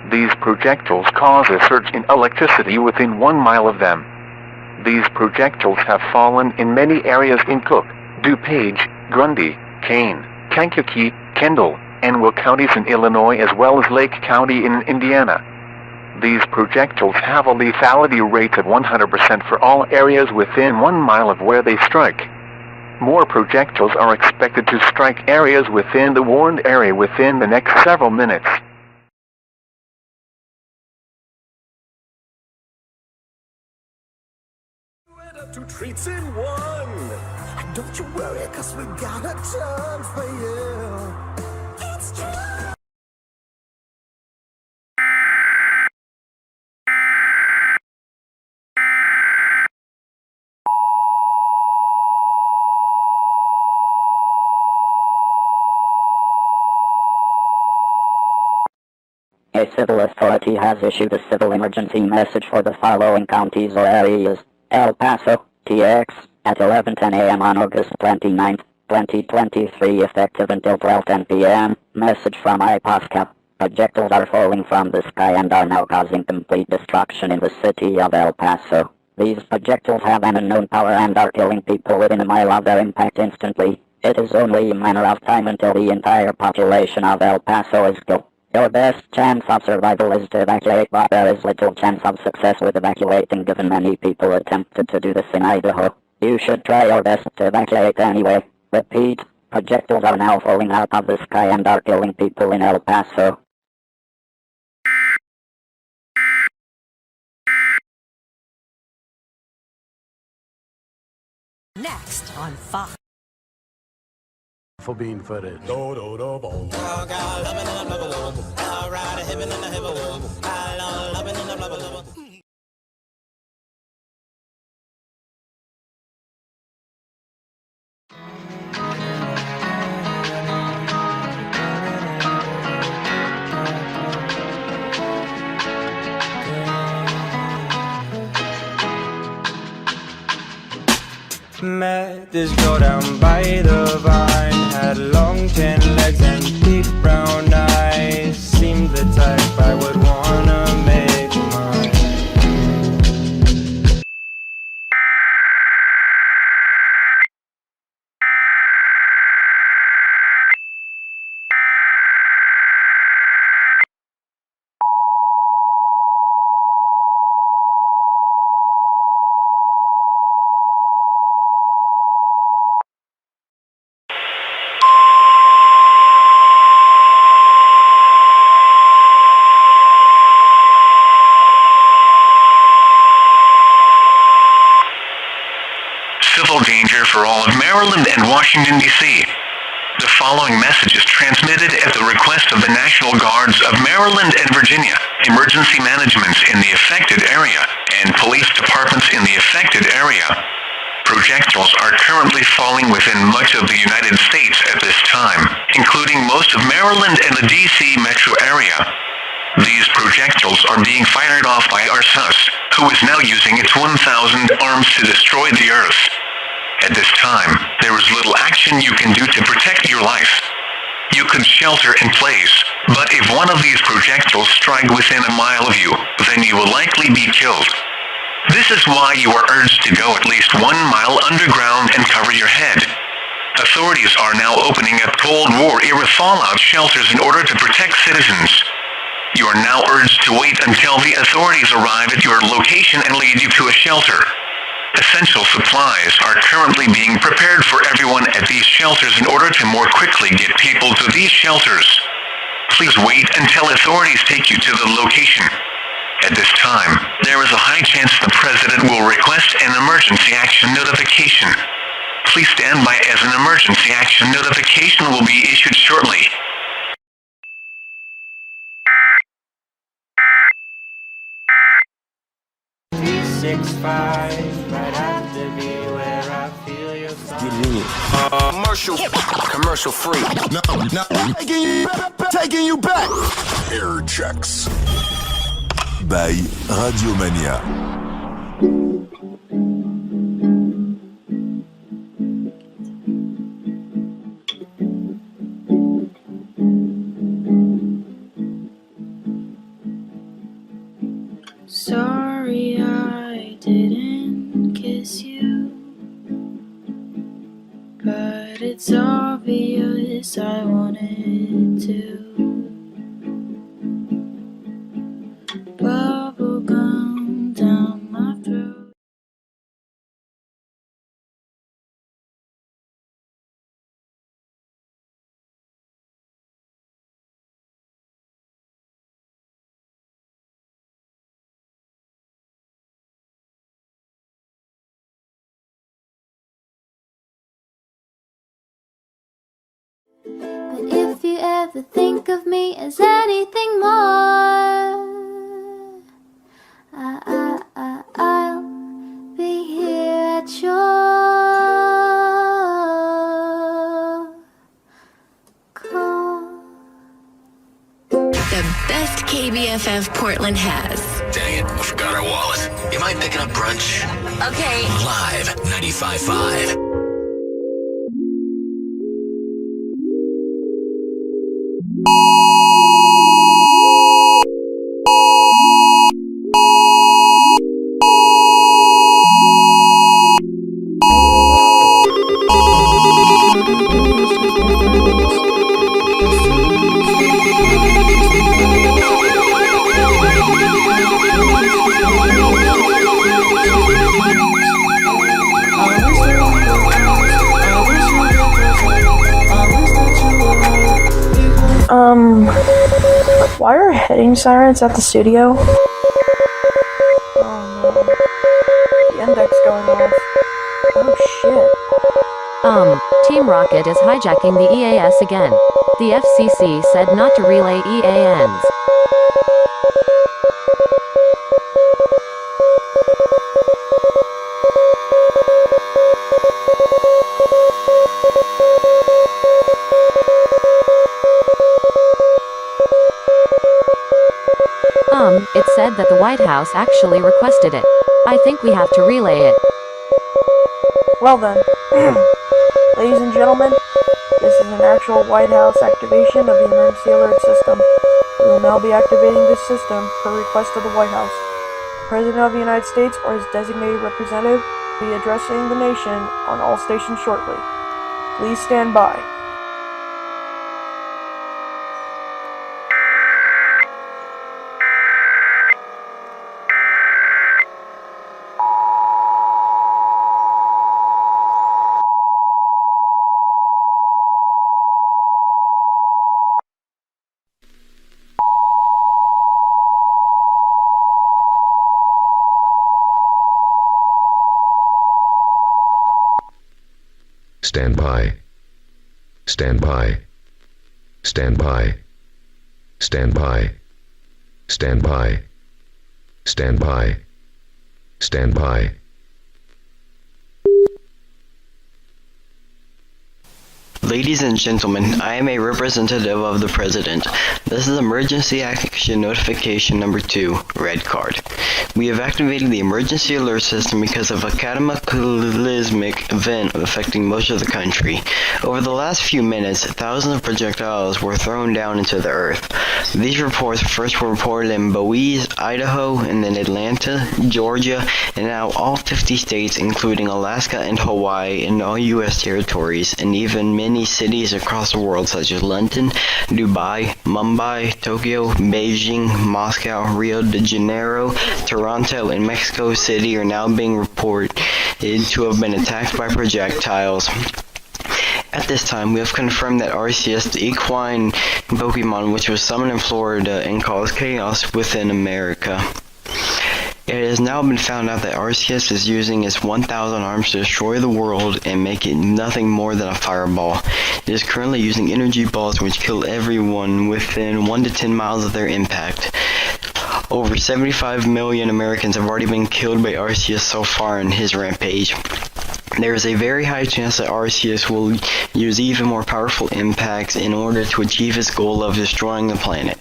These projectiles cause a surge in electricity within 1 mile of them. These projectiles have fallen in many areas in Cook, DuPage, Grundy, Kane, Kankakee, Kendall, and Will counties in Illinois as well as Lake County in Indiana. These projectiles have a lethality rate of 100% for all areas within 1 mile of where they strike. More projectiles are expected to strike areas within the warned area within the next several minutes. Two treats in one. Don't you worry, cause we got a ton for you. It's true. A civil authority has issued a civil emergency message for the following counties or areas. El Paso, TX, at 11:10 a.m. on August 29th, 2023, effective until 12:10 p.m. Message from IPOSCAP. Projectiles are falling from the sky and are now causing complete destruction in the city of El Paso. These projectiles have an unknown power and are killing people within a mile of their impact instantly. It is only a matter of time until the entire population of El Paso is killed. Your best chance of survival is to evacuate, but there is little chance of success with evacuating given many people attempted to do this in Idaho. You should try your best to evacuate anyway. Repeat, projectiles are now falling out of the sky and are killing people in El Paso. Next on Fox. For being footed. Met this girl down by the vine. Had long tan legs and big brown eyes. Seemed the type I would wanna make mine. Civil danger for all of Maryland and Washington, D.C. The following message is transmitted at the request of the National Guards of Maryland and Virginia, emergency managements in the affected area, and police departments in the affected area. Projectiles are currently falling within much of the United States at this time, including most of Maryland and the D.C. metro area. These projectiles are being fired off by Arceus, who is now using its 1,000 arms to destroy the Earth. At this time, there is little action you can do to protect your life. You could shelter in place, but if one of these projectiles strike within a mile of you, then you will likely be killed. This is why you are urged to go at least 1 mile underground and cover your head. Authorities are now opening up Cold War era fallout shelters in order to protect citizens. You are now urged to wait until the authorities arrive at your location and lead you to a shelter. Essential supplies are currently being prepared for everyone at these shelters in order to more quickly get people to these shelters. Please wait until authorities take you to the location. At this time, there is a high chance the President will request an emergency action notification. Please stand by as an emergency action notification will be issued shortly. Right after me where I feel your Commercial free. No, taking you back. Air checks. By Radio Mania. Sorry I didn't kiss you, but it's obvious I wanted to. Bubblegum down my throat. But if you ever think of me as anything more, I'll be here at your call. The best KB BFF Portland has. Dang it, we forgot our wallet. You mind picking up brunch? Okay. Live 95.5. Why are heading sirens at the studio? Oh no. The index going off. Oh shit. Team Rocket is hijacking the EAS again. The FCC said not to relay EANs. It said that the White House actually requested it. I think we have to relay it. Well then. Ladies and gentlemen, this is an actual White House activation of the emergency alert system. We will now be activating this system per request of the White House. The President of the United States or his designated representative will be addressing the nation on all stations shortly. Please stand by. Stand by. Stand by. Stand by. Stand by. Stand by. Stand by. Stand by. Ladies and gentlemen, I am a representative of the President. This is Emergency Action Notification Number 2, Red Card. We have activated the emergency alert system because of a cataclysmic event affecting most of the country. Over the last few minutes, thousands of projectiles were thrown down into the earth. These reports first were reported in Boise, Idaho, and then Atlanta, Georgia, and now all 50 states, including Alaska and Hawaii, and all U.S. territories, and even many cities across the world such as London, Dubai, Mumbai, Tokyo, Beijing, Moscow, Rio de Janeiro, Toronto, and Mexico City are now being reported to have been attacked by projectiles. At this time, we have confirmed that Arceus, the equine Pokemon which was summoned in Florida and caused chaos within America. It has now been found out that Arceus is using its 1,000 arms to destroy the world and make it nothing more than a fireball. It is currently using energy balls which kill everyone within 1 to 10 miles of their impact. Over 75 million Americans have already been killed by Arceus so far in his rampage. There is a very high chance that Arceus will use even more powerful impacts in order to achieve his goal of destroying the planet.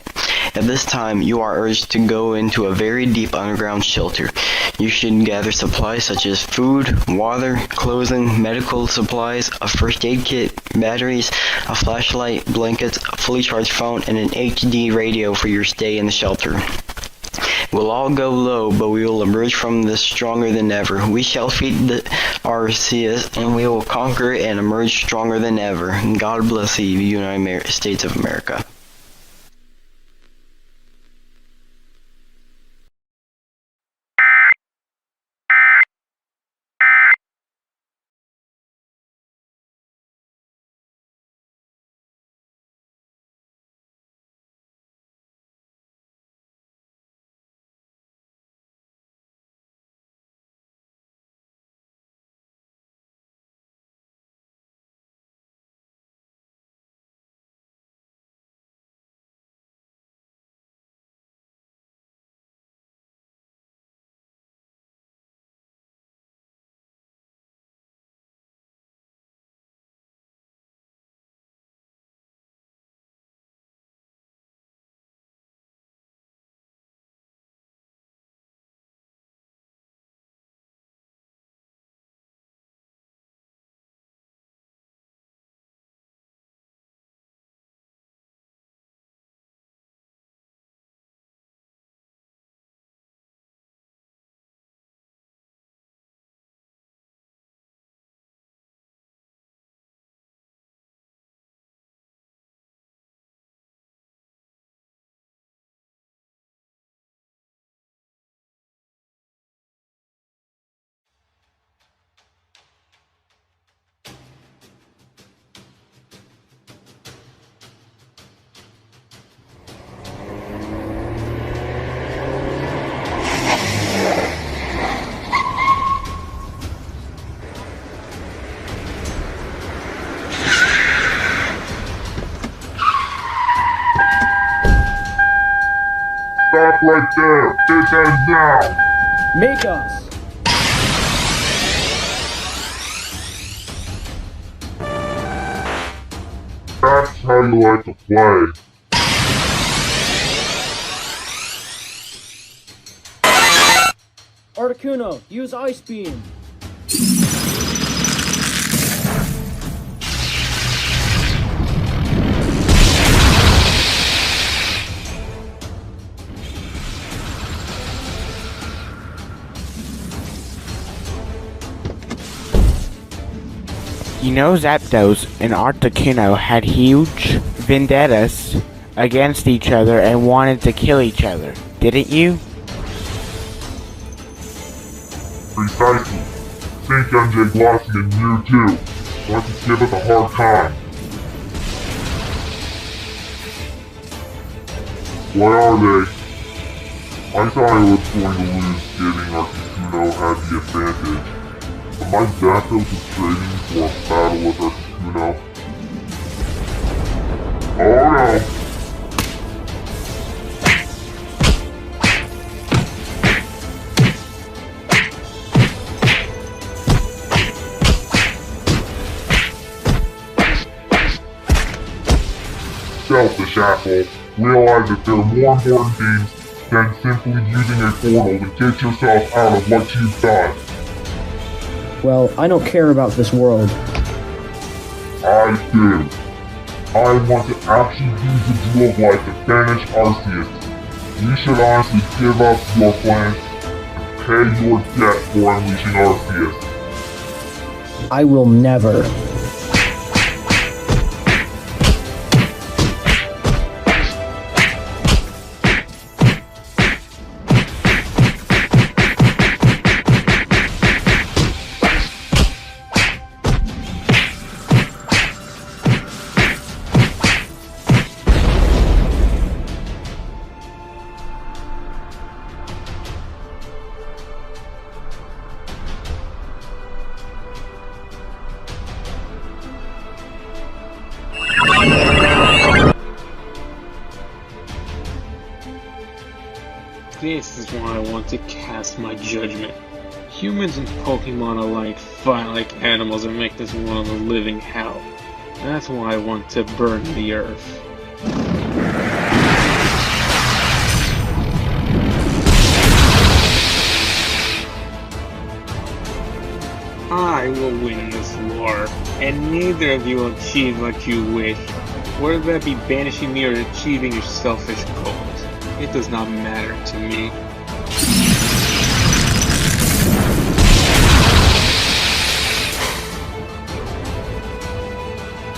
At this time, you are urged to go into a very deep underground shelter. You should gather supplies such as food, water, clothing, medical supplies, a first aid kit, batteries, a flashlight, blankets, a fully charged phone, and an HD radio for your stay in the shelter. We'll all go low, but we will emerge from this stronger than ever. We shall defeat Arceus, and we will conquer and emerge stronger than ever. God bless the United States of America. Stop right there! It ends now! Make us! That's how you like to play. Articuno, use Ice Beam! You know Zapdos and Articuno had huge vendettas against each other and wanted to kill each other, didn't you? Precisely. Think MJ Glossy and Mewtwo. Want to give us a hard time. What are they? I thought I was going to lose giving Articuno had the advantage. But my Zapdos is training for a battle with Articuno. Oh no! Selfish asshole. Realize that there are more important things than simply using a portal to get yourself out of what you've done. Well, I don't care about this world. I do. I want to actually use the Jewel of Life to banish Arceus. You should honestly give up your plans and pay your debt for unleashing Arceus. I will never. This is why I want to cast my judgment. Humans and Pokemon alike fight like animals and make this world a living hell. That's why I want to burn the earth. I will win this war, and neither of you will achieve what you wish, whether that be banishing me or achieving your selfish goals. It does not matter to me.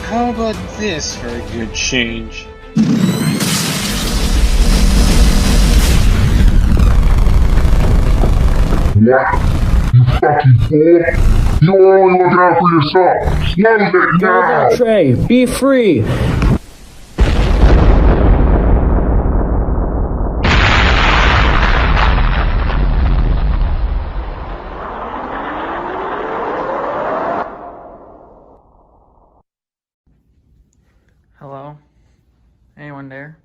How about this for a good change? What? You fucking fool! You're only looking out for yourself! Close it now! Trey, be free! Hello? Anyone there?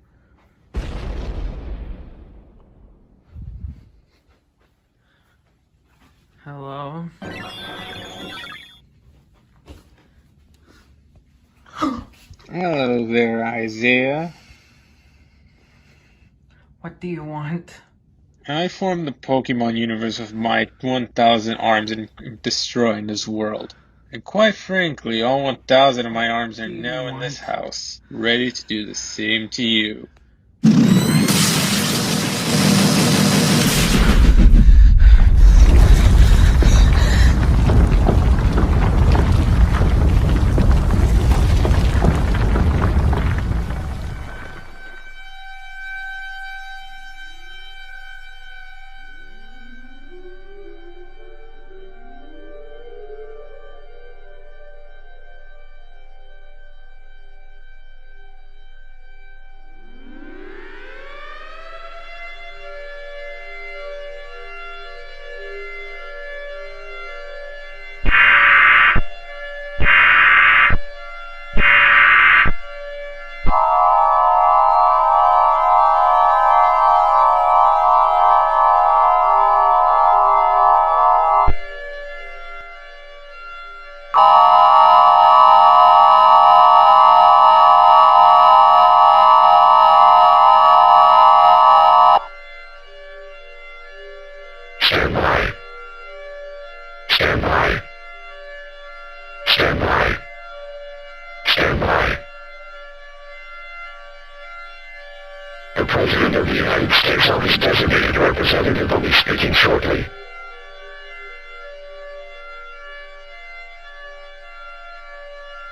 Hello? Hello there, Isaiah. What do you want? I formed the Pokemon universe with my 1,000 arms and destroying this world. And quite frankly, all 1,000 of my arms are now in this house, ready to do the same to you. the President of the United States or his designated representative will be speaking shortly.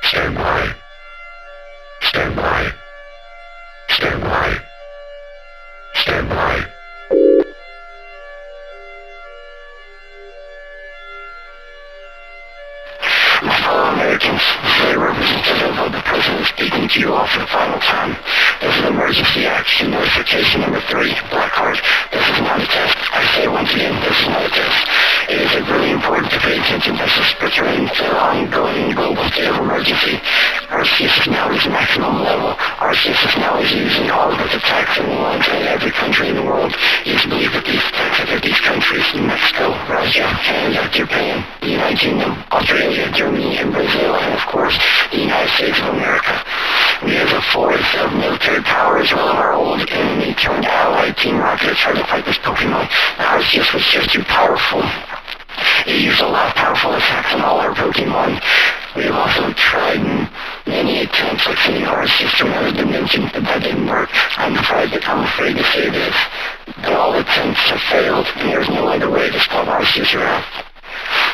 Stand by. Stand by. Stand by. Stand by. My fellow Americans, this is a representative of the President speaking to you all for the final time. This is emergency action notification number 3, Black Card. This is not a test. I say once again, this is not a test. It is very important to pay attention to this pertaining to the ongoing global state of emergency. Arceus is now at maximum level. Arceus is now using all of its attacks in one and every country in the world. It is believed that these attacks affect these countries: Mexico, Russia, Canada, Japan, the United Kingdom, Australia, Germany, and Brazil, and of course, the United States of America. We have a force of military power as well as our old enemy turned ally, Team Rocket, to try to fight this Pokemon. The Arceus was just too powerful. It used a lot of powerful attacks on all our Pokemon. We have also tried many attempts like sending Arceus to another dimension, but that didn't work. I'm afraid to say this, but all attempts have failed, and there's no other way to stop Arceus' wrath.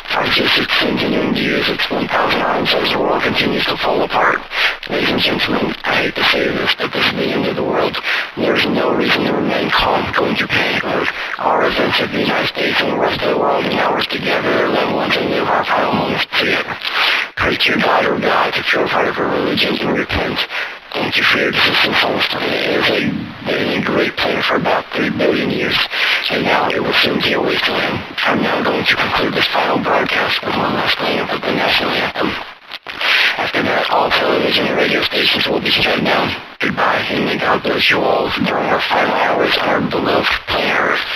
Arceus is continuing to use its 1,000 arms as the world continues to fall apart. Ladies and gentlemen, I hate to say this, but this is the end of the world. There is no reason to remain calm, go into panic mode. Our events of the United States and the rest of the world and ours together are level until we live our final moments to it. Pray to your God or God to purify of your religion and repent. Thank you for your assistance on this today. It has been a great plan for about 3 billion years, and now it will soon be a wasteland. I'm now going to conclude this final broadcast with one last layup of the national anthem. After that, all television and radio stations will be shut down. Goodbye, and may God bless you all during our final hours on our beloved planet Earth.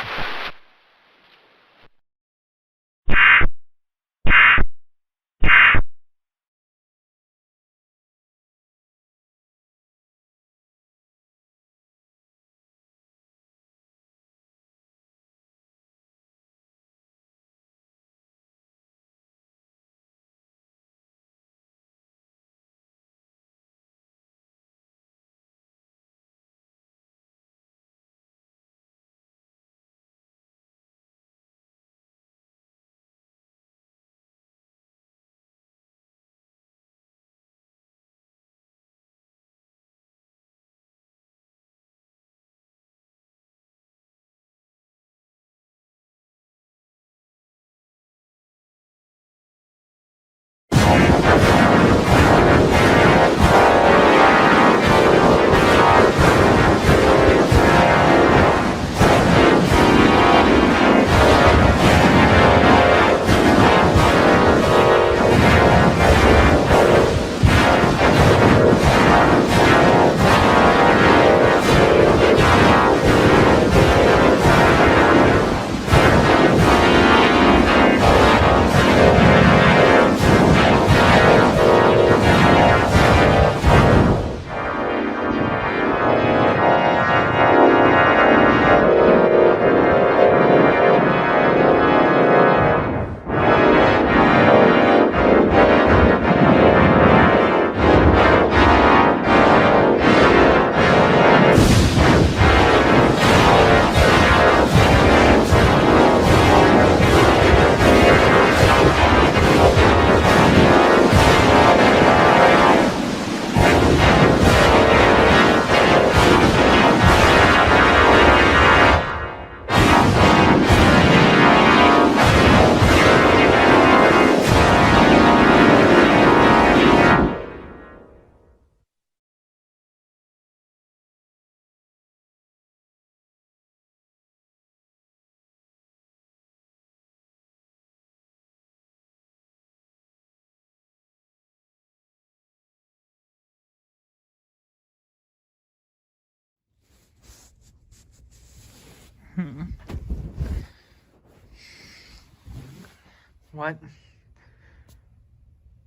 What?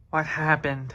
What happened?